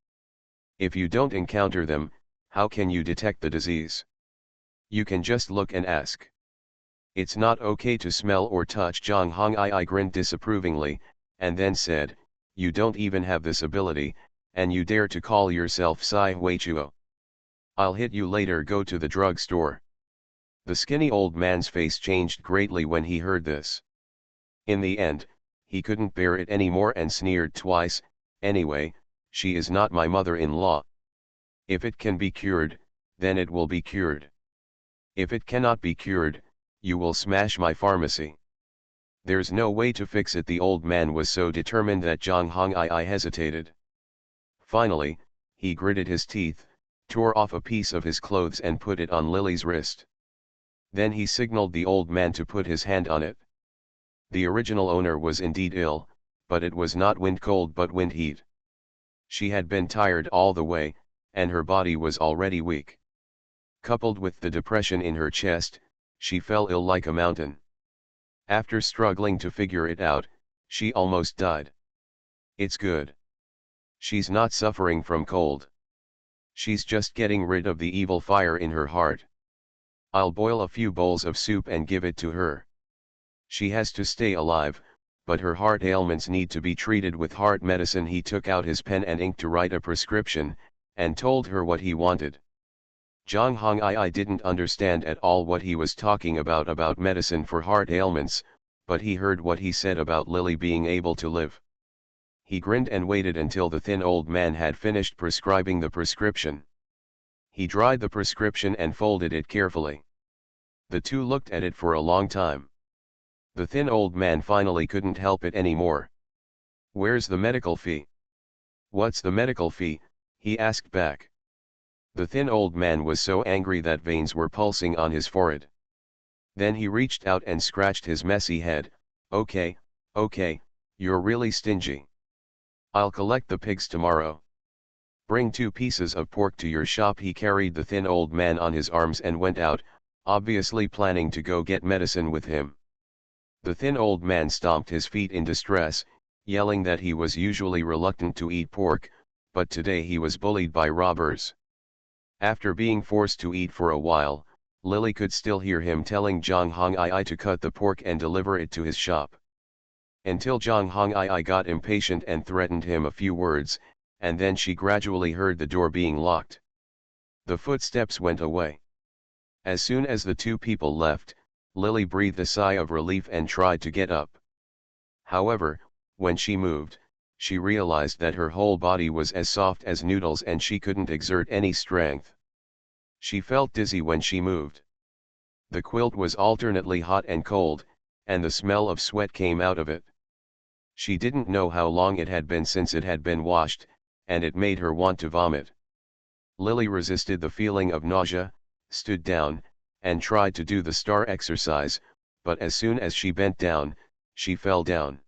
If you don't encounter them, how can you detect the disease? You can just look and ask. It's not okay to smell or touch. Zhang Hongyi grinned disapprovingly, and then said, you don't even have this ability, and you dare to call yourself Sai Huichuo. I'll hit you later. Go to the drugstore. The skinny old man's face changed greatly when he heard this. In the end, he couldn't bear it anymore and sneered twice, anyway, she is not my mother-in-law. If it can be cured, then it will be cured. If it cannot be cured, you will smash my pharmacy. There's no way to fix it. The old man was so determined that Zhang Hongyi hesitated. Finally, he gritted his teeth, tore off a piece of his clothes and put it on Lily's wrist. Then he signaled the old man to put his hand on it. The original owner was indeed ill, but it was not wind cold but wind heat. She had been tired all the way, and her body was already weak. Coupled with the depression in her chest, she fell ill like a mountain. After struggling to figure it out, she almost died. It's good. She's not suffering from cold. She's just getting rid of the evil fire in her heart. I'll boil a few bowls of soup and give it to her. She has to stay alive, but her heart ailments need to be treated with heart medicine. He took out his pen and ink to write a prescription, and told her what he wanted. Zhang Hongyi didn't understand at all what he was talking about medicine for heart ailments, but he heard what he said about Lily being able to live. He grinned and waited until the thin old man had finished prescribing the prescription. He dried the prescription and folded it carefully. The two looked at it for a long time. The thin old man finally couldn't help it anymore. Where's the medical fee? What's the medical fee? He asked back. The thin old man was so angry that veins were pulsing on his forehead. Then he reached out and scratched his messy head. Okay, you're really stingy. I'll collect the pigs tomorrow. Bring 2 pieces of pork to your shop. He carried the thin old man on his arms and went out, obviously planning to go get medicine with him. The thin old man stomped his feet in distress, yelling that he was usually reluctant to eat pork, but today he was bullied by robbers. After being forced to eat for a while, Lily could still hear him telling Zhang Hongyi to cut the pork and deliver it to his shop. Until Zhang Hongyi got impatient and threatened him a few words, and then she gradually heard the door being locked. The footsteps went away. As soon as the 2 people left, Lily breathed a sigh of relief and tried to get up. However, when she moved, she realized that her whole body was as soft as noodles and she couldn't exert any strength. She felt dizzy when she moved. The quilt was alternately hot and cold, and the smell of sweat came out of it. She didn't know how long it had been since it had been washed, and it made her want to vomit. Lily resisted the feeling of nausea, stood down, and tried to do the star exercise, but as soon as she bent down, she fell down.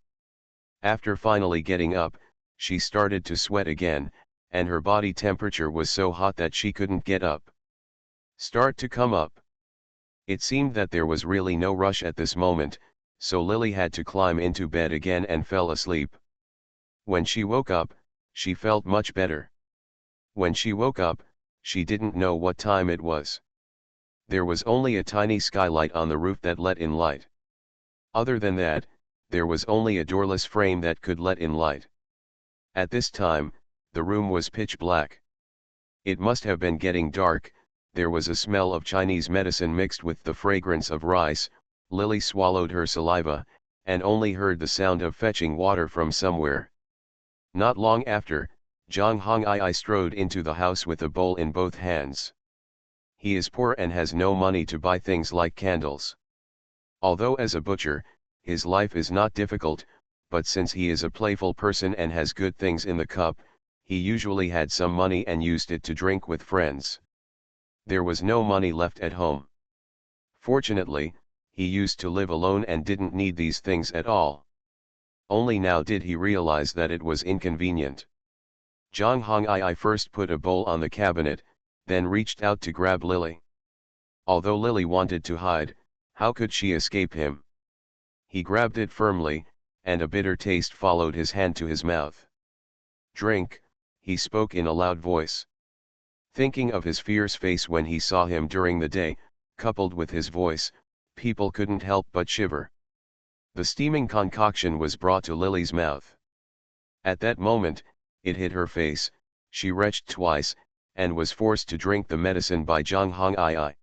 After finally getting up, she started to sweat again, and her body temperature was so hot that she couldn't get up. Start to come up. It seemed that there was really no rush at this moment, so Lily had to climb into bed again and fell asleep. When she woke up, she felt much better. When she woke up, she didn't know what time it was. There was only a tiny skylight on the roof that let in light. Other than that, there was only a doorless frame that could let in light. At this time, the room was pitch black. It must have been getting dark. There was a smell of Chinese medicine mixed with the fragrance of rice. Lily swallowed her saliva, and only heard the sound of fetching water from somewhere. Not long after, Zhang Hong'ai strode into the house with a bowl in both hands. He is poor and has no money to buy things like candles. Although as a butcher, his life is not difficult, but since he is a playful person and has good things in the cup, he usually had some money and used it to drink with friends. There was no money left at home. Fortunately, he used to live alone and didn't need these things at all. Only now did he realize that it was inconvenient. Zhang Hong'ai first put a bowl on the cabinet, then reached out to grab Lily. Although Lily wanted to hide, how could she escape him? He grabbed it firmly, and a bitter taste followed his hand to his mouth. "Drink," he spoke in a loud voice. Thinking of his fierce face when he saw him during the day, coupled with his voice, people couldn't help but shiver. The steaming concoction was brought to Lily's mouth. At that moment, it hit her face, she retched twice, and was forced to drink the medicine by Zhang Hong'ai.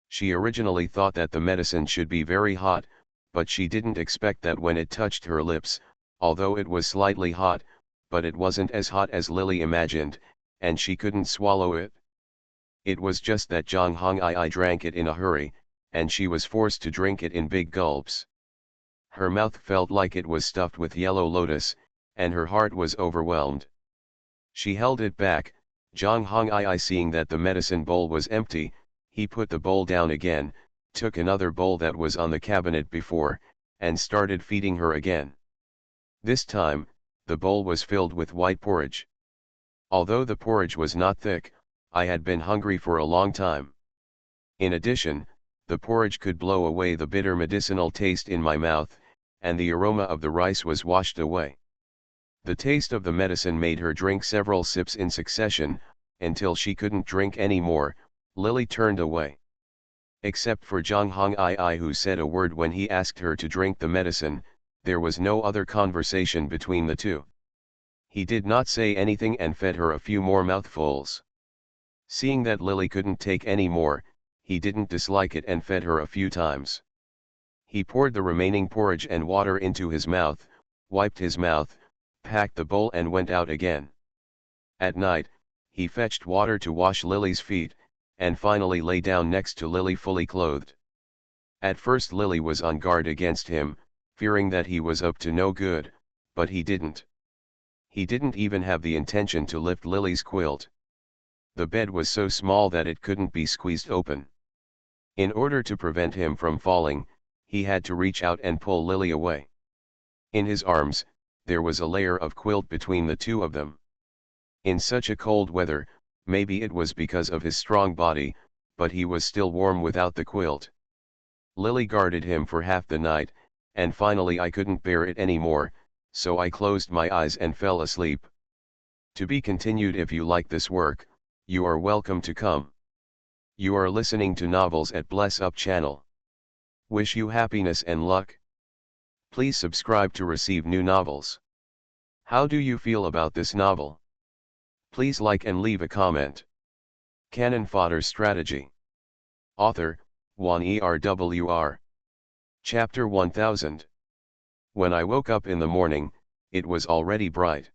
She originally thought that the medicine should be very hot, but she didn't expect that when it touched her lips, although it was slightly hot, but it wasn't as hot as Lily imagined, and she couldn't swallow it. It was just that Zhang Hong'ai drank it in a hurry, and she was forced to drink it in big gulps. Her mouth felt like it was stuffed with yellow lotus, and her heart was overwhelmed. She held it back. Zhang Hong'ai, seeing that the medicine bowl was empty, he put the bowl down again, took another bowl that was on the cabinet before, and started feeding her again. This time, the bowl was filled with white porridge. Although the porridge was not thick, I had been hungry for a long time. In addition, the porridge could blow away the bitter medicinal taste in my mouth, and the aroma of the rice was washed away. The taste of the medicine made her drink several sips in succession, until she couldn't drink any more. Lily turned away. Except for Zhang Hong'ai, who said a word when he asked her to drink the medicine, there was no other conversation between the two. He did not say anything and fed her a few more mouthfuls. Seeing that Lily couldn't take any more, he didn't dislike it and fed her a few times. He poured the remaining porridge and water into his mouth, wiped his mouth, packed the bowl and went out again. At night, he fetched water to wash Lily's feet, and finally lay down next to Lily fully clothed. At first Lily was on guard against him, fearing that he was up to no good, but he didn't. He didn't even have the intention to lift Lily's quilt. The bed was so small that it couldn't be squeezed open. In order to prevent him from falling, he had to reach out and pull Lily away. In his arms, there was a layer of quilt between the two of them. In such a cold weather, maybe it was because of his strong body, but he was still warm without the quilt. Lily guarded him for half the night, and finally I couldn't bear it anymore, so I closed my eyes and fell asleep. To be continued. If you like this work, you are welcome to come. You are listening to Novels at Bless Up channel. Wish you happiness and luck. Please subscribe to receive new novels. How do you feel about this novel? Please like and leave a comment. Cannon Fodder Strategy. Author, Juan ERWR. Chapter 1000. When I woke up in the morning, it was already bright.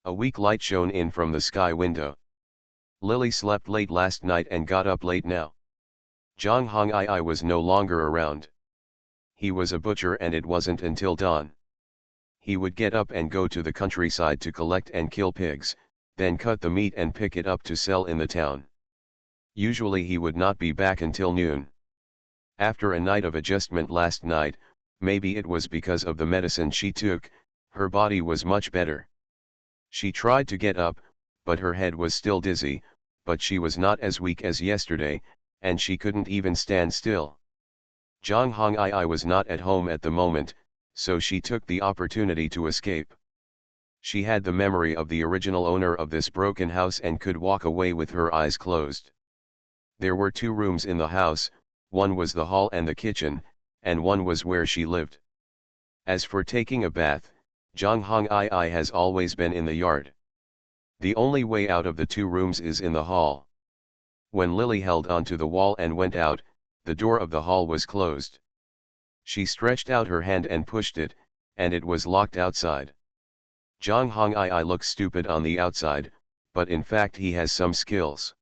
A weak light shone in from the sky window. Lily slept late last night and got up late now. Zhang Hong'ai was no longer around. He was a butcher and it wasn't until dawn. He would get up and go to the countryside to collect and kill pigs, then cut the meat and pick it up to sell in the town. Usually he would not be back until noon. After a night of adjustment last night, maybe it was because of the medicine she took, her body was much better. She tried to get up, but her head was still dizzy, but she was not as weak as yesterday, and she couldn't even stand still. Zhang Hong'ai was not at home at the moment, so she took the opportunity to escape. She had the memory of the original owner of this broken house and could walk away with her eyes closed. There were 2 rooms in the house, one was the hall and the kitchen, and one was where she lived. As for taking a bath, Zhang Hong'ai has always been in the yard. The only way out of the 2 rooms is in the hall. When Lily held onto the wall and went out, the door of the hall was closed. She stretched out her hand and pushed it, and it was locked outside. Zhang Hongyi looks stupid on the outside, but in fact he has some skills.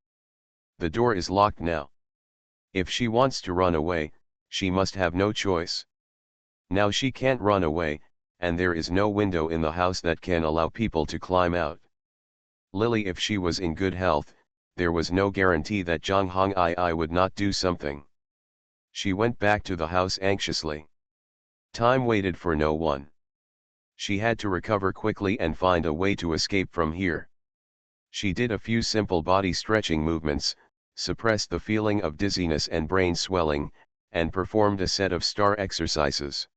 The door is locked now. If she wants to run away, she must have no choice. Now she can't run away, and there is no window in the house that can allow people to climb out. Lily, if she was in good health, there was no guarantee that Zhang Hongyi would not do something. She went back to the house anxiously. Time waited for no one. She had to recover quickly and find a way to escape from here. She did a few simple body stretching movements, suppressed the feeling of dizziness and brain swelling, and performed a set of star exercises.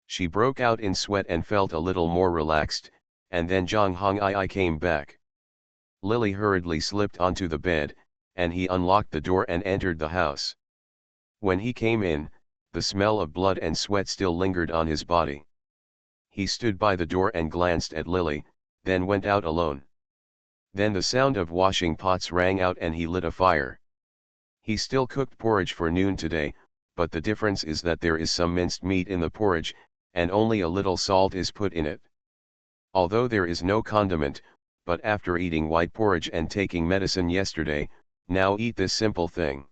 She broke out in sweat and felt a little more relaxed, and then Zhang Hongyi came back. Lily hurriedly slipped onto the bed, and he unlocked the door and entered the house. When he came in, the smell of blood and sweat still lingered on his body. He stood by the door and glanced at Lily, then went out alone. Then the sound of washing pots rang out and he lit a fire. He still cooked porridge for noon today, but the difference is that there is some minced meat in the porridge, and only a little salt is put in it. Although there is no condiment, but after eating white porridge and taking medicine yesterday, now eat this simple thing.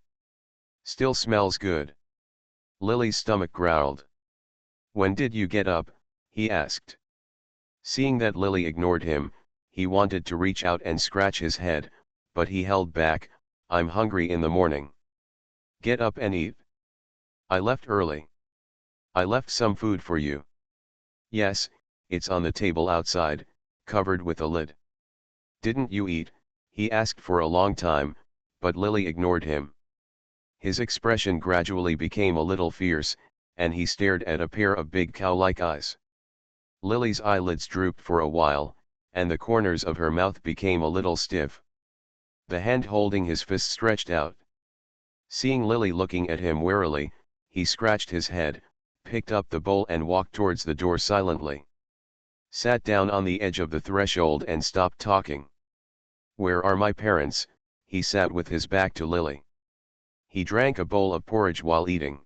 Still smells good. Lily's stomach growled. When did you get up? He asked. Seeing that Lily ignored him, he wanted to reach out and scratch his head, but he held back. I'm hungry in the morning. Get up and eat. I left early. I left some food for you. Yes, it's on the table outside, covered with a lid. Didn't you eat? He asked for a long time, but Lily ignored him. His expression gradually became a little fierce, and he stared at a pair of big cow-like eyes. Lily's eyelids drooped for a while, and the corners of her mouth became a little stiff. The hand holding his fist stretched out. Seeing Lily looking at him warily, he scratched his head, picked up the bowl and walked towards the door silently. Sat down on the edge of the threshold and stopped talking. Where are my parents? He sat with his back to Lily. He drank a bowl of porridge while eating.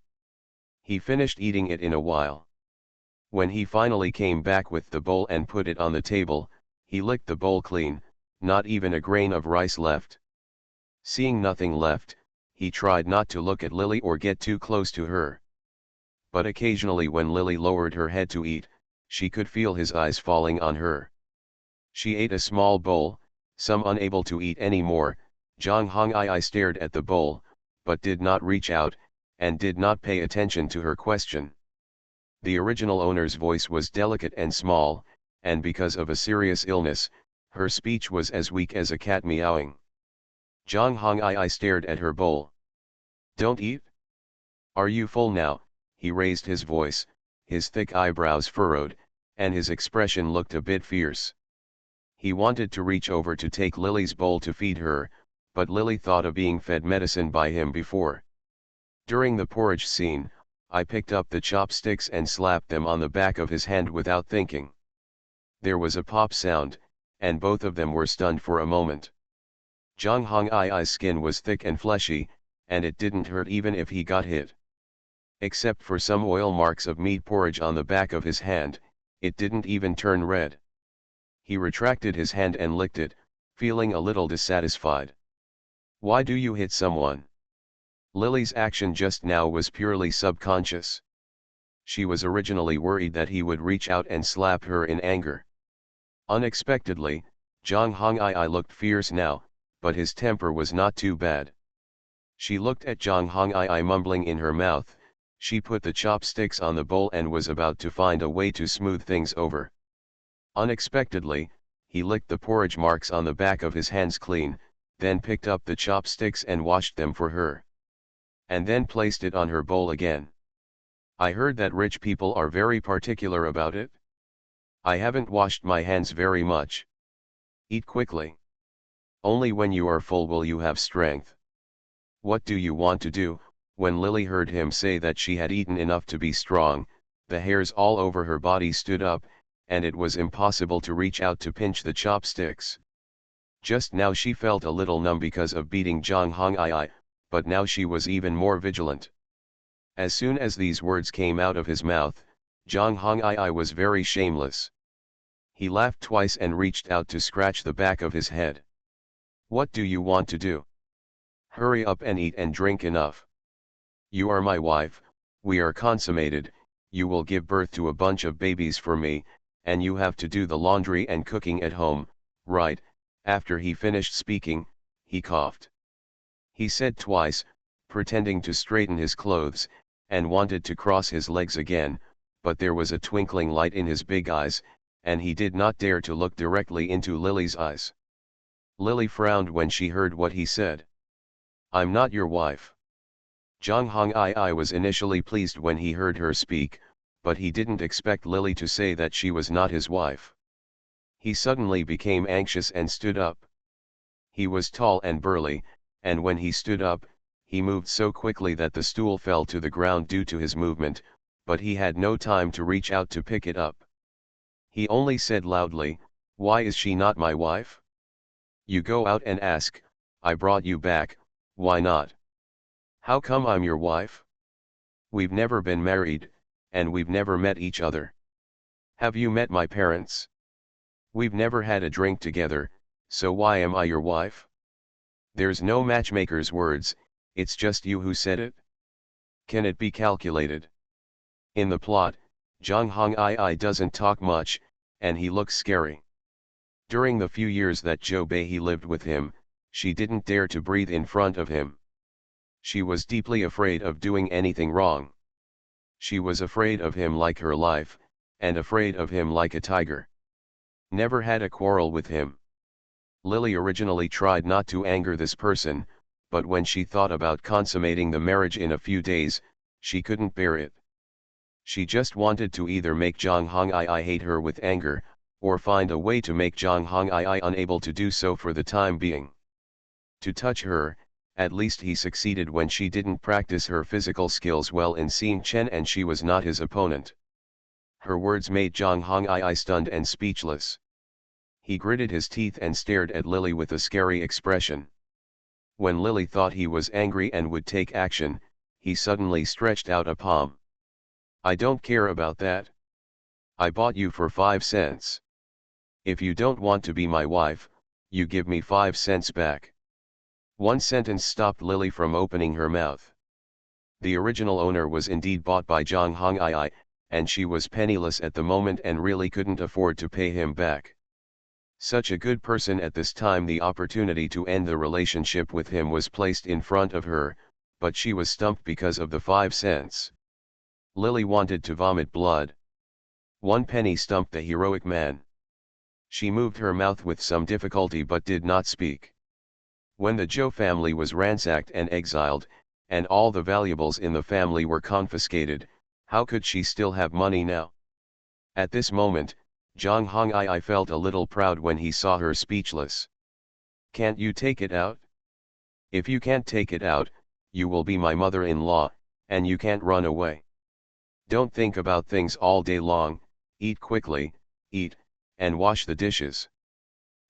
He finished eating it in a while. When he finally came back with the bowl and put it on the table, he licked the bowl clean, not even a grain of rice left. Seeing nothing left, he tried not to look at Lily or get too close to her. But occasionally when Lily lowered her head to eat, she could feel his eyes falling on her. She ate a small bowl, some unable to eat any more. Zhang Hongyi stared at the bowl, but did not reach out, and did not pay attention to her question. The original owner's voice was delicate and small, and because of a serious illness, her speech was as weak as a cat meowing. Zhang Hongyi stared at her bowl. Don't eat? Are you full now? He raised his voice, his thick eyebrows furrowed, and his expression looked a bit fierce. He wanted to reach over to take Lily's bowl to feed her, but Lily thought of being fed medicine by him before. During the porridge scene, I picked up the chopsticks and slapped them on the back of his hand without thinking. There was a pop sound, and both of them were stunned for a moment. Zhang Hongyi's skin was thick and fleshy, and it didn't hurt even if he got hit. Except for some oil marks of meat porridge on the back of his hand, it didn't even turn red. He retracted his hand and licked it, feeling a little dissatisfied. Why do you hit someone? Lily's action just now was purely subconscious. She was originally worried that he would reach out and slap her in anger. Unexpectedly, Zhang Hongyi looked fierce now, but his temper was not too bad. She looked at Zhang Hongyi mumbling in her mouth. She put the chopsticks on the bowl and was about to find a way to smooth things over. Unexpectedly, he licked the porridge marks on the back of his hands clean, then picked up the chopsticks and washed them for her. And then placed it on her bowl again. I heard that rich people are very particular about it. I haven't washed my hands very much. Eat quickly. Only when you are full will you have strength. What do you want to do? When Lily heard him say that she had eaten enough to be strong, the hairs all over her body stood up, and it was impossible to reach out to pinch the chopsticks. Just now she felt a little numb because of beating Zhang Hongyi, but now she was even more vigilant. As soon as these words came out of his mouth, Zhang Hongyi was very shameless. He laughed twice and reached out to scratch the back of his head. What do you want to do? Hurry up and eat and drink enough. You are my wife, we are consummated, you will give birth to a bunch of babies for me, and you have to do the laundry and cooking at home, right? After he finished speaking, he coughed. He said twice, pretending to straighten his clothes, and wanted to cross his legs again, but there was a twinkling light in his big eyes, and he did not dare to look directly into Lily's eyes. Lily frowned when she heard what he said. I'm not your wife. Zhang Hongyi was initially pleased when he heard her speak, but he didn't expect Lily to say that she was not his wife. He suddenly became anxious and stood up. He was tall and burly, and when he stood up, he moved so quickly that the stool fell to the ground due to his movement, but he had no time to reach out to pick it up. He only said loudly, "Why is she not my wife? You go out and ask, I brought you back, why not? How come I'm your wife? We've never been married, and we've never met each other. Have you met my parents? We've never had a drink together, so why am I your wife? There's no matchmaker's words, it's just you who said it? Can it be calculated?" In the plot, Zhang Hongyi doesn't talk much, and he looks scary. During the few years that Zhou Beihe lived with him, she didn't dare to breathe in front of him. She was deeply afraid of doing anything wrong. She was afraid of him like her life, and afraid of him like a tiger. Never had a quarrel with him. Lily originally tried not to anger this person, but when she thought about consummating the marriage in a few days, she couldn't bear it. She just wanted to either make Zhang Hongyi hate her with anger, or find a way to make Zhang Hongyi unable to do so for the time being. To touch her, at least he succeeded when she didn't practice her physical skills well in seeing Chen and she was not his opponent. Her words made Zhang Hongyi stunned and speechless. He gritted his teeth and stared at Lily with a scary expression. When Lily thought he was angry and would take action, he suddenly stretched out a palm. I don't care about that. I bought you for 5 cents. If you don't want to be my wife, you give me 5 cents back. One sentence stopped Lily from opening her mouth. The original owner was indeed bought by Zhang Hongyi, and she was penniless at the moment and really couldn't afford to pay him back. Such a good person at this time, the opportunity to end the relationship with him was placed in front of her, but she was stumped because of the 5 cents. Lily wanted to vomit blood. 1 penny stumped the heroic man. She moved her mouth with some difficulty but did not speak. When the Zhou family was ransacked and exiled, and all the valuables in the family were confiscated, how could she still have money now? At this moment, Zhang Hongyi felt a little proud when he saw her speechless. Can't you take it out? If you can't take it out, you will be my mother-in-law, and you can't run away. Don't think about things all day long, eat quickly, eat, and wash the dishes.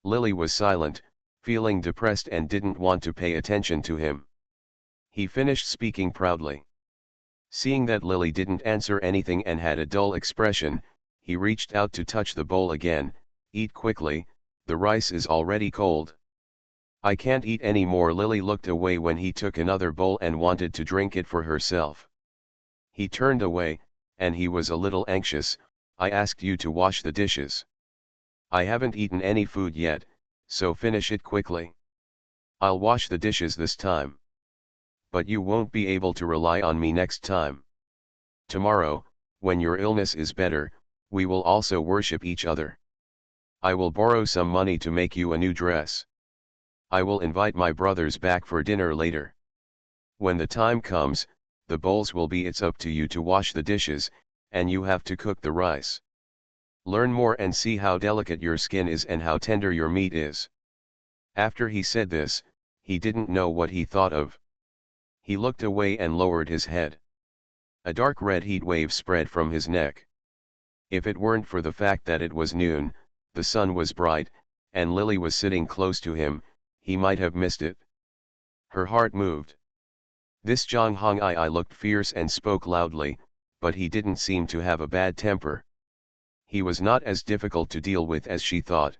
Lily was silent, feeling depressed and didn't want to pay attention to him. He finished speaking proudly. Seeing that Lily didn't answer anything and had a dull expression, he reached out to touch the bowl again. Eat quickly, the rice is already cold. I can't eat any more. Lily looked away when he took another bowl and wanted to drink it for herself. He turned away, and he was a little anxious. I asked you to wash the dishes. I haven't eaten any food yet, so finish it quickly. I'll wash the dishes this time. But you won't be able to rely on me next time. Tomorrow, when your illness is better, we will also worship each other. I will borrow some money to make you a new dress. I will invite my brothers back for dinner later. When the time comes, the bowls will be. It's up to you to wash the dishes, and you have to cook the rice. Learn more and see how delicate your skin is and how tender your meat is. After he said this, he didn't know what he thought of. He looked away and lowered his head. A dark red heat wave spread from his neck. If it weren't for the fact that it was noon, the sun was bright, and Lily was sitting close to him, he might have missed it. Her heart moved. This Zhang Hongyi looked fierce and spoke loudly, but he didn't seem to have a bad temper. He was not as difficult to deal with as she thought.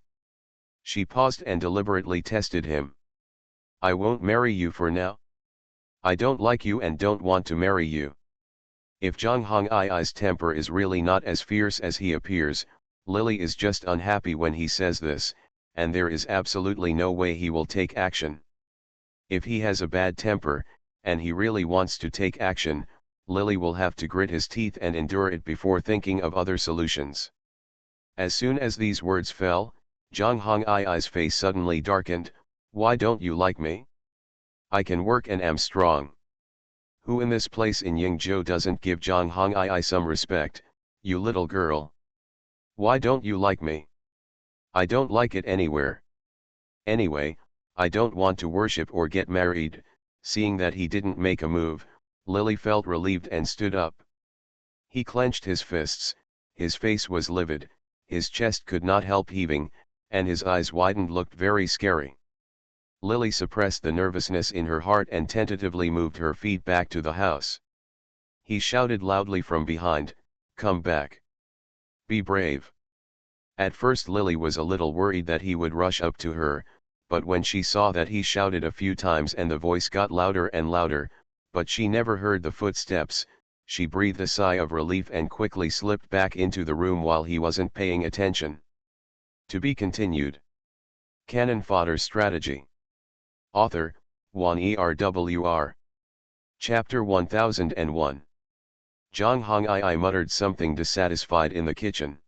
She paused and deliberately tested him. I won't marry you for now. I don't like you and don't want to marry you. If Zhang Hongai's temper is really not as fierce as he appears, Lily is just unhappy when he says this, and there is absolutely no way he will take action. If he has a bad temper, and he really wants to take action, Lily will have to grit his teeth and endure it before thinking of other solutions. As soon as these words fell, Zhang Hongai's face suddenly darkened. Why don't you like me? I can work and am strong. Who in this place in Yingzhou doesn't give Zhang Hongai some respect, you little girl? Why don't you like me? I don't like it anywhere. Anyway, I don't want to worship or get married. Seeing that he didn't make a move, Lily felt relieved and stood up. He clenched his fists, his face was livid, his chest could not help heaving, and his eyes widened, looked very scary. Lily suppressed the nervousness in her heart and tentatively moved her feet back to the house. He shouted loudly from behind, "Come back. Be brave." At first Lily was a little worried that he would rush up to her, but when she saw that he shouted a few times and the voice got louder and louder, but she never heard the footsteps, she breathed a sigh of relief and quickly slipped back into the room while he wasn't paying attention. To be continued. Cannon Fodder Strategy. Author, Wan Erwr. Chapter 1001. Zhang Hongai muttered something dissatisfied in the kitchen.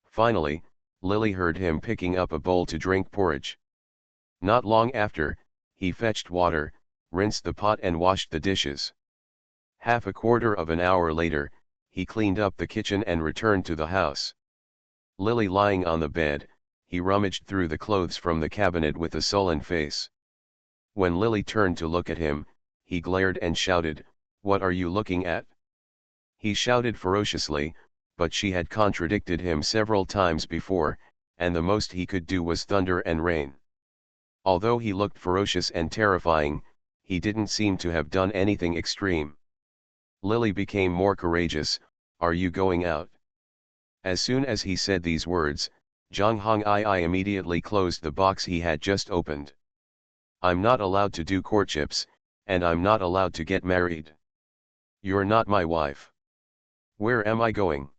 Finally, Lily heard him picking up a bowl to drink porridge. Not long after, he fetched water, rinsed the pot and washed the dishes. Half a quarter of an hour later, he cleaned up the kitchen and returned to the house. Lily lying on the bed, he rummaged through the clothes from the cabinet with a sullen face. When Lily turned to look at him, he glared and shouted, "What are you looking at?" He shouted ferociously, but she had contradicted him several times before, and the most he could do was thunder and rain. Although he looked ferocious and terrifying, he didn't seem to have done anything extreme. Lily became more courageous. "Are you going out?" As soon as he said these words, Zhang Hongai immediately closed the box he had just opened. "I'm not allowed to do courtships, and I'm not allowed to get married. You're not my wife. Where am I going?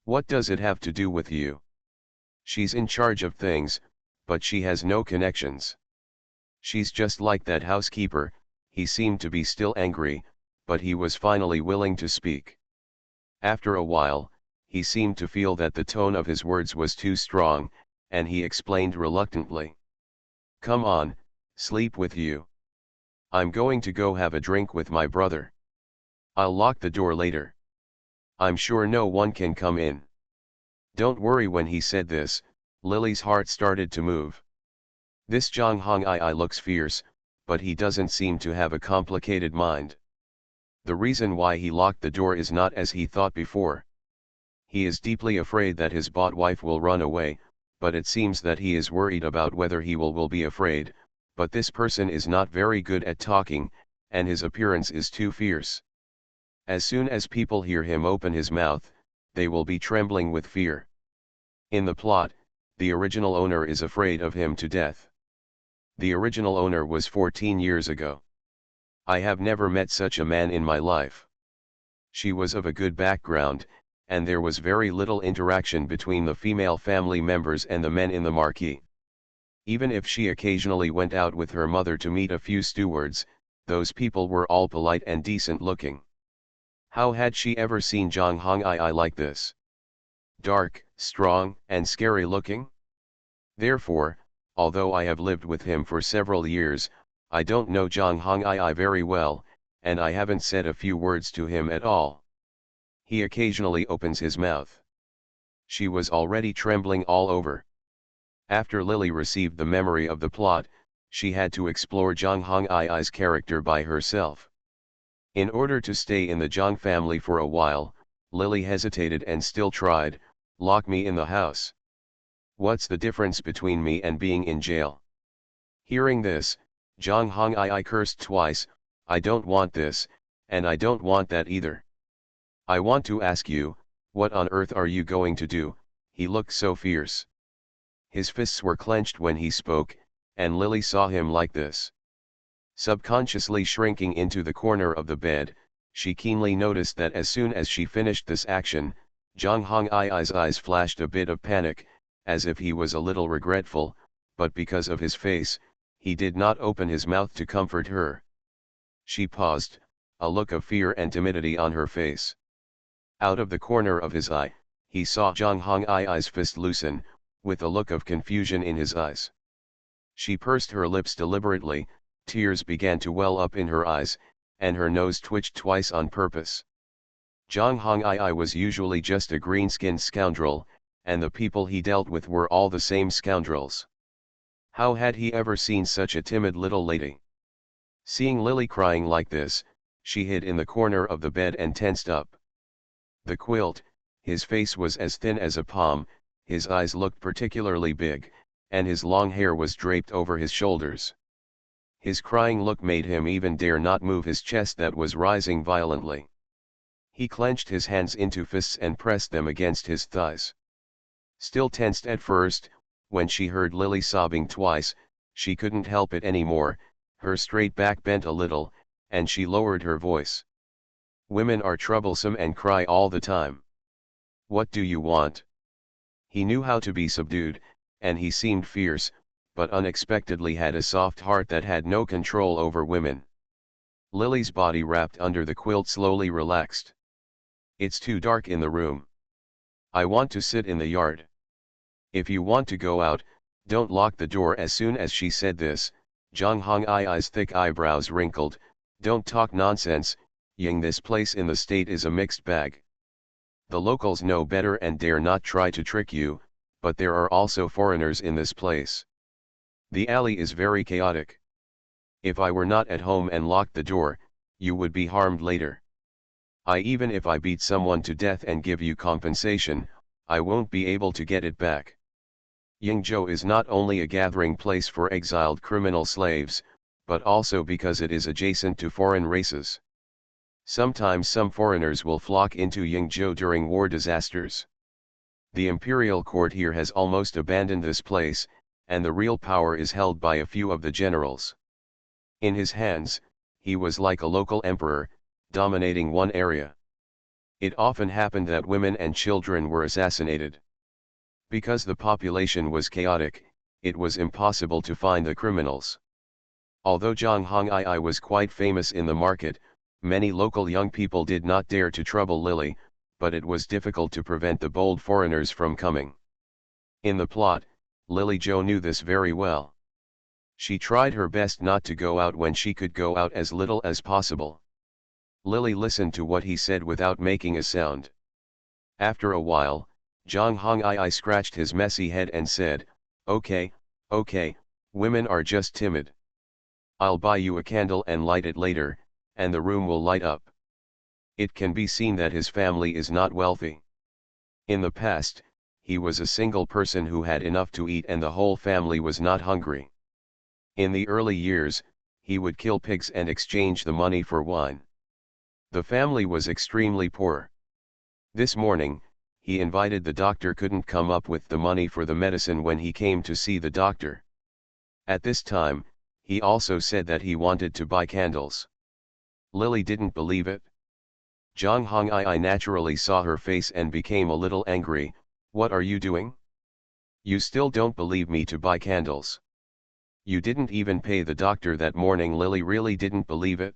What does it have to do with you? She's in charge of things, but she has no connections. She's just like that housekeeper." He seemed to be still angry, but he was finally willing to speak. After a while, he seemed to feel that the tone of his words was too strong, and he explained reluctantly. "Come on, sleep with you. I'm going to go have a drink with my brother. I'll lock the door later. I'm sure no one can come in." Don't worry. When he said this, Lily's heart started to move. This Zhang Hongai looks fierce, but he doesn't seem to have a complicated mind. The reason why he locked the door is not as he thought before. He is deeply afraid that his bought wife will run away, but it seems that he is worried about whether he will be afraid, but this person is not very good at talking, and his appearance is too fierce. As soon as people hear him open his mouth, they will be trembling with fear. In the plot, the original owner is afraid of him to death. The original owner was 14 years ago. I have never met such a man in my life. She was of a good background, and there was very little interaction between the female family members and the men in the marquee. Even if she occasionally went out with her mother to meet a few stewards, those people were all polite and decent looking. How had she ever seen Zhang Hongai like this? Dark, strong, and scary looking? Therefore, although I have lived with him for several years, I don't know Zhang Hongai very well, and I haven't said a few words to him at all. He occasionally opens his mouth. She was already trembling all over. After Lily received the memory of the plot, she had to explore Zhang Hongai's character by herself. In order to stay in the Zhang family for a while, Lily hesitated and still tried, "Lock me in the house. What's the difference between me and being in jail?" Hearing this, Zhang Hongai cursed twice, "I don't want this, and I don't want that either. I want to ask you, What on earth are you going to do? He looked so fierce. His fists were clenched when he spoke, and Lily saw him like this. Subconsciously shrinking into the corner of the bed, she keenly noticed that as soon as she finished this action, Zhang Hongai's eyes flashed a bit of panic, as if he was a little regretful, but because of his face, he did not open his mouth to comfort her. She paused, a look of fear and timidity on her face. Out of the corner of his eye, he saw Zhang Hongai's fist loosen, with a look of confusion in his eyes. She pursed her lips deliberately, tears began to well up in her eyes, and her nose twitched twice on purpose. Zhang Hongai was usually just a green-skinned scoundrel, and the people he dealt with were all the same scoundrels. How had he ever seen such a timid little lady? Seeing Lily crying like this, she hid in the corner of the bed and tensed up. The quilt, his face was as thin as a palm, his eyes looked particularly big, and his long hair was draped over his shoulders. His crying look made him even dare not move his chest that was rising violently. He clenched his hands into fists and pressed them against his thighs. Still tensed at first, when she heard Lily sobbing twice, she couldn't help it anymore, her straight back bent a little, and she lowered her voice. Women are troublesome and cry all the time. What do you want? He knew how to be subdued, and he seemed fierce, but unexpectedly had a soft heart that had no control over women. Lily's body wrapped under the quilt slowly relaxed. It's too dark in the room. I want to sit in the yard. If you want to go out, don't lock the door. As soon as she said this, Zhang Hongai's thick eyebrows wrinkled. Don't talk nonsense, Ying. This place in the state is a mixed bag. The locals know better and dare not try to trick you, but there are also foreigners in this place. The alley is very chaotic. If I were not at home and locked the door, you would be harmed later. Even if I beat someone to death and give you compensation, I won't be able to get it back. Yingzhou is not only a gathering place for exiled criminal slaves, but also because it is adjacent to foreign races. Sometimes some foreigners will flock into Yingzhou during war disasters. The imperial court here has almost abandoned this place, and the real power is held by a few of the generals. In his hands, he was like a local emperor, dominating one area. It often happened that women and children were assassinated. Because the population was chaotic, it was impossible to find the criminals. Although Zhang Hongai was quite famous in the market, many local young people did not dare to trouble Lily, but it was difficult to prevent the bold foreigners from coming. In the plot, Lily Zhou knew this very well. She tried her best not to go out when she could go out as little as possible. Lily listened to what he said without making a sound. After a while, Zhang Hongai scratched his messy head and said, okay, women are just timid. I'll buy you a candle and light it later, and the room will light up. It can be seen that his family is not wealthy. In the past, he was a single person who had enough to eat and the whole family was not hungry. In the early years, he would kill pigs and exchange the money for wine. The family was extremely poor. This morning, he invited the doctor couldn't come up with the money for the medicine when he came to see the doctor. At this time, he also said that he wanted to buy candles. Lily didn't believe it. Zhang Hongai naturally saw her face and became a little angry. What are you doing? You still don't believe me to buy candles. You didn't even pay the doctor that morning. Lily really didn't believe it.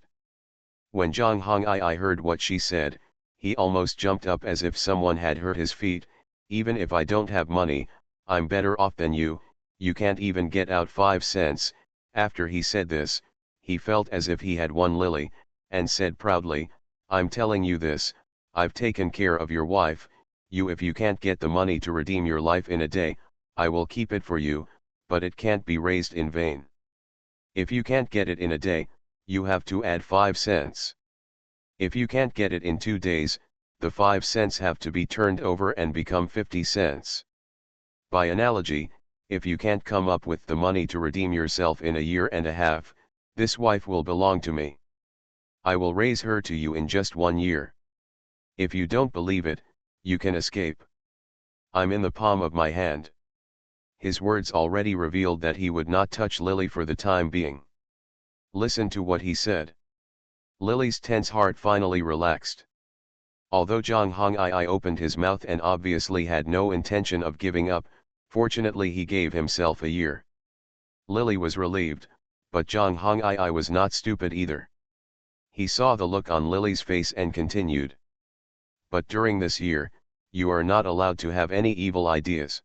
When Zhang Hongai heard what she said, he almost jumped up as if someone had hurt his feet. Even if I don't have money, I'm better off than you. You can't even get out 5 cents. After he said this, he felt as if he had won Lily, and said proudly, I'm telling you this, I've taken care of your wife. If you can't get the money to redeem your life in a day, I will keep it for you, but it can't be raised in vain. If you can't get it in a day, you have to add 5 cents. If you can't get it in 2 days, the 5 cents have to be turned over and become 50 cents. By analogy, if you can't come up with the money to redeem yourself in a year and a half, this wife will belong to me. I will raise her to you in just 1 year. If you don't believe it, You can escape. I'm in the palm of my hand. His words already revealed that he would not touch Lily for the time being. Listen to what he said. Lily's tense heart finally relaxed. Although Zhang Hongyi opened his mouth and obviously had no intention of giving up, fortunately he gave himself a year. Lily was relieved, but Zhang Hongyi was not stupid either. He saw the look on Lily's face and continued. But during this year, you are not allowed to have any evil ideas.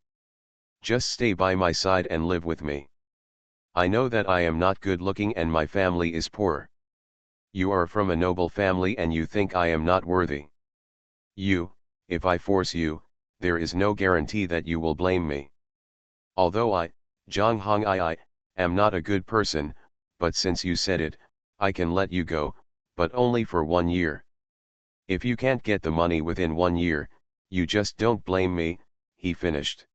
Just stay by my side and live with me. I know that I am not good looking and my family is poor. You are from a noble family and you think I am not worthy. If I force you, there is no guarantee that you will blame me. Although I, Zhang Hongyi, am not a good person, but since you said it, I can let you go, but only for 1 year. If you can't get the money within 1 year, you just don't blame me, he finished.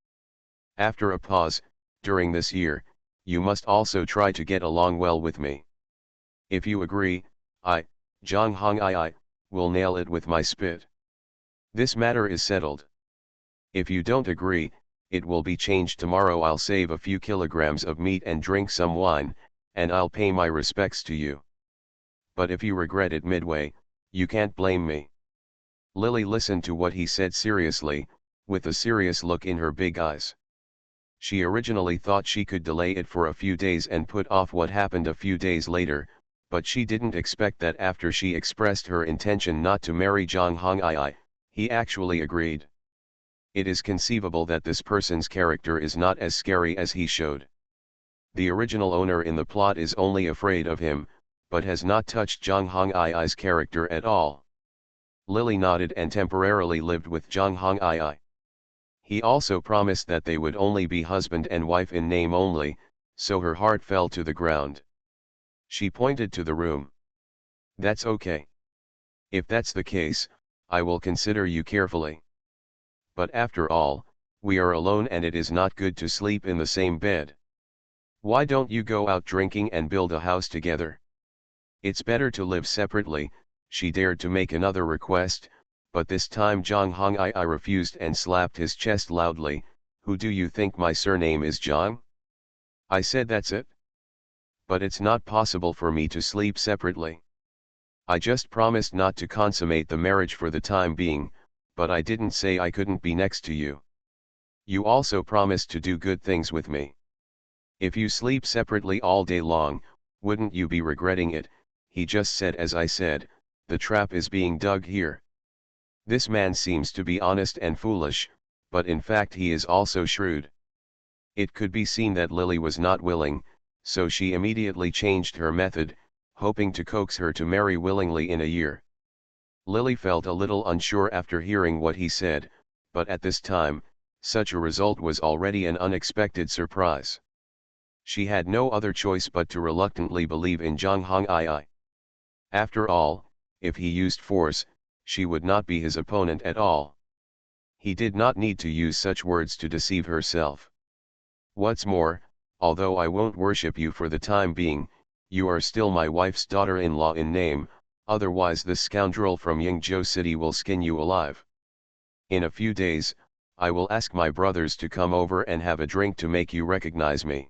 After a pause, during this year, you must also try to get along well with me. If you agree, I, Zhang Hongyi, will nail it with my spit. This matter is settled. If you don't agree, it will be changed tomorrow. I'll save a few kilograms of meat and drink some wine, and I'll pay my respects to you. But if you regret it midway, you can't blame me. Lily listened to what he said seriously, with a serious look in her big eyes. She originally thought she could delay it for a few days and put off what happened a few days later, but she didn't expect that after she expressed her intention not to marry Zhang Hongyi, he actually agreed. It is conceivable that this person's character is not as scary as he showed. The original owner in the plot is only afraid of him, but has not touched Zhang Hongyi's character at all. Lily nodded and temporarily lived with Zhang Hongyi. He also promised that they would only be husband and wife in name only, so her heart fell to the ground. She pointed to the room. That's okay. If that's the case, I will consider you carefully. But after all, we are alone and it is not good to sleep in the same bed. Why don't you go out drinking and build a house together? It's better to live separately. She dared to make another request, but this time Zhang Hongyi refused and slapped his chest loudly. Who do you think my surname is, Zhang? I said that's it. But it's not possible for me to sleep separately. I just promised not to consummate the marriage for the time being, but I didn't say I couldn't be next to you. You also promised to do good things with me. If you sleep separately all day long, wouldn't you be regretting it? He just said as I said, the trap is being dug here. This man seems to be honest and foolish, but in fact he is also shrewd. It could be seen that Lily was not willing, so she immediately changed her method, hoping to coax her to marry willingly in a year. Lily felt a little unsure after hearing what he said, but at this time, such a result was already an unexpected surprise. She had no other choice but to reluctantly believe in Zhang Hongyi. After all, if he used force, she would not be his opponent at all. He did not need to use such words to deceive herself. What's more, although I won't worship you for the time being, you are still my wife's daughter-in-law in name, otherwise this scoundrel from Yingzhou City will skin you alive. In a few days, I will ask my brothers to come over and have a drink to make you recognize me.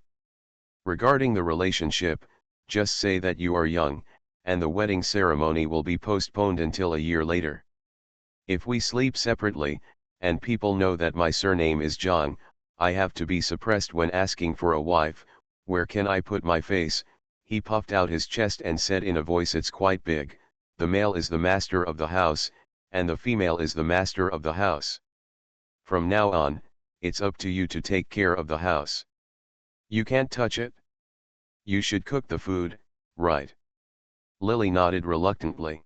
Regarding the relationship, just say that you are young, and the wedding ceremony will be postponed until a year later. If we sleep separately, and people know that my surname is Zhang, I have to be suppressed when asking for a wife. Where can I put my face? He puffed out his chest and said in a voice it's quite big, the male is the master of the house, and the female is the master of the house. From now on, it's up to you to take care of the house. You can't touch it? You should cook the food, right? Lily nodded reluctantly.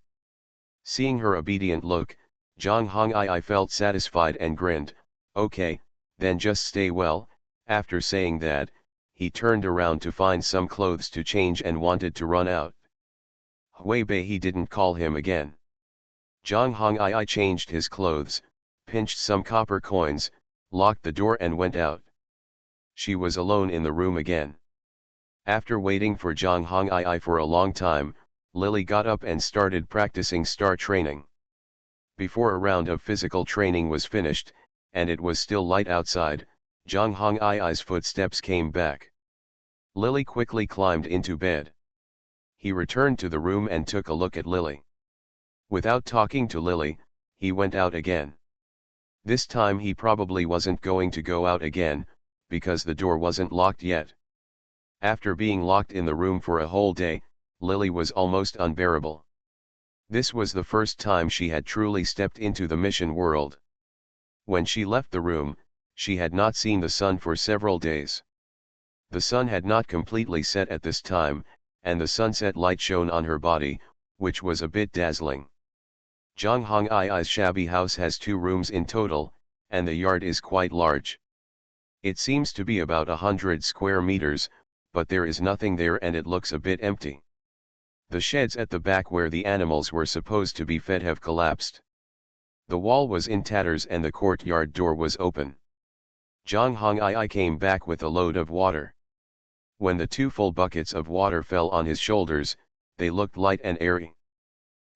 Seeing her obedient look, Zhang Hongyi felt satisfied and grinned. Okay, then just stay well. After saying that, he turned around to find some clothes to change and wanted to run out. Hui Bei he didn't call him again. Zhang Hongyi changed his clothes, pinched some copper coins, locked the door and went out. She was alone in the room again. After waiting for Zhang Hongyi for a long time, Lily got up and started practicing star training. Before a round of physical training was finished, and it was still light outside, Zhang Hongai's footsteps came back. Lily quickly climbed into bed. He returned to the room and took a look at Lily. Without talking to Lily, he went out again. This time he probably wasn't going to go out again, because the door wasn't locked yet. After being locked in the room for a whole day, Lily was almost unbearable. This was the first time she had truly stepped into the mission world. When she left the room, she had not seen the sun for several days. The sun had not completely set at this time, and the sunset light shone on her body, which was a bit dazzling. Zhang Hongai's shabby house has 2 rooms in total, and the yard is quite large. It seems to be about 100 square meters, but there is nothing there and it looks a bit empty. The sheds at the back where the animals were supposed to be fed have collapsed. The wall was in tatters and the courtyard door was open. Zhang Hongai came back with a load of water. When the 2 full buckets of water fell on his shoulders, they looked light and airy.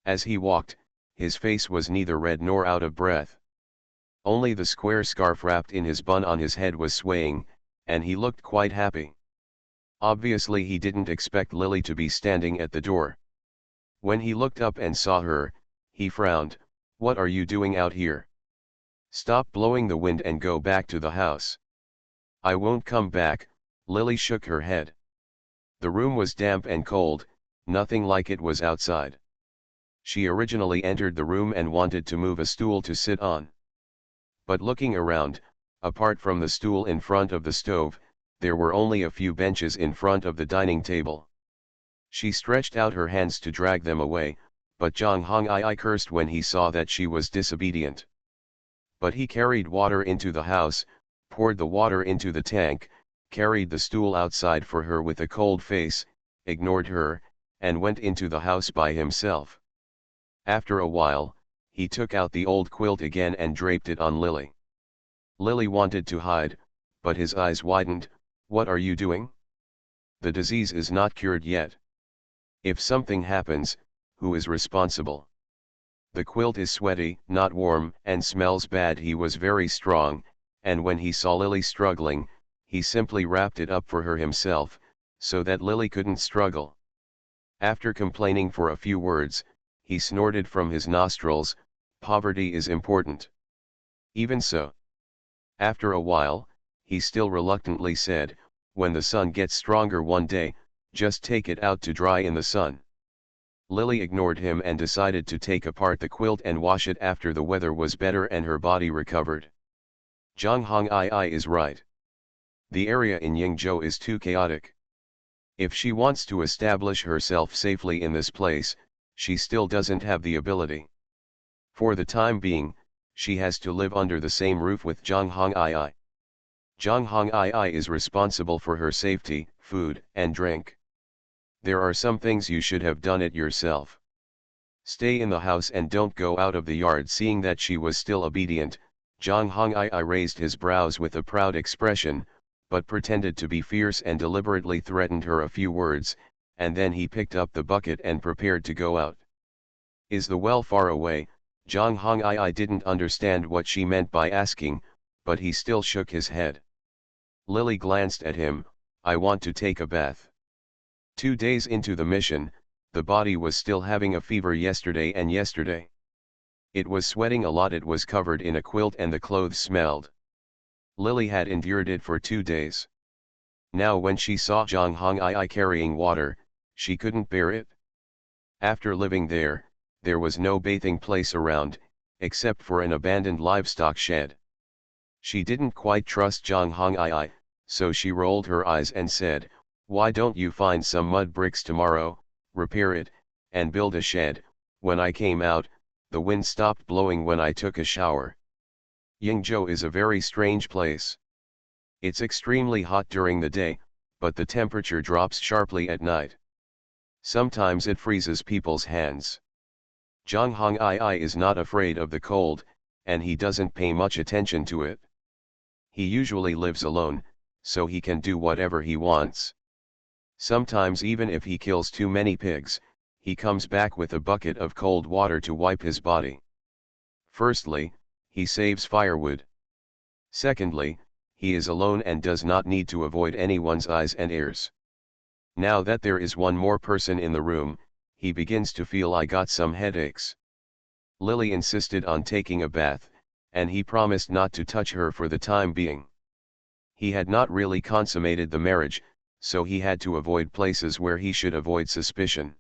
As he walked, his face was neither red nor out of breath. Only the square scarf wrapped in his bun on his head was swaying, and he looked quite happy. Obviously he didn't expect Lily to be standing at the door. When he looked up and saw her, he frowned. "What are you doing out here? Stop blowing the wind and go back to the house." "I won't come back," Lily shook her head. The room was damp and cold, nothing like it was outside. She originally entered the room and wanted to move a stool to sit on. But looking around, apart from the stool in front of the stove, there were only a few benches in front of the dining table. She stretched out her hands to drag them away, but Zhang Hongai cursed when he saw that she was disobedient. But he carried water into the house, poured the water into the tank, carried the stool outside for her with a cold face, ignored her, and went into the house by himself. After a while, he took out the old quilt again and draped it on Lily. Lily wanted to hide, but his eyes widened. "What are you doing? The disease is not cured yet. If something happens, who is responsible? The quilt is sweaty, not warm, and smells bad." He was very strong, and when he saw Lily struggling, he simply wrapped it up for her himself, so that Lily couldn't struggle. After complaining for a few words, he snorted from his nostrils, "Poverty is important." Even so. After a while, he still reluctantly said, "When the sun gets stronger one day, just take it out to dry in the sun." Lily ignored him and decided to take apart the quilt and wash it after the weather was better and her body recovered. Zhang Hongai is right. The area in Yingzhou is too chaotic. If she wants to establish herself safely in this place, she still doesn't have the ability. For the time being, she has to live under the same roof with Zhang Hongai. Zhang Hongai is responsible for her safety, food, and drink. There are some things you should have done it yourself. Stay in the house and don't go out of the yard. Seeing that she was still obedient, Zhang Hongai raised his brows with a proud expression, but pretended to be fierce and deliberately threatened her a few words, and then he picked up the bucket and prepared to go out. "Is the well far away?" Zhang Hongai didn't understand what she meant by asking, but he still shook his head. Lily glanced at him. "I want to take a bath." 2 days into the mission, the body was still having a fever yesterday and yesterday. It was sweating a lot, it was covered in a quilt and the clothes smelled. Lily had endured it for 2 days. Now when she saw Zhang Hongai carrying water, she couldn't bear it. After living there, there was no bathing place around, except for an abandoned livestock shed. She didn't quite trust Zhang Hongai, so she rolled her eyes and said, "Why don't you find some mud bricks tomorrow, repair it, and build a shed?" When I came out, the wind stopped blowing when I took a shower. Yingzhou is a very strange place. It's extremely hot during the day, but the temperature drops sharply at night. Sometimes it freezes people's hands. Zhang Hongai is not afraid of the cold, and he doesn't pay much attention to it. He usually lives alone, so he can do whatever he wants. Sometimes even if he kills too many pigs, he comes back with a bucket of cold water to wipe his body. Firstly, he saves firewood. Secondly, he is alone and does not need to avoid anyone's eyes and ears. Now that there is one more person in the room, he begins to feel I got some headaches. Lily insisted on taking a bath, and he promised not to touch her for the time being. He had not really consummated the marriage, so he had to avoid places where he should avoid suspicion.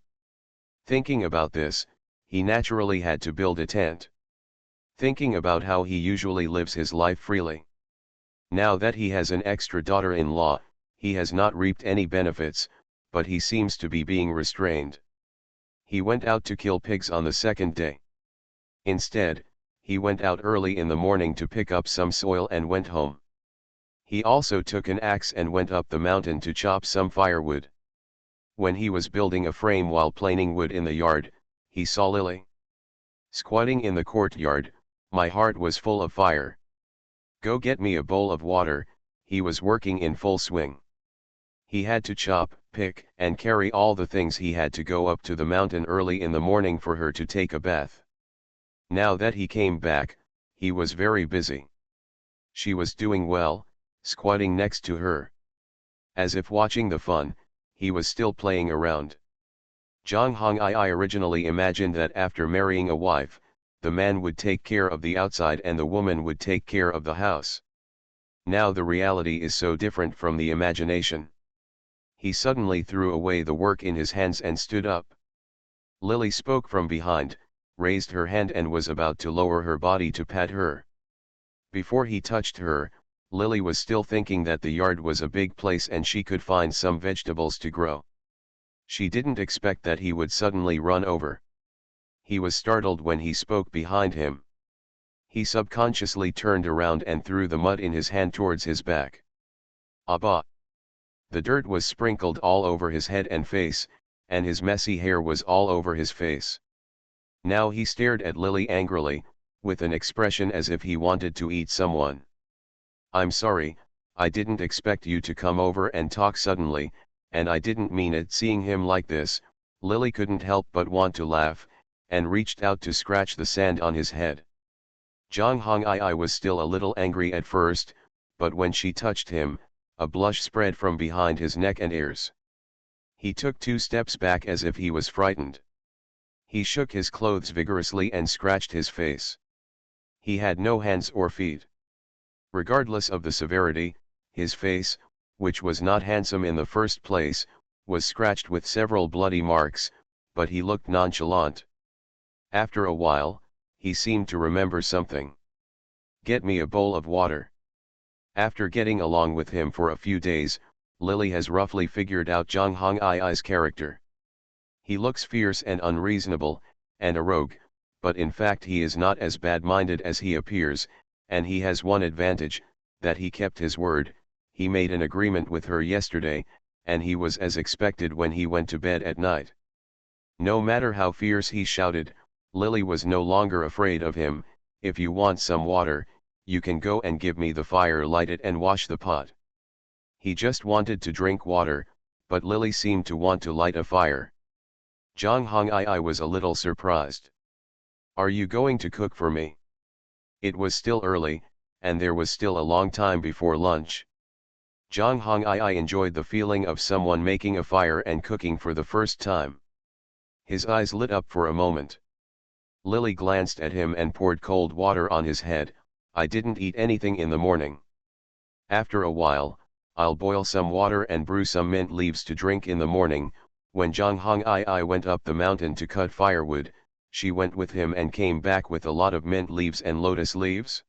Thinking about this, he naturally had to build a tent. Thinking about how he usually lives his life freely. Now that he has an extra daughter-in-law, he has not reaped any benefits, but he seems to be being restrained. He went out to kill pigs on the second day. Instead, he went out early in the morning to pick up some soil and went home. He also took an axe and went up the mountain to chop some firewood. When he was building a frame while planing wood in the yard, he saw Lily. Squatting in the courtyard, my heart was full of fire. Go get me a bowl of water, he was working in full swing. He had to chop, pick, and carry all the things he had to go up to the mountain early in the morning for her to take a bath. Now that he came back, he was very busy. She was doing well, squatting next to her. As if watching the fun, he was still playing around. Zhang Hongyi originally imagined that after marrying a wife, the man would take care of the outside and the woman would take care of the house. Now the reality is so different from the imagination. He suddenly threw away the work in his hands and stood up. Lily spoke from behind, raised her hand and was about to lower her body to pat her. Before he touched her, Lily was still thinking that the yard was a big place and she could find some vegetables to grow. She didn't expect that he would suddenly run over. He was startled when he spoke behind him. He subconsciously turned around and threw the mud in his hand towards his back. Abba! The dirt was sprinkled all over his head and face, and his messy hair was all over his face. Now he stared at Lily angrily, with an expression as if he wanted to eat someone. I'm sorry, I didn't expect you to come over and talk suddenly, and I didn't mean it. Seeing him like this, Lily couldn't help but want to laugh, and reached out to scratch the sand on his head. Zhang Hongyi was still a little angry at first, but when she touched him, a blush spread from behind his neck and ears. He took 2 steps back as if he was frightened. He shook his clothes vigorously and scratched his face. He had no hands or feet. Regardless of the severity, his face, which was not handsome in the first place, was scratched with several bloody marks, but he looked nonchalant. After a while, he seemed to remember something. Get me a bowl of water. After getting along with him for a few days, Lily has roughly figured out Zhang Hongyi's character. He looks fierce and unreasonable, and a rogue, but in fact he is not as bad-minded as he appears, and he has one advantage, that he kept his word. He made an agreement with her yesterday, and he was as expected when he went to bed at night. No matter how fierce he shouted, Lily was no longer afraid of him. If you want some water, you can go and give me the fire, light it and wash the pot. He just wanted to drink water, but Lily seemed to want to light a fire. Zhang Hongyi was a little surprised. Are you going to cook for me? It was still early, and there was still a long time before lunch. Zhang Hongyi enjoyed the feeling of someone making a fire and cooking for the first time. His eyes lit up for a moment. Lily glanced at him and poured cold water on his head. I didn't eat anything in the morning. After a while, I'll boil some water and brew some mint leaves to drink in the morning. When Zhang Hongyi went up the mountain to cut firewood, she went with him and came back with a lot of mint leaves and lotus leaves.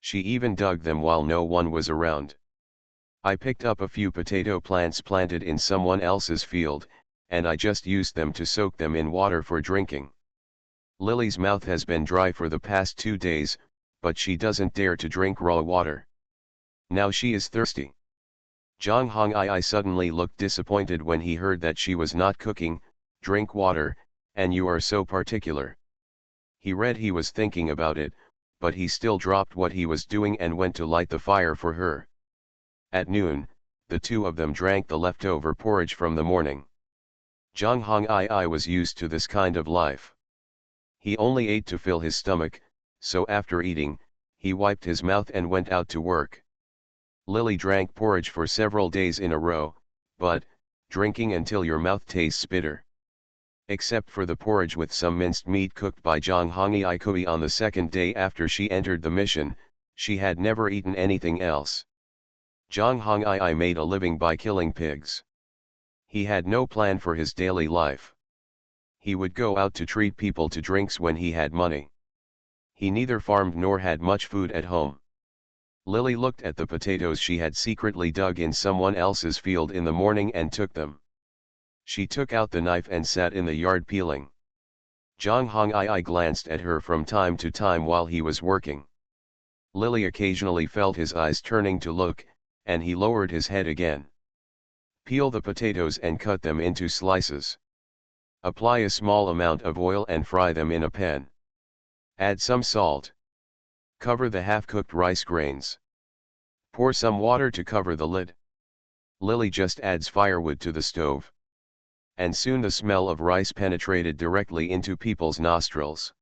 She even dug them while no one was around. I picked up a few potato plants planted in someone else's field, and I just used them to soak them in water for drinking. Lily's mouth has been dry for the past 2 days, but she doesn't dare to drink raw water. Now she is thirsty. Zhang Hongyi suddenly looked disappointed when he heard that she was not cooking. Drink water, and you are so particular. He was thinking about it, but he still dropped what he was doing and went to light the fire for her. At noon, the two of them drank the leftover porridge from the morning. Zhang Hongyi was used to this kind of life. He only ate to fill his stomach, so after eating, he wiped his mouth and went out to work. Lily drank porridge for several days in a row, but, drinking until your mouth tastes bitter. Except for the porridge with some minced meat cooked by Jong Hongi Ikui on the second day after she entered the mission, she had never eaten anything else. Jong Hongi made a living by killing pigs. He had no plan for his daily life. He would go out to treat people to drinks when he had money. He neither farmed nor had much food at home. Lily looked at the potatoes she had secretly dug in someone else's field in the morning and took them. She took out the knife and sat in the yard peeling. Jong Hongi glanced at her from time to time while he was working. Lily occasionally felt his eyes turning to look, and he lowered his head again. Peel the potatoes and cut them into slices. Apply a small amount of oil and fry them in a pan. Add some salt. Cover the half-cooked rice grains. Pour some water to cover the lid. Lily just adds firewood to the stove. And soon the smell of rice penetrated directly into people's nostrils.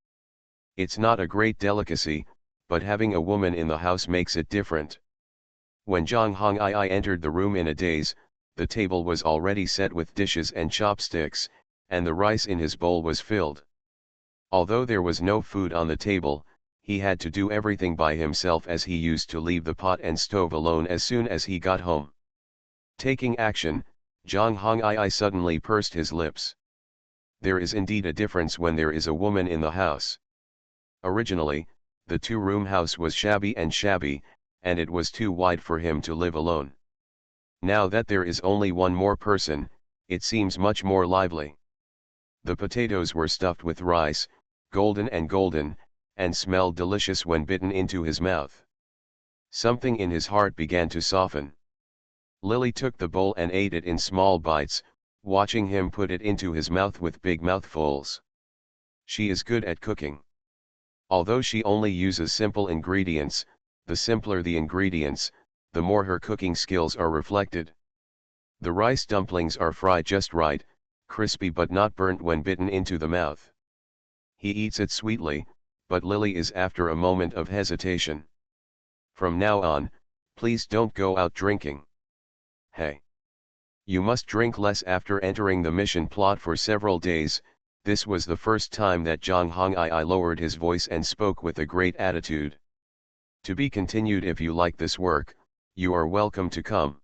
It's not a great delicacy, but having a woman in the house makes it different. When Jong Hongi entered the room in a daze, the table was already set with dishes and chopsticks, and the rice in his bowl was filled. Although there was no food on the table, he had to do everything by himself as he used to leave the pot and stove alone as soon as he got home. Taking action, Jong Hongi suddenly pursed his lips. There is indeed a difference when there is a woman in the house. Originally, the two-room house was shabby, and it was too wide for him to live alone. Now that there is only one more person, it seems much more lively. The potatoes were stuffed with rice, golden, and smelled delicious when bitten into his mouth. Something in his heart began to soften. Lily took the bowl and ate it in small bites, watching him put it into his mouth with big mouthfuls. She is good at cooking. Although she only uses simple ingredients, the simpler the ingredients, the more her cooking skills are reflected. The rice dumplings are fried just right, crispy but not burnt when bitten into the mouth. He eats it sweetly, but Lily is after a moment of hesitation. From now on, please don't go out drinking. Hey. You must drink less. After entering the mission plot for several days, this was the first time that Jong Hongi lowered his voice and spoke with a great attitude. To be continued. If you like this work, you are welcome to come.